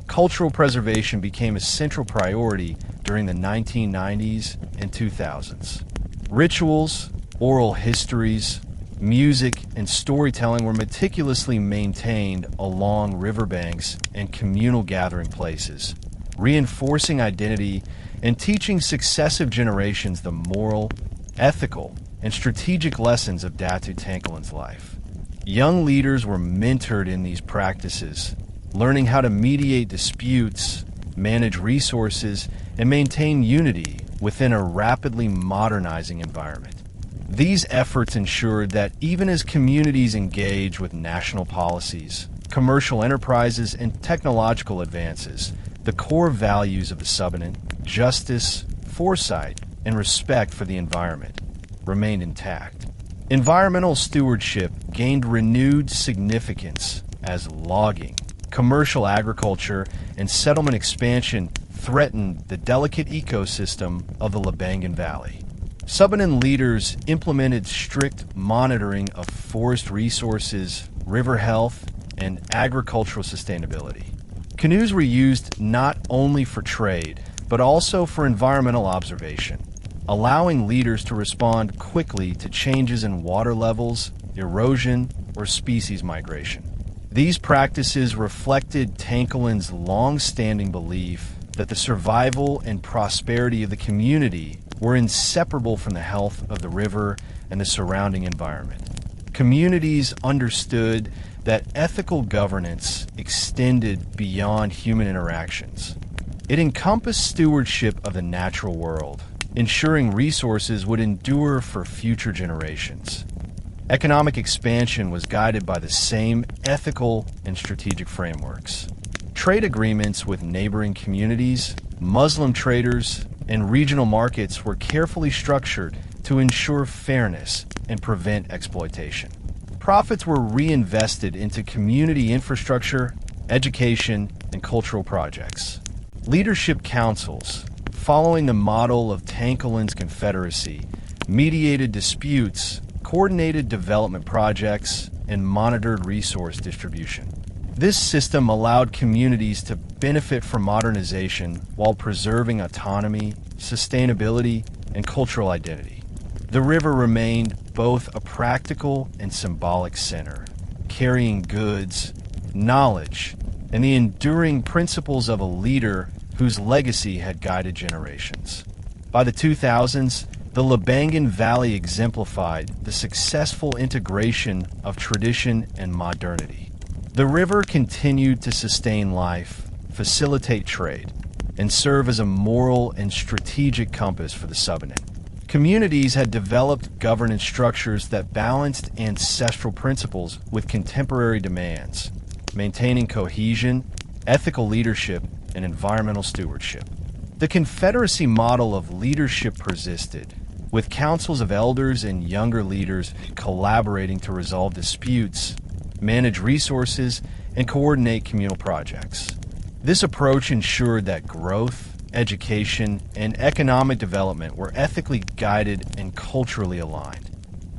Cultural preservation became a central priority during the 1990s and 2000s. Rituals, oral histories, music, and storytelling were meticulously maintained along riverbanks and communal gathering places, reinforcing identity and teaching successive generations the moral, ethical, and strategic lessons of Datu Tangkilan's life. Young leaders were mentored in these practices, learning how to mediate disputes, manage resources, and maintain unity within a rapidly modernizing environment. These efforts ensured that even as communities engage with national policies, commercial enterprises, and technological advances, the core values of the Subanen, justice, foresight, and respect for the environment, remained intact. Environmental stewardship gained renewed significance as logging, commercial agriculture, and settlement expansion threatened the delicate ecosystem of the Labangan Valley. Subanen leaders implemented strict monitoring of forest resources, river health, and agricultural sustainability. Canoes were used not only for trade, but also for environmental observation, allowing leaders to respond quickly to changes in water levels, erosion, or species migration. These practices reflected Tangkilan's long-standing belief that the survival and prosperity of the community were inseparable from the health of the river and the surrounding environment. Communities understood that ethical governance extended beyond human interactions. It encompassed stewardship of the natural world, ensuring resources would endure for future generations. Economic expansion was guided by the same ethical and strategic frameworks. Trade agreements with neighboring communities, Muslim traders, and regional markets were carefully structured to ensure fairness and prevent exploitation. Profits were reinvested into community infrastructure, education, and cultural projects. Leadership councils, following the model of Tangkilan's confederacy, mediated disputes, coordinated development projects, and monitored resource distribution. This system allowed communities to benefit from modernization while preserving autonomy, sustainability, and cultural identity. The river remained both a practical and symbolic center, carrying goods, knowledge, and the enduring principles of a leader whose legacy had guided generations. By the 2000s, the Labangan Valley exemplified the successful integration of tradition and modernity. The river continued to sustain life, facilitate trade, and serve as a moral and strategic compass for the Subanen. Communities had developed governance structures that balanced ancestral principles with contemporary demands, maintaining cohesion, ethical leadership, and environmental stewardship. The Confederacy model of leadership persisted, with councils of elders and younger leaders collaborating to resolve disputes, manage resources, and coordinate communal projects. This approach ensured that growth, education, and economic development were ethically guided and culturally aligned.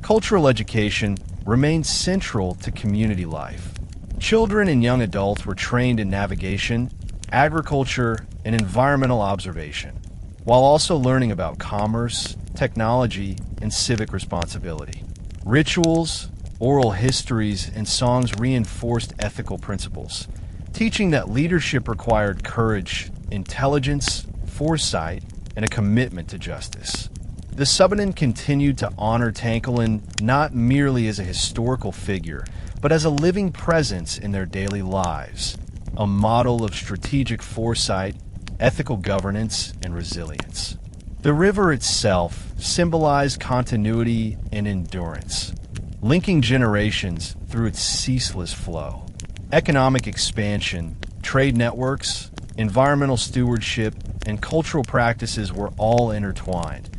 Cultural education remained central to community life. Children and young adults were trained in navigation, agriculture, and environmental observation, while also learning about commerce, technology, and civic responsibility. Rituals, oral histories, and songs reinforced ethical principles, teaching that leadership required courage, intelligence, foresight, and a commitment to justice. The Subanen continued to honor Tangkilan not merely as a historical figure, but as a living presence in their daily lives, a model of strategic foresight, ethical governance, and resilience. The river itself symbolized continuity and endurance, linking generations through its ceaseless flow. Economic expansion, trade networks, environmental stewardship, and cultural practices were all intertwined,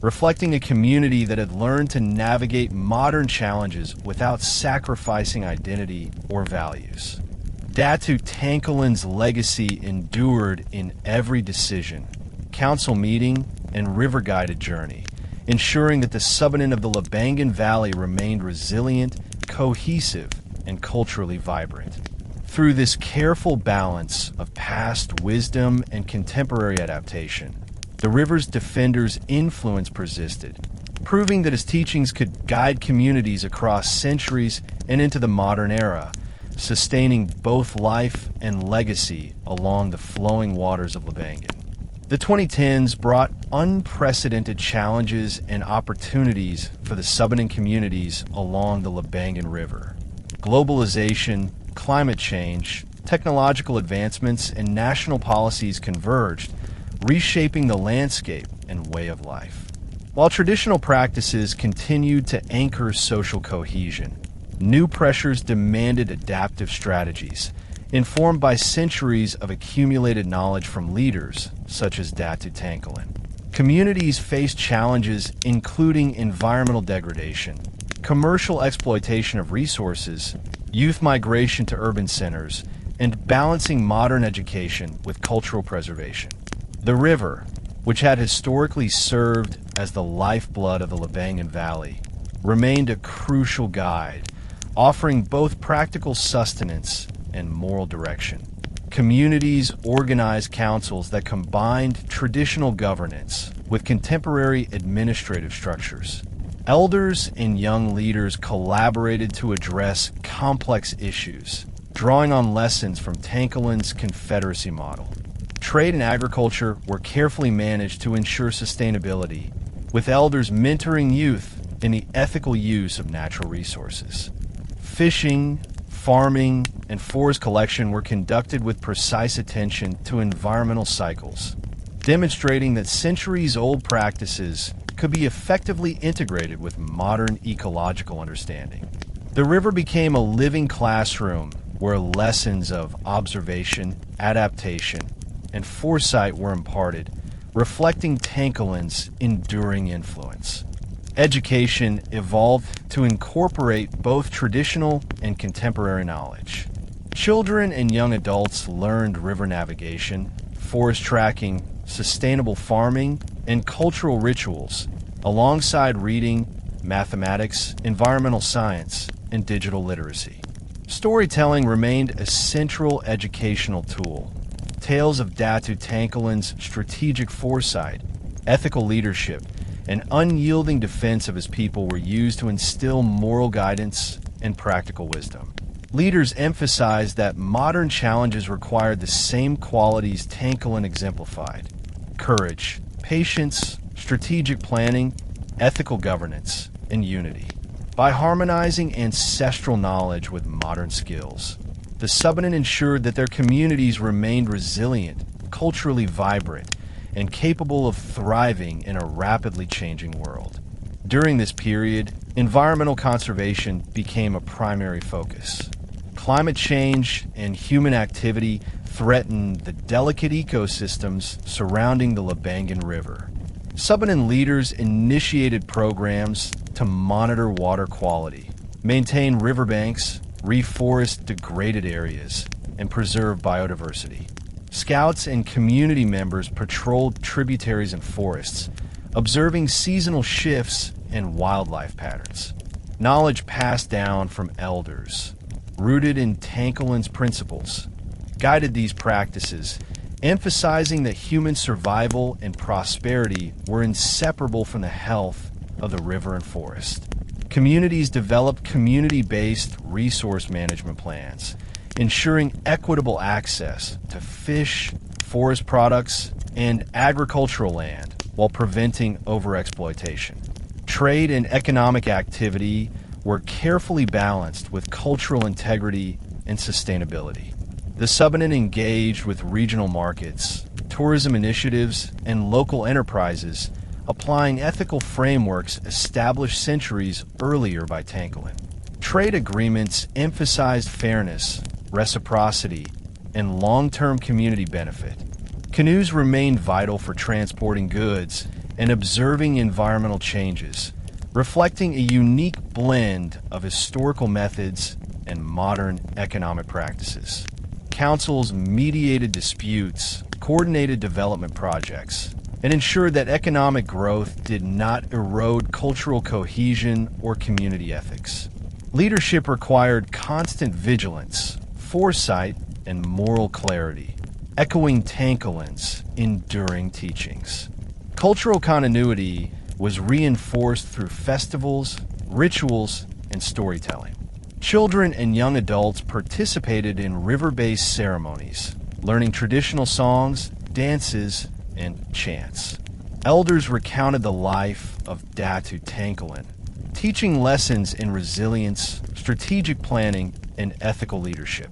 reflecting a community that had learned to navigate modern challenges without sacrificing identity or values. Datu Tangkilan's legacy endured in every decision, council meeting, and river-guided journey, ensuring that the Subanen of the Labangan Valley remained resilient, cohesive, and culturally vibrant. Through this careful balance of past wisdom and contemporary adaptation, the river's defender's influence persisted, proving that his teachings could guide communities across centuries and into the modern era, sustaining both life and legacy along the flowing waters of Labangan. The 2010s brought unprecedented challenges and opportunities for the Subanen communities along the Labangan River. Globalization, climate change, technological advancements, and national policies converged, reshaping the landscape and way of life. While traditional practices continued to anchor social cohesion, new pressures demanded adaptive strategies, informed by centuries of accumulated knowledge from leaders such as Datu Tangkilan. Communities faced challenges including environmental degradation, commercial exploitation of resources, youth migration to urban centers, and balancing modern education with cultural preservation. The river, which had historically served as the lifeblood of the Labangan Valley, remained a crucial guide, offering both practical sustenance and moral direction. Communities organized councils that combined traditional governance with contemporary administrative structures. Elders and young leaders collaborated to address complex issues, drawing on lessons from Tangkilan's confederacy model. Trade and agriculture were carefully managed to ensure sustainability, with elders mentoring youth in the ethical use of natural resources. Fishing, farming, and forest collection were conducted with precise attention to environmental cycles, demonstrating that centuries-old practices could be effectively integrated with modern ecological understanding. The river became a living classroom where lessons of observation, adaptation, and foresight were imparted, reflecting Tangkilan's enduring influence. Education evolved to incorporate both traditional and contemporary knowledge. Children and young adults learned river navigation, forest tracking, sustainable farming, and cultural rituals, alongside reading, mathematics, environmental science, and digital literacy. Storytelling remained a central educational tool. Tales of Datu Tangkilan's strategic foresight, ethical leadership, and unyielding defense of his people were used to instill moral guidance and practical wisdom. Leaders emphasized that modern challenges required the same qualities Tangkilan exemplified: courage, patience, strategic planning, ethical governance, and unity. By harmonizing ancestral knowledge with modern skills, the Subanen ensured that their communities remained resilient, culturally vibrant, and capable of thriving in a rapidly changing world. During this period, environmental conservation became a primary focus. Climate change and human activity threatened the delicate ecosystems surrounding the Labangan River. Subanen leaders initiated programs to monitor water quality, maintain riverbanks, reforest degraded areas, and preserve biodiversity. Scouts and community members patrolled tributaries and forests, observing seasonal shifts and wildlife patterns. Knowledge passed down from elders, rooted in Tangkilan's principles, guided these practices, emphasizing that human survival and prosperity were inseparable from the health of the river and forest. Communities developed community-based resource management plans, ensuring equitable access to fish, forest products, and agricultural land while preventing overexploitation. Trade and economic activity were carefully balanced with cultural integrity and sustainability. The Subanen engaged with regional markets, tourism initiatives, and local enterprises, applying ethical frameworks established centuries earlier by Tangkilan. Trade agreements emphasized fairness, reciprocity, and long-term community benefit. Canoes remained vital for transporting goods and observing environmental changes, reflecting a unique blend of historical methods and modern economic practices. Councils mediated disputes, coordinated development projects, and ensured that economic growth did not erode cultural cohesion or community ethics. Leadership required constant vigilance, foresight, and moral clarity, echoing Tangkilan's enduring teachings. Cultural continuity was reinforced through festivals, rituals, and storytelling. Children and young adults participated in river-based ceremonies, learning traditional songs, dances, and chants. Elders recounted the life of Datu Tangkilan, teaching lessons in resilience, strategic planning, and ethical leadership.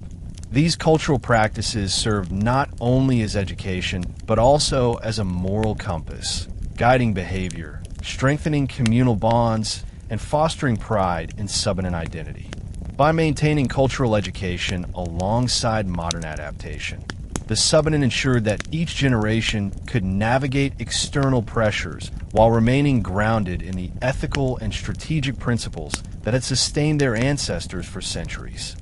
These cultural practices served not only as education, but also as a moral compass, guiding behavior, strengthening communal bonds, and fostering pride in Subanen identity. By maintaining cultural education alongside modern adaptation, the Subanen ensured that each generation could navigate external pressures while remaining grounded in the ethical and strategic principles that had sustained their ancestors for centuries.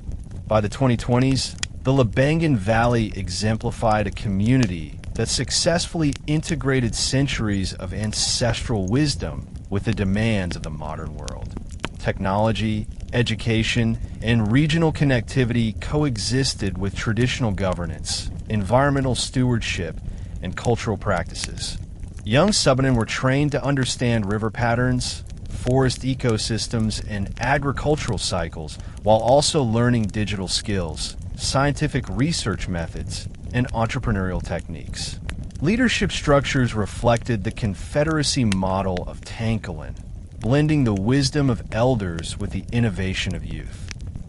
By the 2020s, the Labangan Valley exemplified a community that successfully integrated centuries of ancestral wisdom with the demands of the modern world. Technology, education, and regional connectivity coexisted with traditional governance, environmental stewardship, and cultural practices. Young Subanen were trained to understand river patterns, forest ecosystems, and agricultural cycles, while also learning digital skills, scientific research methods, and entrepreneurial techniques. Leadership structures reflected the confederacy model of Tangkilan, blending the wisdom of elders with the innovation of youth.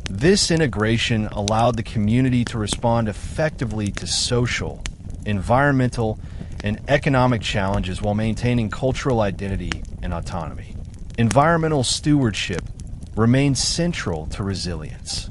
This integration allowed the community to respond effectively to social, environmental, and economic challenges while maintaining cultural identity and autonomy. Environmental stewardship remained central to resilience.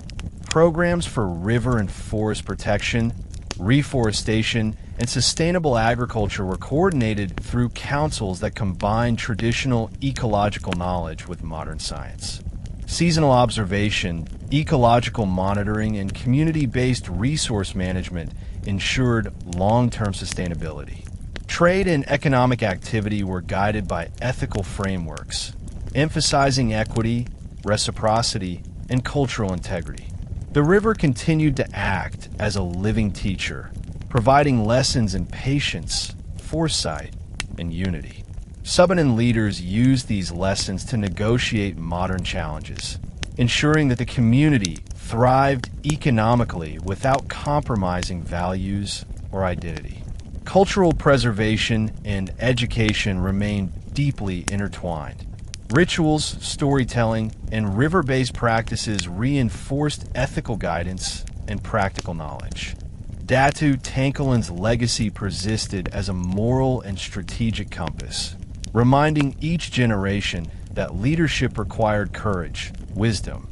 Programs for river and forest protection, reforestation, and sustainable agriculture were coordinated through councils that combined traditional ecological knowledge with modern science. Seasonal observation, ecological monitoring, and community-based resource management ensured long-term sustainability. Trade and economic activity were guided by ethical frameworks, emphasizing equity, reciprocity, and cultural integrity. The river continued to act as a living teacher, providing lessons in patience, foresight, and unity. Subanen leaders used these lessons to negotiate modern challenges, ensuring that the community thrived economically without compromising values or identity. Cultural preservation and education remained deeply intertwined. Rituals, storytelling, and river-based practices reinforced ethical guidance and practical knowledge. Datu Tangkilan's legacy persisted as a moral and strategic compass, reminding each generation that leadership required courage, wisdom,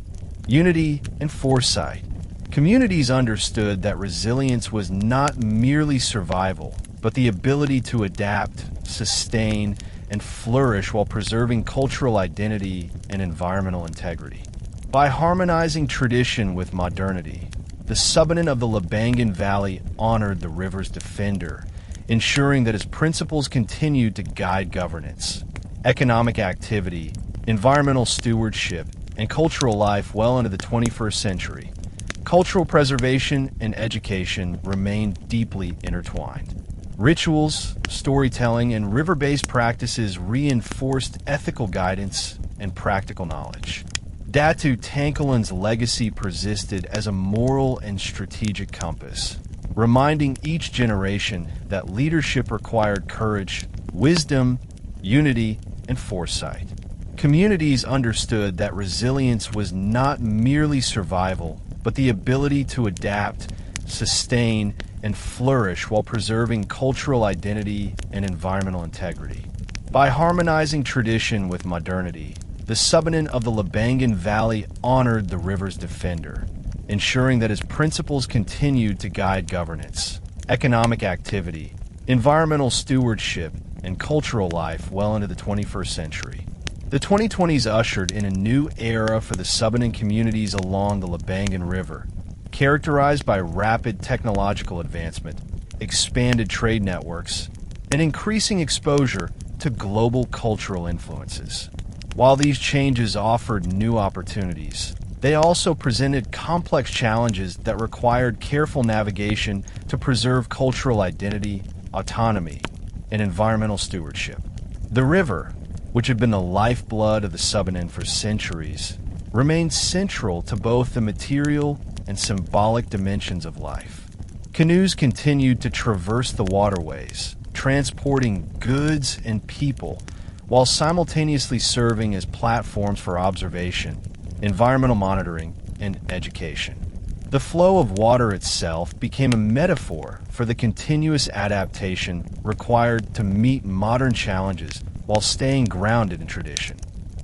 unity, and foresight. Communities understood that resilience was not merely survival, but the ability to adapt, sustain, and flourish while preserving cultural identity and environmental integrity. By harmonizing tradition with modernity, the Subanen of the Labangan Valley honored the river's defender, ensuring that its principles continued to guide governance, economic activity, environmental stewardship, and cultural life well into the 21st century. Cultural preservation and education remained deeply intertwined. Rituals, storytelling, and river-based practices reinforced ethical guidance and practical knowledge. Datu Tangkilan's legacy persisted as a moral and strategic compass, reminding each generation that leadership required courage, wisdom, unity, and foresight. Communities understood that resilience was not merely survival, but the ability to adapt, sustain, and flourish while preserving cultural identity and environmental integrity. By harmonizing tradition with modernity, the Subanen of the Labangan Valley honored the river's defender, ensuring that his principles continued to guide governance, economic activity, environmental stewardship, and cultural life well into the 21st century. The 2020s ushered in a new era for the Subanen communities along the Labangan River, characterized by rapid technological advancement, expanded trade networks, and increasing exposure to global cultural influences. While these changes offered new opportunities, they also presented complex challenges that required careful navigation to preserve cultural identity, autonomy, and environmental stewardship. The river, which had been the lifeblood of the Subanen for centuries, remained central to both the material and symbolic dimensions of life. Canoes continued to traverse the waterways, transporting goods and people, while simultaneously serving as platforms for observation, environmental monitoring, and education. The flow of water itself became a metaphor for the continuous adaptation required to meet modern challenges while staying grounded in tradition.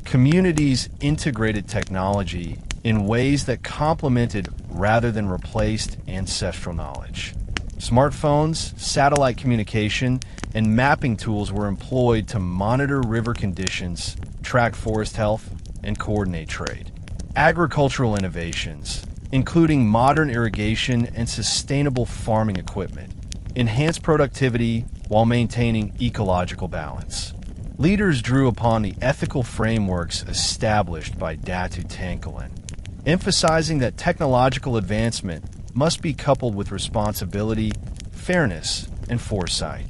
Communities integrated technology in ways that complemented rather than replaced ancestral knowledge. Smartphones, satellite communication, and mapping tools were employed to monitor river conditions, track forest health, and coordinate trade. Agricultural innovations, including modern irrigation and sustainable farming equipment, enhanced productivity while maintaining ecological balance. Leaders drew upon the ethical frameworks established by Datu Tangkilan, emphasizing that technological advancement must be coupled with responsibility, fairness, and foresight.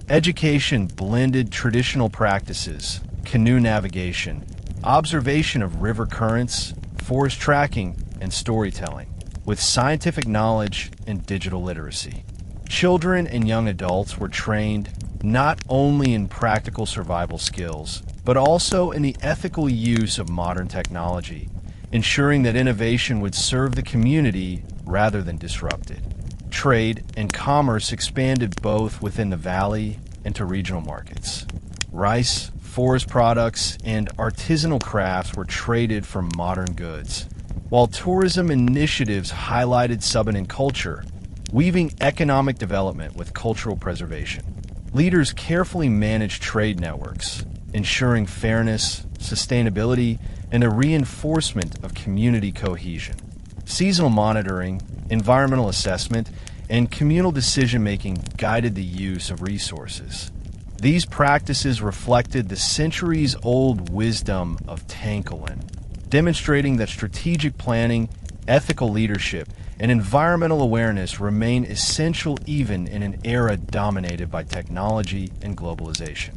Education blended traditional practices, canoe navigation, observation of river currents, forest tracking, and storytelling, with scientific knowledge and digital literacy. Children and young adults were trained not only in practical survival skills, but also in the ethical use of modern technology, ensuring that innovation would serve the community rather than disrupt it. Trade and commerce expanded both within the valley and to regional markets. Rice, forest products, and artisanal crafts were traded for modern goods, while tourism initiatives highlighted Subanen culture, weaving economic development with cultural preservation. Leaders carefully managed trade networks, ensuring fairness, sustainability, and a reinforcement of community cohesion. Seasonal monitoring, environmental assessment, and communal decision-making guided the use of resources. These practices reflected the centuries-old wisdom of Tangkilan, demonstrating that strategic planning, ethical leadership, and environmental awareness remain essential even in an era dominated by technology and globalization.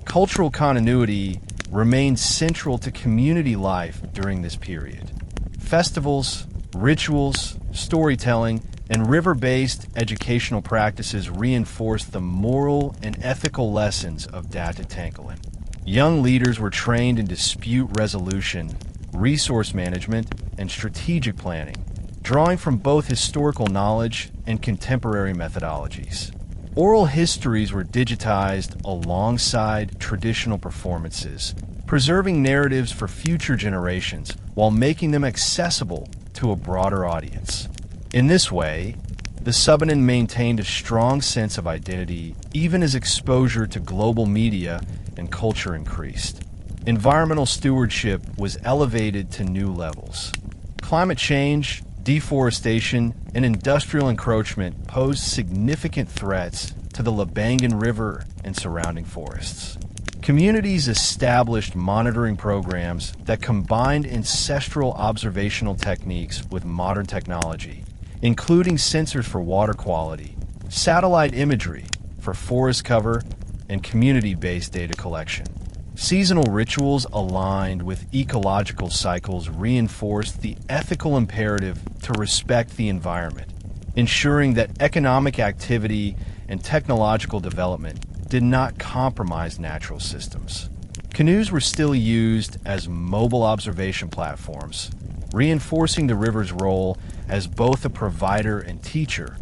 Cultural continuity remained central to community life during this period. Festivals, rituals, storytelling, and river-based educational practices reinforced the moral and ethical lessons of Datu Tangkilan. Young leaders were trained in dispute resolution, resource management, and strategic planning, drawing from both historical knowledge and contemporary methodologies. Oral histories were digitized alongside traditional performances, preserving narratives for future generations while making them accessible to a broader audience. In this way, the Subanen maintained a strong sense of identity even as exposure to global media and culture increased. Environmental stewardship was elevated to new levels. Climate change, deforestation, and industrial encroachment posed significant threats to the Labangan River and surrounding forests. Communities established monitoring programs that combined ancestral observational techniques with modern technology, including sensors for water quality, satellite imagery for forest cover, and community-based data collection. Seasonal rituals aligned with ecological cycles reinforced the ethical imperative to respect the environment, ensuring that economic activity and technological development did not compromise natural systems. Canoes were still used as mobile observation platforms, reinforcing the river's role as both a provider and teacher,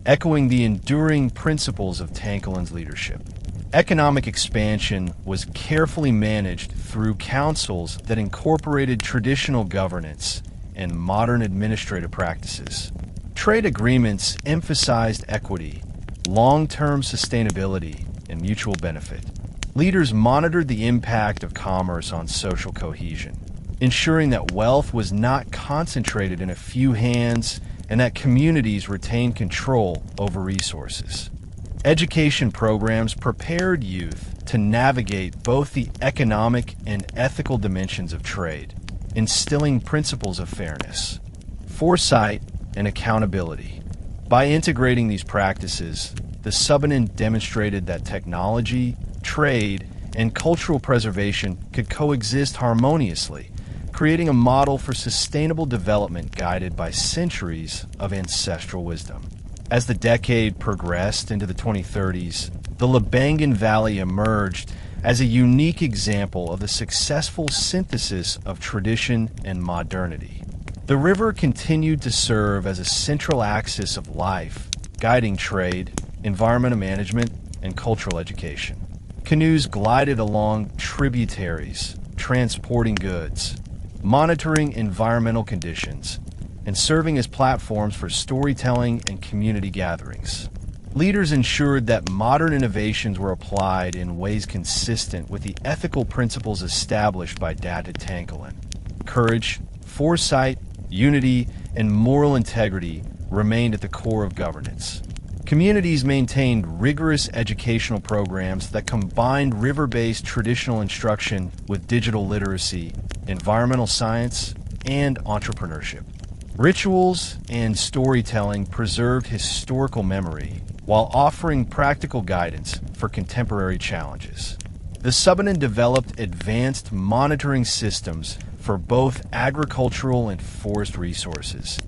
echoing the enduring principles of Tangkilan's leadership. Economic expansion was carefully managed through councils that incorporated traditional governance and modern administrative practices. Trade agreements emphasized equity, long-term sustainability, and mutual benefit. Leaders monitored the impact of commerce on social cohesion, ensuring that wealth was not concentrated in a few hands and that communities retained control over resources. Education programs prepared youth to navigate both the economic and ethical dimensions of trade, instilling principles of fairness, foresight, and accountability. By integrating these practices, the Subanen demonstrated that technology, trade, and cultural preservation could coexist harmoniously, creating a model for sustainable development guided by centuries of ancestral wisdom. As the decade progressed into the 2030s, the Labangan Valley emerged as a unique example of the successful synthesis of tradition and modernity. The river continued to serve as a central axis of life, guiding trade, environmental management, and cultural education. Canoes glided along tributaries, transporting goods, monitoring environmental conditions, and serving as platforms for storytelling and community gatherings. Leaders ensured that modern innovations were applied in ways consistent with the ethical principles established by Datu Tangkilan. Courage, foresight, unity, and moral integrity remained at the core of governance. Communities maintained rigorous educational programs that combined river-based traditional instruction with digital literacy, environmental science, and entrepreneurship. Rituals and storytelling preserved historical memory while offering practical guidance for contemporary challenges. The Subanen developed advanced monitoring systems for both agricultural and forest resources,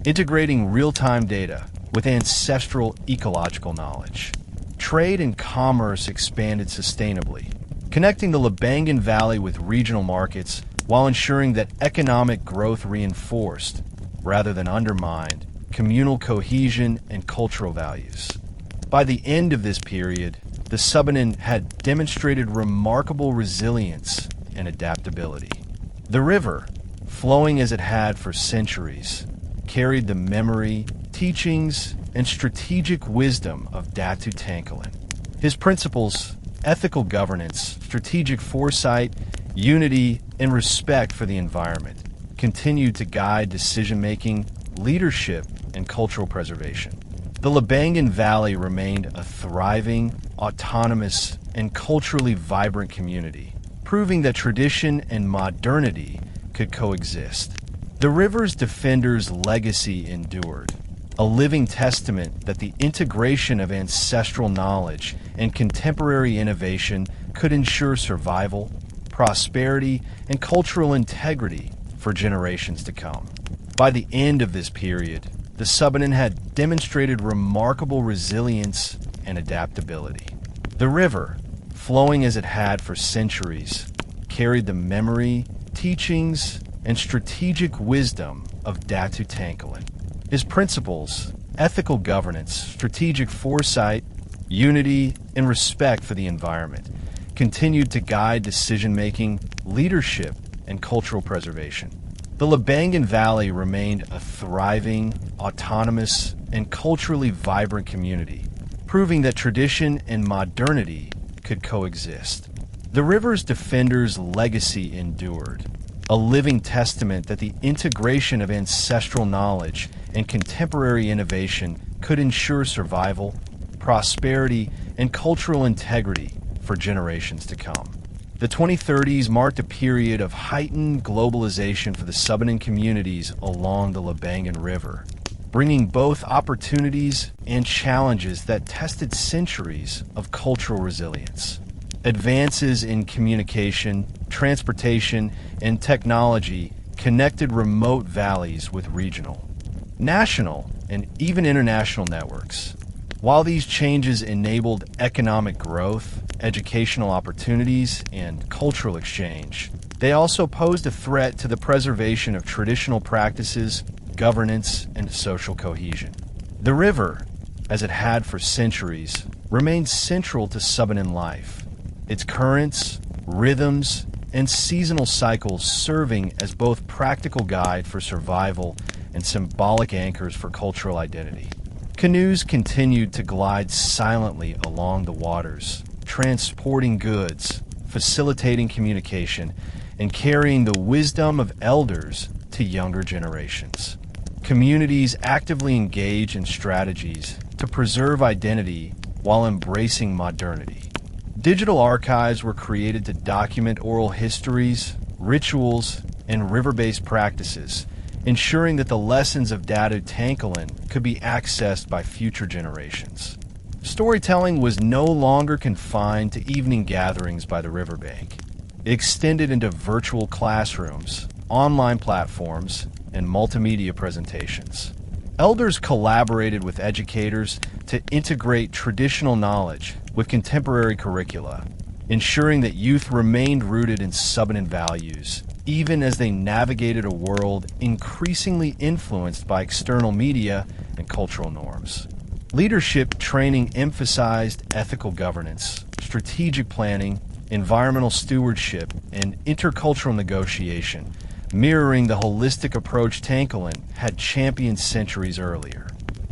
integrating real-time data with ancestral ecological knowledge. Trade and commerce expanded sustainably, connecting the Labangan Valley with regional markets while ensuring that economic growth reinforced, rather than undermined, communal cohesion and cultural values. By the end of this period, the Subanen had demonstrated remarkable resilience and adaptability. The river, flowing as it had for centuries, carried the memory, teachings, and strategic wisdom of Datu Tangkilan. His principles, ethical governance, strategic foresight, unity, and respect for the environment, continued to guide decision-making, leadership, and cultural preservation. The Labangan Valley remained a thriving, autonomous, and culturally vibrant community, proving that tradition and modernity could coexist. The river's defenders' legacy endured, a living testament that the integration of ancestral knowledge and contemporary innovation could ensure survival, prosperity, and cultural integrity for generations to come. By the end of this period, the Subanen had demonstrated remarkable resilience and adaptability. The river, flowing as it had for centuries, carried the memory, teachings, and strategic wisdom of Datu Tangkilan. His principles, ethical governance, strategic foresight, unity, and respect for the environment continued to guide decision-making, leadership, and cultural preservation. The Labangan Valley remained a thriving, autonomous, and culturally vibrant community, proving that tradition and modernity could coexist. The river's defenders' legacy endured, a living testament that the integration of ancestral knowledge and contemporary innovation could ensure survival, prosperity, and cultural integrity for generations to come. The 2030s marked a period of heightened globalization for the Subanen communities along the Labangan River, bringing both opportunities and challenges that tested centuries of cultural resilience. Advances in communication, transportation, and technology connected remote valleys with regional, national, and even international networks. While these changes enabled economic growth, educational opportunities, and cultural exchange, they also posed a threat to the preservation of traditional practices, governance, and social cohesion. The river, as it had for centuries, remained central to Subanen life, its currents, rhythms, and seasonal cycles serving as both practical guide for survival and symbolic anchors for cultural identity. Canoes continued to glide silently along the waters, transporting goods, facilitating communication, and carrying the wisdom of elders to younger generations. Communities actively engage in strategies to preserve identity while embracing modernity. Digital archives were created to document oral histories, rituals, and river-based practices, ensuring that the lessons of Datu Tangkilan could be accessed by future generations. Storytelling was no longer confined to evening gatherings by the riverbank. It extended into virtual classrooms, online platforms, and multimedia presentations. Elders collaborated with educators to integrate traditional knowledge with contemporary curricula, ensuring that youth remained rooted in Subanen values, even as they navigated a world increasingly influenced by external media and cultural norms. Leadership training emphasized ethical governance, strategic planning, environmental stewardship, and intercultural negotiation, mirroring the holistic approach Tangkilan had championed centuries earlier.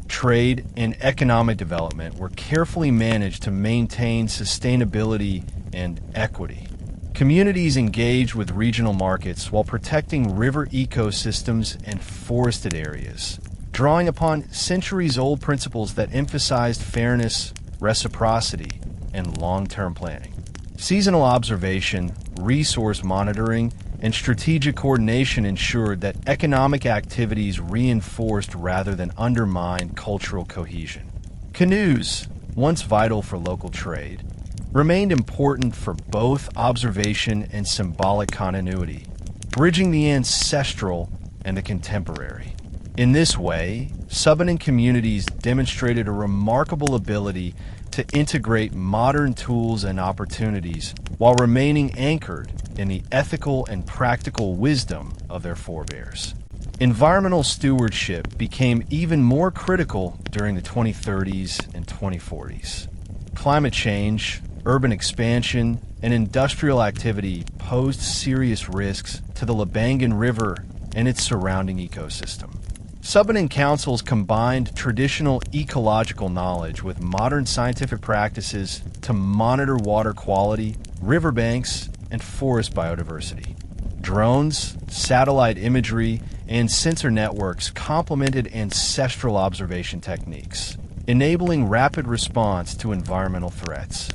Trade and economic development were carefully managed to maintain sustainability and equity. Communities engaged with regional markets while protecting river ecosystems and forested areas, drawing upon centuries-old principles that emphasized fairness, reciprocity, and long-term planning. Seasonal observation, resource monitoring, and strategic coordination ensured that economic activities reinforced rather than undermined cultural cohesion. Canoes, once vital for local trade, remained important for both observation and symbolic continuity, bridging the ancestral and the contemporary. In this way, Subanen communities demonstrated a remarkable ability to integrate modern tools and opportunities while remaining anchored in the ethical and practical wisdom of their forebears. Environmental stewardship became even more critical during the 2030s and 2040s. Climate change, urban expansion, and industrial activity posed serious risks to the Labangan River and its surrounding ecosystem. Subanen councils combined traditional ecological knowledge with modern scientific practices to monitor water quality, riverbanks, and forest biodiversity. Drones, satellite imagery, and sensor networks complemented ancestral observation techniques, enabling rapid response to environmental threats.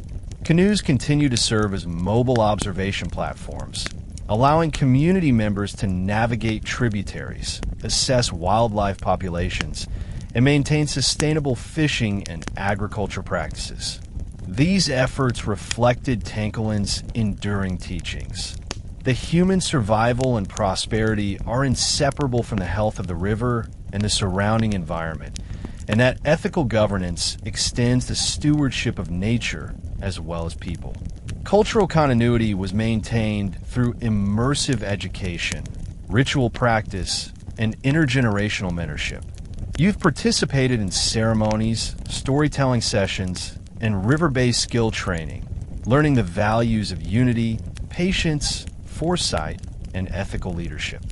Canoes continue to serve as mobile observation platforms, allowing community members to navigate tributaries, assess wildlife populations, and maintain sustainable fishing and agriculture practices. These efforts reflected Tangkilan's enduring teachings. The human survival and prosperity are inseparable from the health of the river and the surrounding environment, and that ethical governance extends to stewardship of nature as well as people. Cultural continuity was maintained through immersive education, ritual practice, and intergenerational mentorship. Youth participated in ceremonies, storytelling sessions, and river-based skill training, learning the values of unity, patience, foresight, and ethical leadership.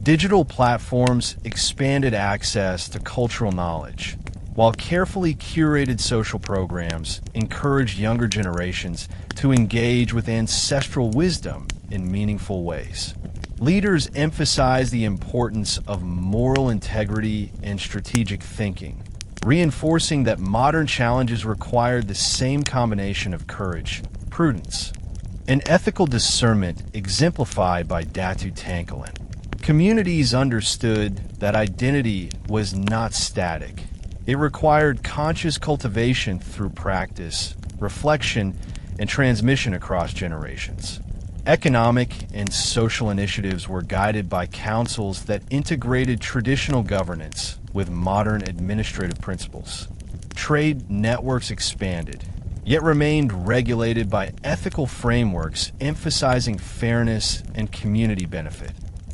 Digital platforms expanded access to cultural knowledge, while carefully curated social programs encouraged younger generations to engage with ancestral wisdom in meaningful ways. Leaders emphasized the importance of moral integrity and strategic thinking, reinforcing that modern challenges required the same combination of courage, prudence, and ethical discernment exemplified by Datu Tangkilan. Communities understood that identity was not static. It required conscious cultivation through practice, reflection, and transmission across generations. Economic and social initiatives were guided by councils that integrated traditional governance with modern administrative principles. Trade networks expanded, yet remained regulated by ethical frameworks emphasizing fairness and community benefit.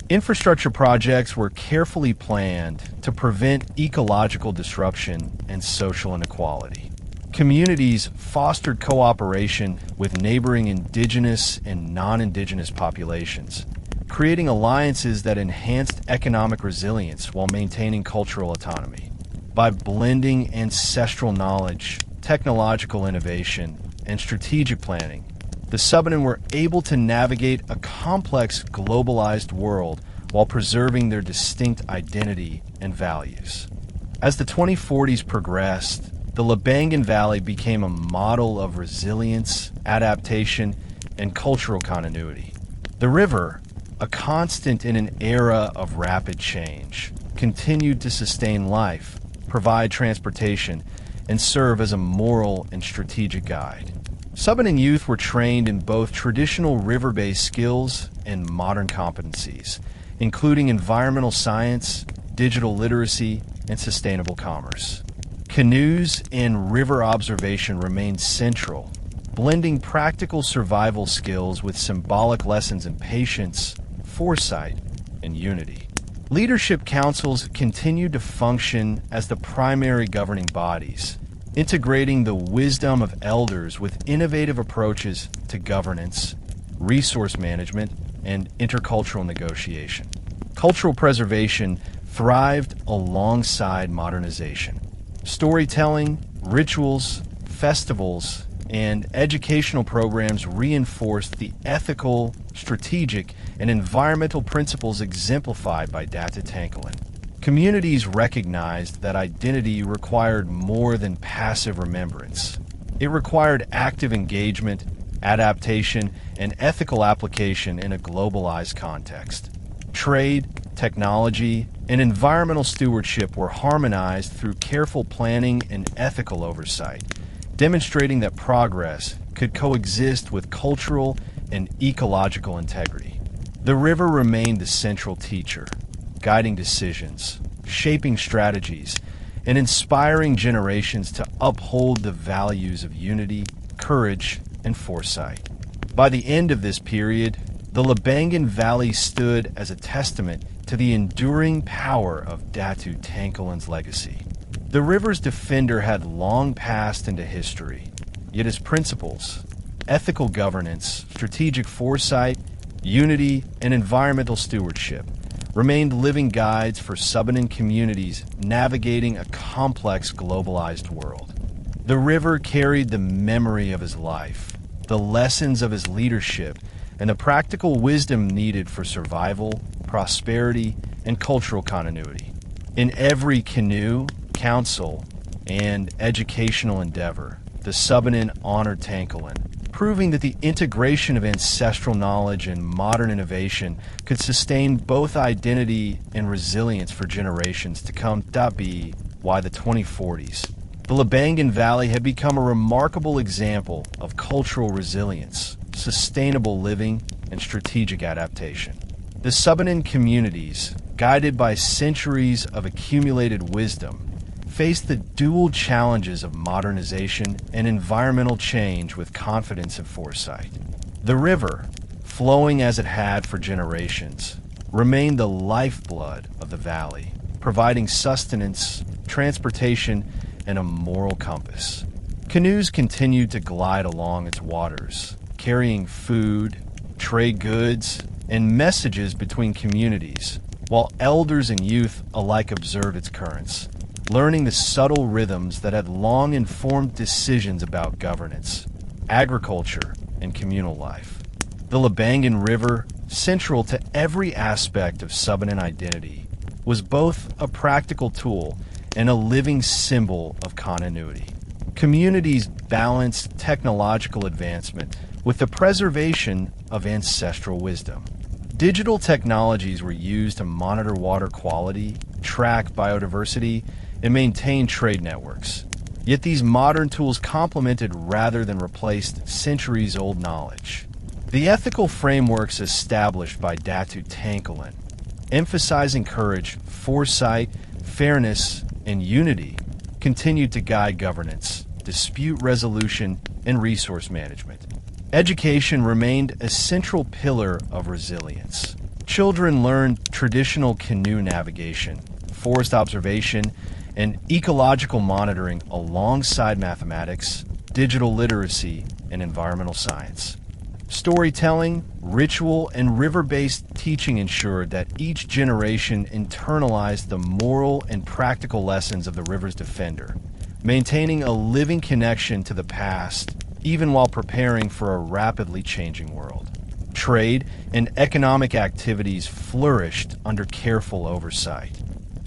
Infrastructure projects were carefully planned to prevent ecological disruption and social inequality. Communities fostered cooperation with neighboring indigenous and non-indigenous populations, creating alliances that enhanced economic resilience while maintaining cultural autonomy. By blending ancestral knowledge, technological innovation, and strategic planning, the Subanen were able to navigate a complex, globalized world while preserving their distinct identity and values. As the 2040s progressed, the Labangan Valley became a model of resilience, adaptation, and cultural continuity. The river, a constant in an era of rapid change, continued to sustain life, provide transportation, and serve as a moral and strategic guide. Subanen youth were trained in both traditional river-based skills and modern competencies, including environmental science, digital literacy, and sustainable commerce. Canoes and river observation remained central, blending practical survival skills with symbolic lessons in patience, foresight, and unity. Leadership councils continued to function as the primary governing bodies, integrating the wisdom of elders with innovative approaches to governance, resource management, and intercultural negotiation. Cultural preservation thrived alongside modernization. Storytelling, rituals, festivals, and educational programs reinforced the ethical, strategic, and environmental principles exemplified by Datu Tangkilan. Communities recognized that identity required more than passive remembrance. It required active engagement, adaptation, and ethical application in a globalized context. Trade, technology, and environmental stewardship were harmonized through careful planning and ethical oversight, demonstrating that progress could coexist with cultural and ecological integrity. The river remained the central teacher, guiding decisions, shaping strategies, and inspiring generations to uphold the values of unity, courage, and foresight. By the end of this period, the Labangan Valley stood as a testament to the enduring power of Datu Tangkilan's legacy. The river's defender had long passed into history, yet his principles, ethical governance, strategic foresight, unity, and environmental stewardship remained living guides for Subanen communities navigating a complex globalized world. The river carried the memory of his life, the lessons of his leadership, and the practical wisdom needed for survival, prosperity, and cultural continuity. In every canoe, council, and educational endeavor, the Subanen honored Tangkilan, proving that the integration of ancestral knowledge and modern innovation could sustain both identity and resilience for generations to come. Be why the 2040s. The Labangan Valley had become a remarkable example of cultural resilience, sustainable living, and strategic adaptation. The Subanen communities, guided by centuries of accumulated wisdom, faced the dual challenges of modernization and environmental change with confidence and foresight. The river, flowing as it had for generations, remained the lifeblood of the valley, providing sustenance, transportation, and a moral compass. Canoes continued to glide along its waters, carrying food, trade goods, and messages between communities, while elders and youth alike observed its currents, learning the subtle rhythms that had long informed decisions about governance, agriculture, and communal life. The Labangan River, central to every aspect of Subanen identity, was both a practical tool and a living symbol of continuity. Communities balanced technological advancement with the preservation of ancestral wisdom. Digital technologies were used to monitor water quality, track biodiversity, and maintain trade networks. Yet these modern tools complemented rather than replaced centuries-old knowledge. The ethical frameworks established by Datu Tangkilan, emphasizing courage, foresight, fairness, and unity, continued to guide governance, dispute resolution, and resource management. Education remained a central pillar of resilience. Children learned traditional canoe navigation, forest observation, and ecological monitoring alongside mathematics, digital literacy, and environmental science. Storytelling, ritual, and river-based teaching ensured that each generation internalized the moral and practical lessons of the river's defender, maintaining a living connection to the past even while preparing for a rapidly changing world. Trade and economic activities flourished under careful oversight.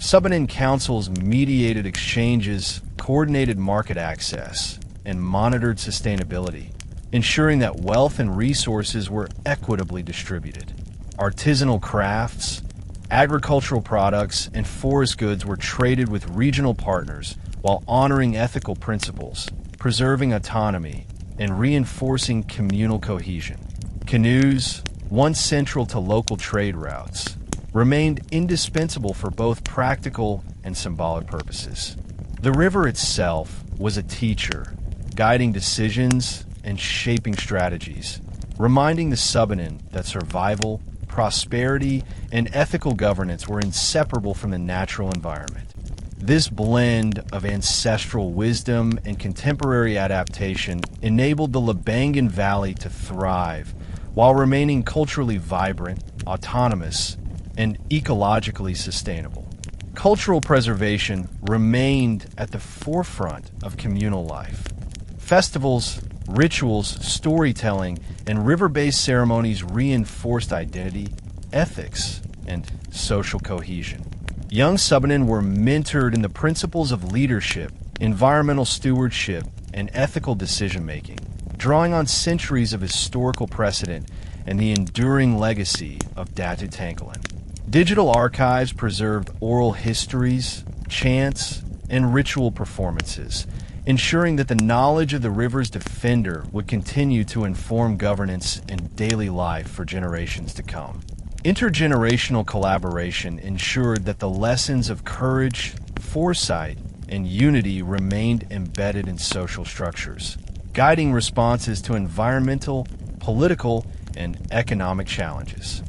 Subanen councils mediated exchanges, coordinated market access, and monitored sustainability, ensuring that wealth and resources were equitably distributed. Artisanal crafts, agricultural products, and forest goods were traded with regional partners while honoring ethical principles, preserving autonomy, and reinforcing communal cohesion. Canoes, once central to local trade routes, remained indispensable for both practical and symbolic purposes. The river itself was a teacher, guiding decisions and shaping strategies, reminding the Subanen that survival, prosperity, and ethical governance were inseparable from the natural environment. This blend of ancestral wisdom and contemporary adaptation enabled the Labangan Valley to thrive while remaining culturally vibrant, autonomous, and ecologically sustainable. Cultural preservation remained at the forefront of communal life. Festivals, rituals, storytelling, and river-based ceremonies reinforced identity, ethics, and social cohesion. Young Subanen were mentored in the principles of leadership, environmental stewardship, and ethical decision-making, drawing on centuries of historical precedent and the enduring legacy of Datu Tangkilan. Digital archives preserved oral histories, chants, and ritual performances, ensuring that the knowledge of the river's defender would continue to inform governance and daily life for generations to come. Intergenerational collaboration ensured that the lessons of courage, foresight, and unity remained embedded in social structures, guiding responses to environmental, political, and economic challenges.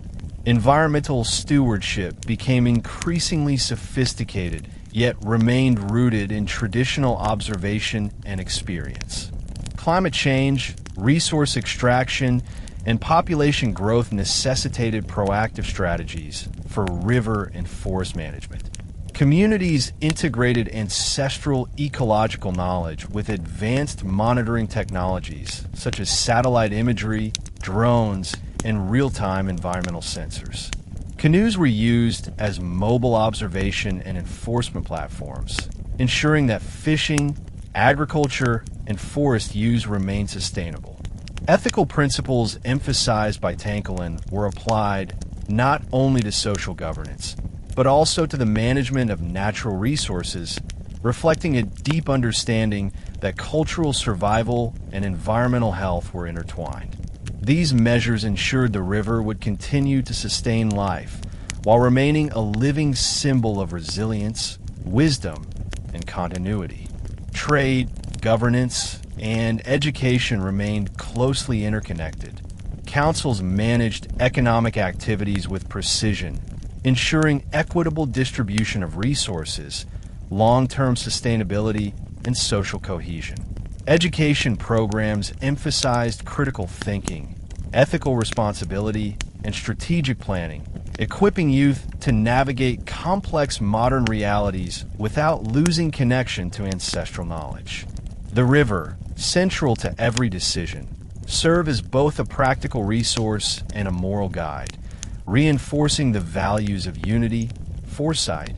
Environmental stewardship became increasingly sophisticated, yet remained rooted in traditional observation and experience. Climate change, resource extraction, and population growth necessitated proactive strategies for river and forest management. Communities integrated ancestral ecological knowledge with advanced monitoring technologies such as satellite imagery, drones, and real-time environmental sensors. Canoes were used as mobile observation and enforcement platforms, ensuring that fishing, agriculture, and forest use remained sustainable. Ethical principles emphasized by Tangkilan were applied not only to social governance, but also to the management of natural resources, reflecting a deep understanding that cultural survival and environmental health were intertwined. These measures ensured the river would continue to sustain life while remaining a living symbol of resilience, wisdom, and continuity. Trade, governance, and education remained closely interconnected. Councils managed economic activities with precision, ensuring equitable distribution of resources, long-term sustainability, and social cohesion. Education programs emphasized critical thinking, ethical responsibility, and strategic planning, equipping youth to navigate complex modern realities without losing connection to ancestral knowledge. The river, central to every decision, served as both a practical resource and a moral guide, reinforcing the values of unity, foresight,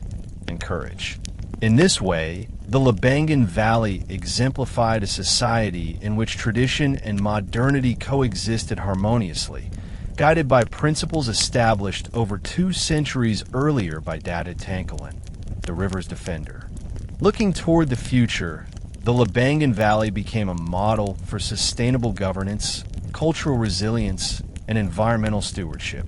and courage. In this way, the Labangan Valley exemplified a society in which tradition and modernity coexisted harmoniously, guided by principles established over 2 centuries earlier by Datu Tangkilan, the river's defender. Looking toward the future, the Labangan Valley became a model for sustainable governance, cultural resilience, and environmental stewardship.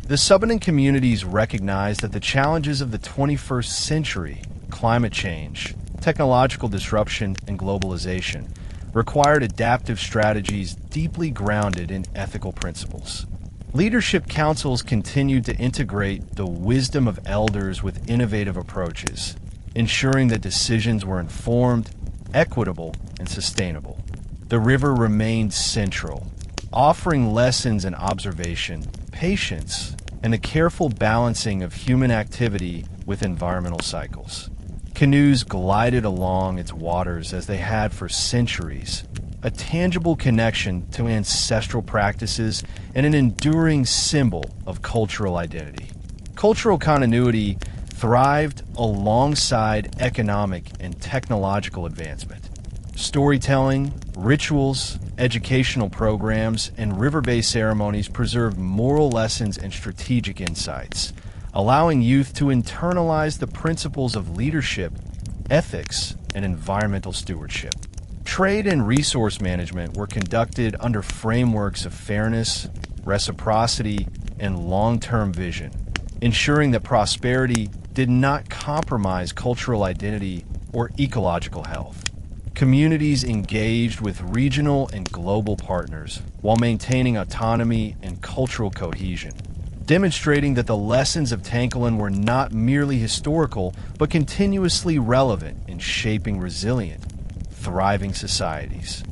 The Subanen communities recognized that the challenges of the 21st century, climate change, technological disruption, and globalization, required adaptive strategies deeply grounded in ethical principles. Leadership councils continued to integrate the wisdom of elders with innovative approaches, ensuring that decisions were informed, equitable, and sustainable. The river remained central, offering lessons in observation, patience, and the careful balancing of human activity with environmental cycles. Canoes glided along its waters as they had for centuries, a tangible connection to ancestral practices and an enduring symbol of cultural identity. Cultural continuity thrived alongside economic and technological advancement. Storytelling, rituals, educational programs, and river-based ceremonies preserved moral lessons and strategic insights, allowing youth to internalize the principles of leadership, ethics, and environmental stewardship. Trade and resource management were conducted under frameworks of fairness, reciprocity, and long-term vision, ensuring that prosperity did not compromise cultural identity or ecological health. Communities engaged with regional and global partners while maintaining autonomy and cultural cohesion, demonstrating that the lessons of Tangkilan were not merely historical but continuously relevant in shaping resilient, thriving societies.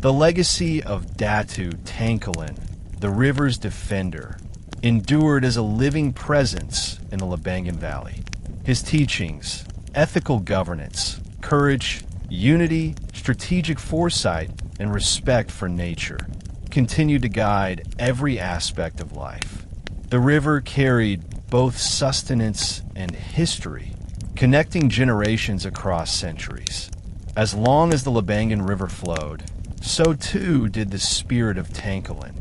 The legacy of Datu Tangkilan, the river's defender, endured as a living presence in the Labangan Valley. His teachings, ethical governance, courage, unity, strategic foresight, and respect for nature continued to guide every aspect of life. The river carried both sustenance and history, connecting generations across centuries. As long as the Labangan River flowed, so too did the spirit of Tangkilan,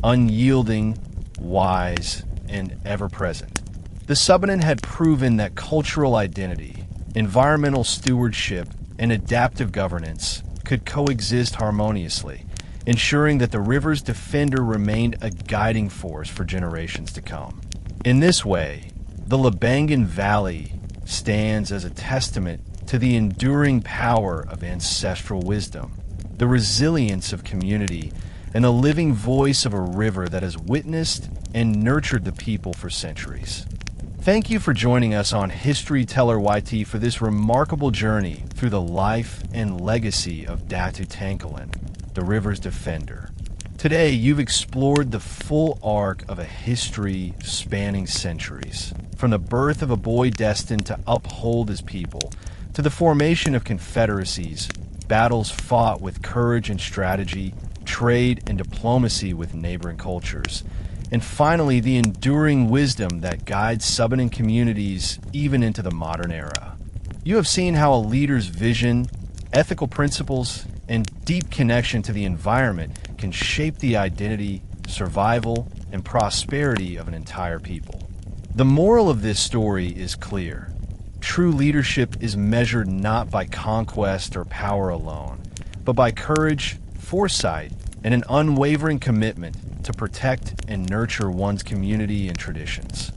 unyielding, wise, and ever-present. The Subanen had proven that cultural identity, environmental stewardship, and adaptive governance could coexist harmoniously, ensuring that the river's defender remained a guiding force for generations to come. In this way, the Labangan Valley stands as a testament to the enduring power of ancestral wisdom, the resilience of community, and the living voice of a river that has witnessed and nurtured the people for centuries. Thank you for joining us on History Teller YT for this remarkable journey through the life and legacy of Datu Tangkilan, the river's defender. Today, you've explored the full arc of a history spanning centuries, from the birth of a boy destined to uphold his people, to the formation of confederacies, battles fought with courage and strategy, trade and diplomacy with neighboring cultures, and finally the enduring wisdom that guides Subanen communities even into the modern era. You have seen how a leader's vision, ethical principles, and deep connection to the environment can shape the identity, survival, and prosperity of an entire people. The moral of this story is clear. True leadership is measured not by conquest or power alone, but by courage, foresight, and an unwavering commitment to protect and nurture one's community and traditions.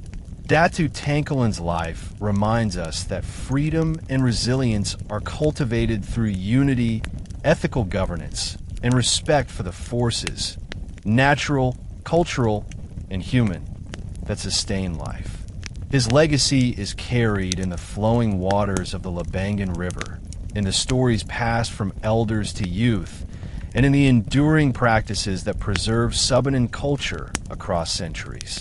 Datu Tangkilan's life reminds us that freedom and resilience are cultivated through unity, ethical governance, and respect for the forces, natural, cultural, and human, that sustain life. His legacy is carried in the flowing waters of the Labangan River, in the stories passed from elders to youth, and in the enduring practices that preserve Subanen culture across centuries.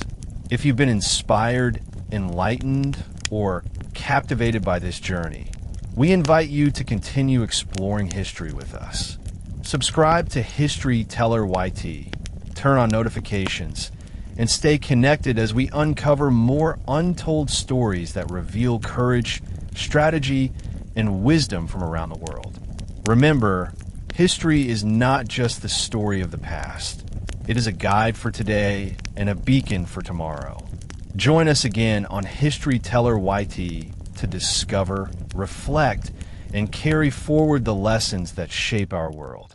If you've been inspired, enlightened, or captivated by this journey, we invite you to continue exploring history with us. Subscribe to History Teller YT, turn on notifications, and stay connected as we uncover more untold stories that reveal courage, strategy, and wisdom from around the world. Remember, history is not just the story of the past. It is a guide for today and a beacon for tomorrow. Join us again on History Teller YT to discover, reflect, and carry forward the lessons that shape our world.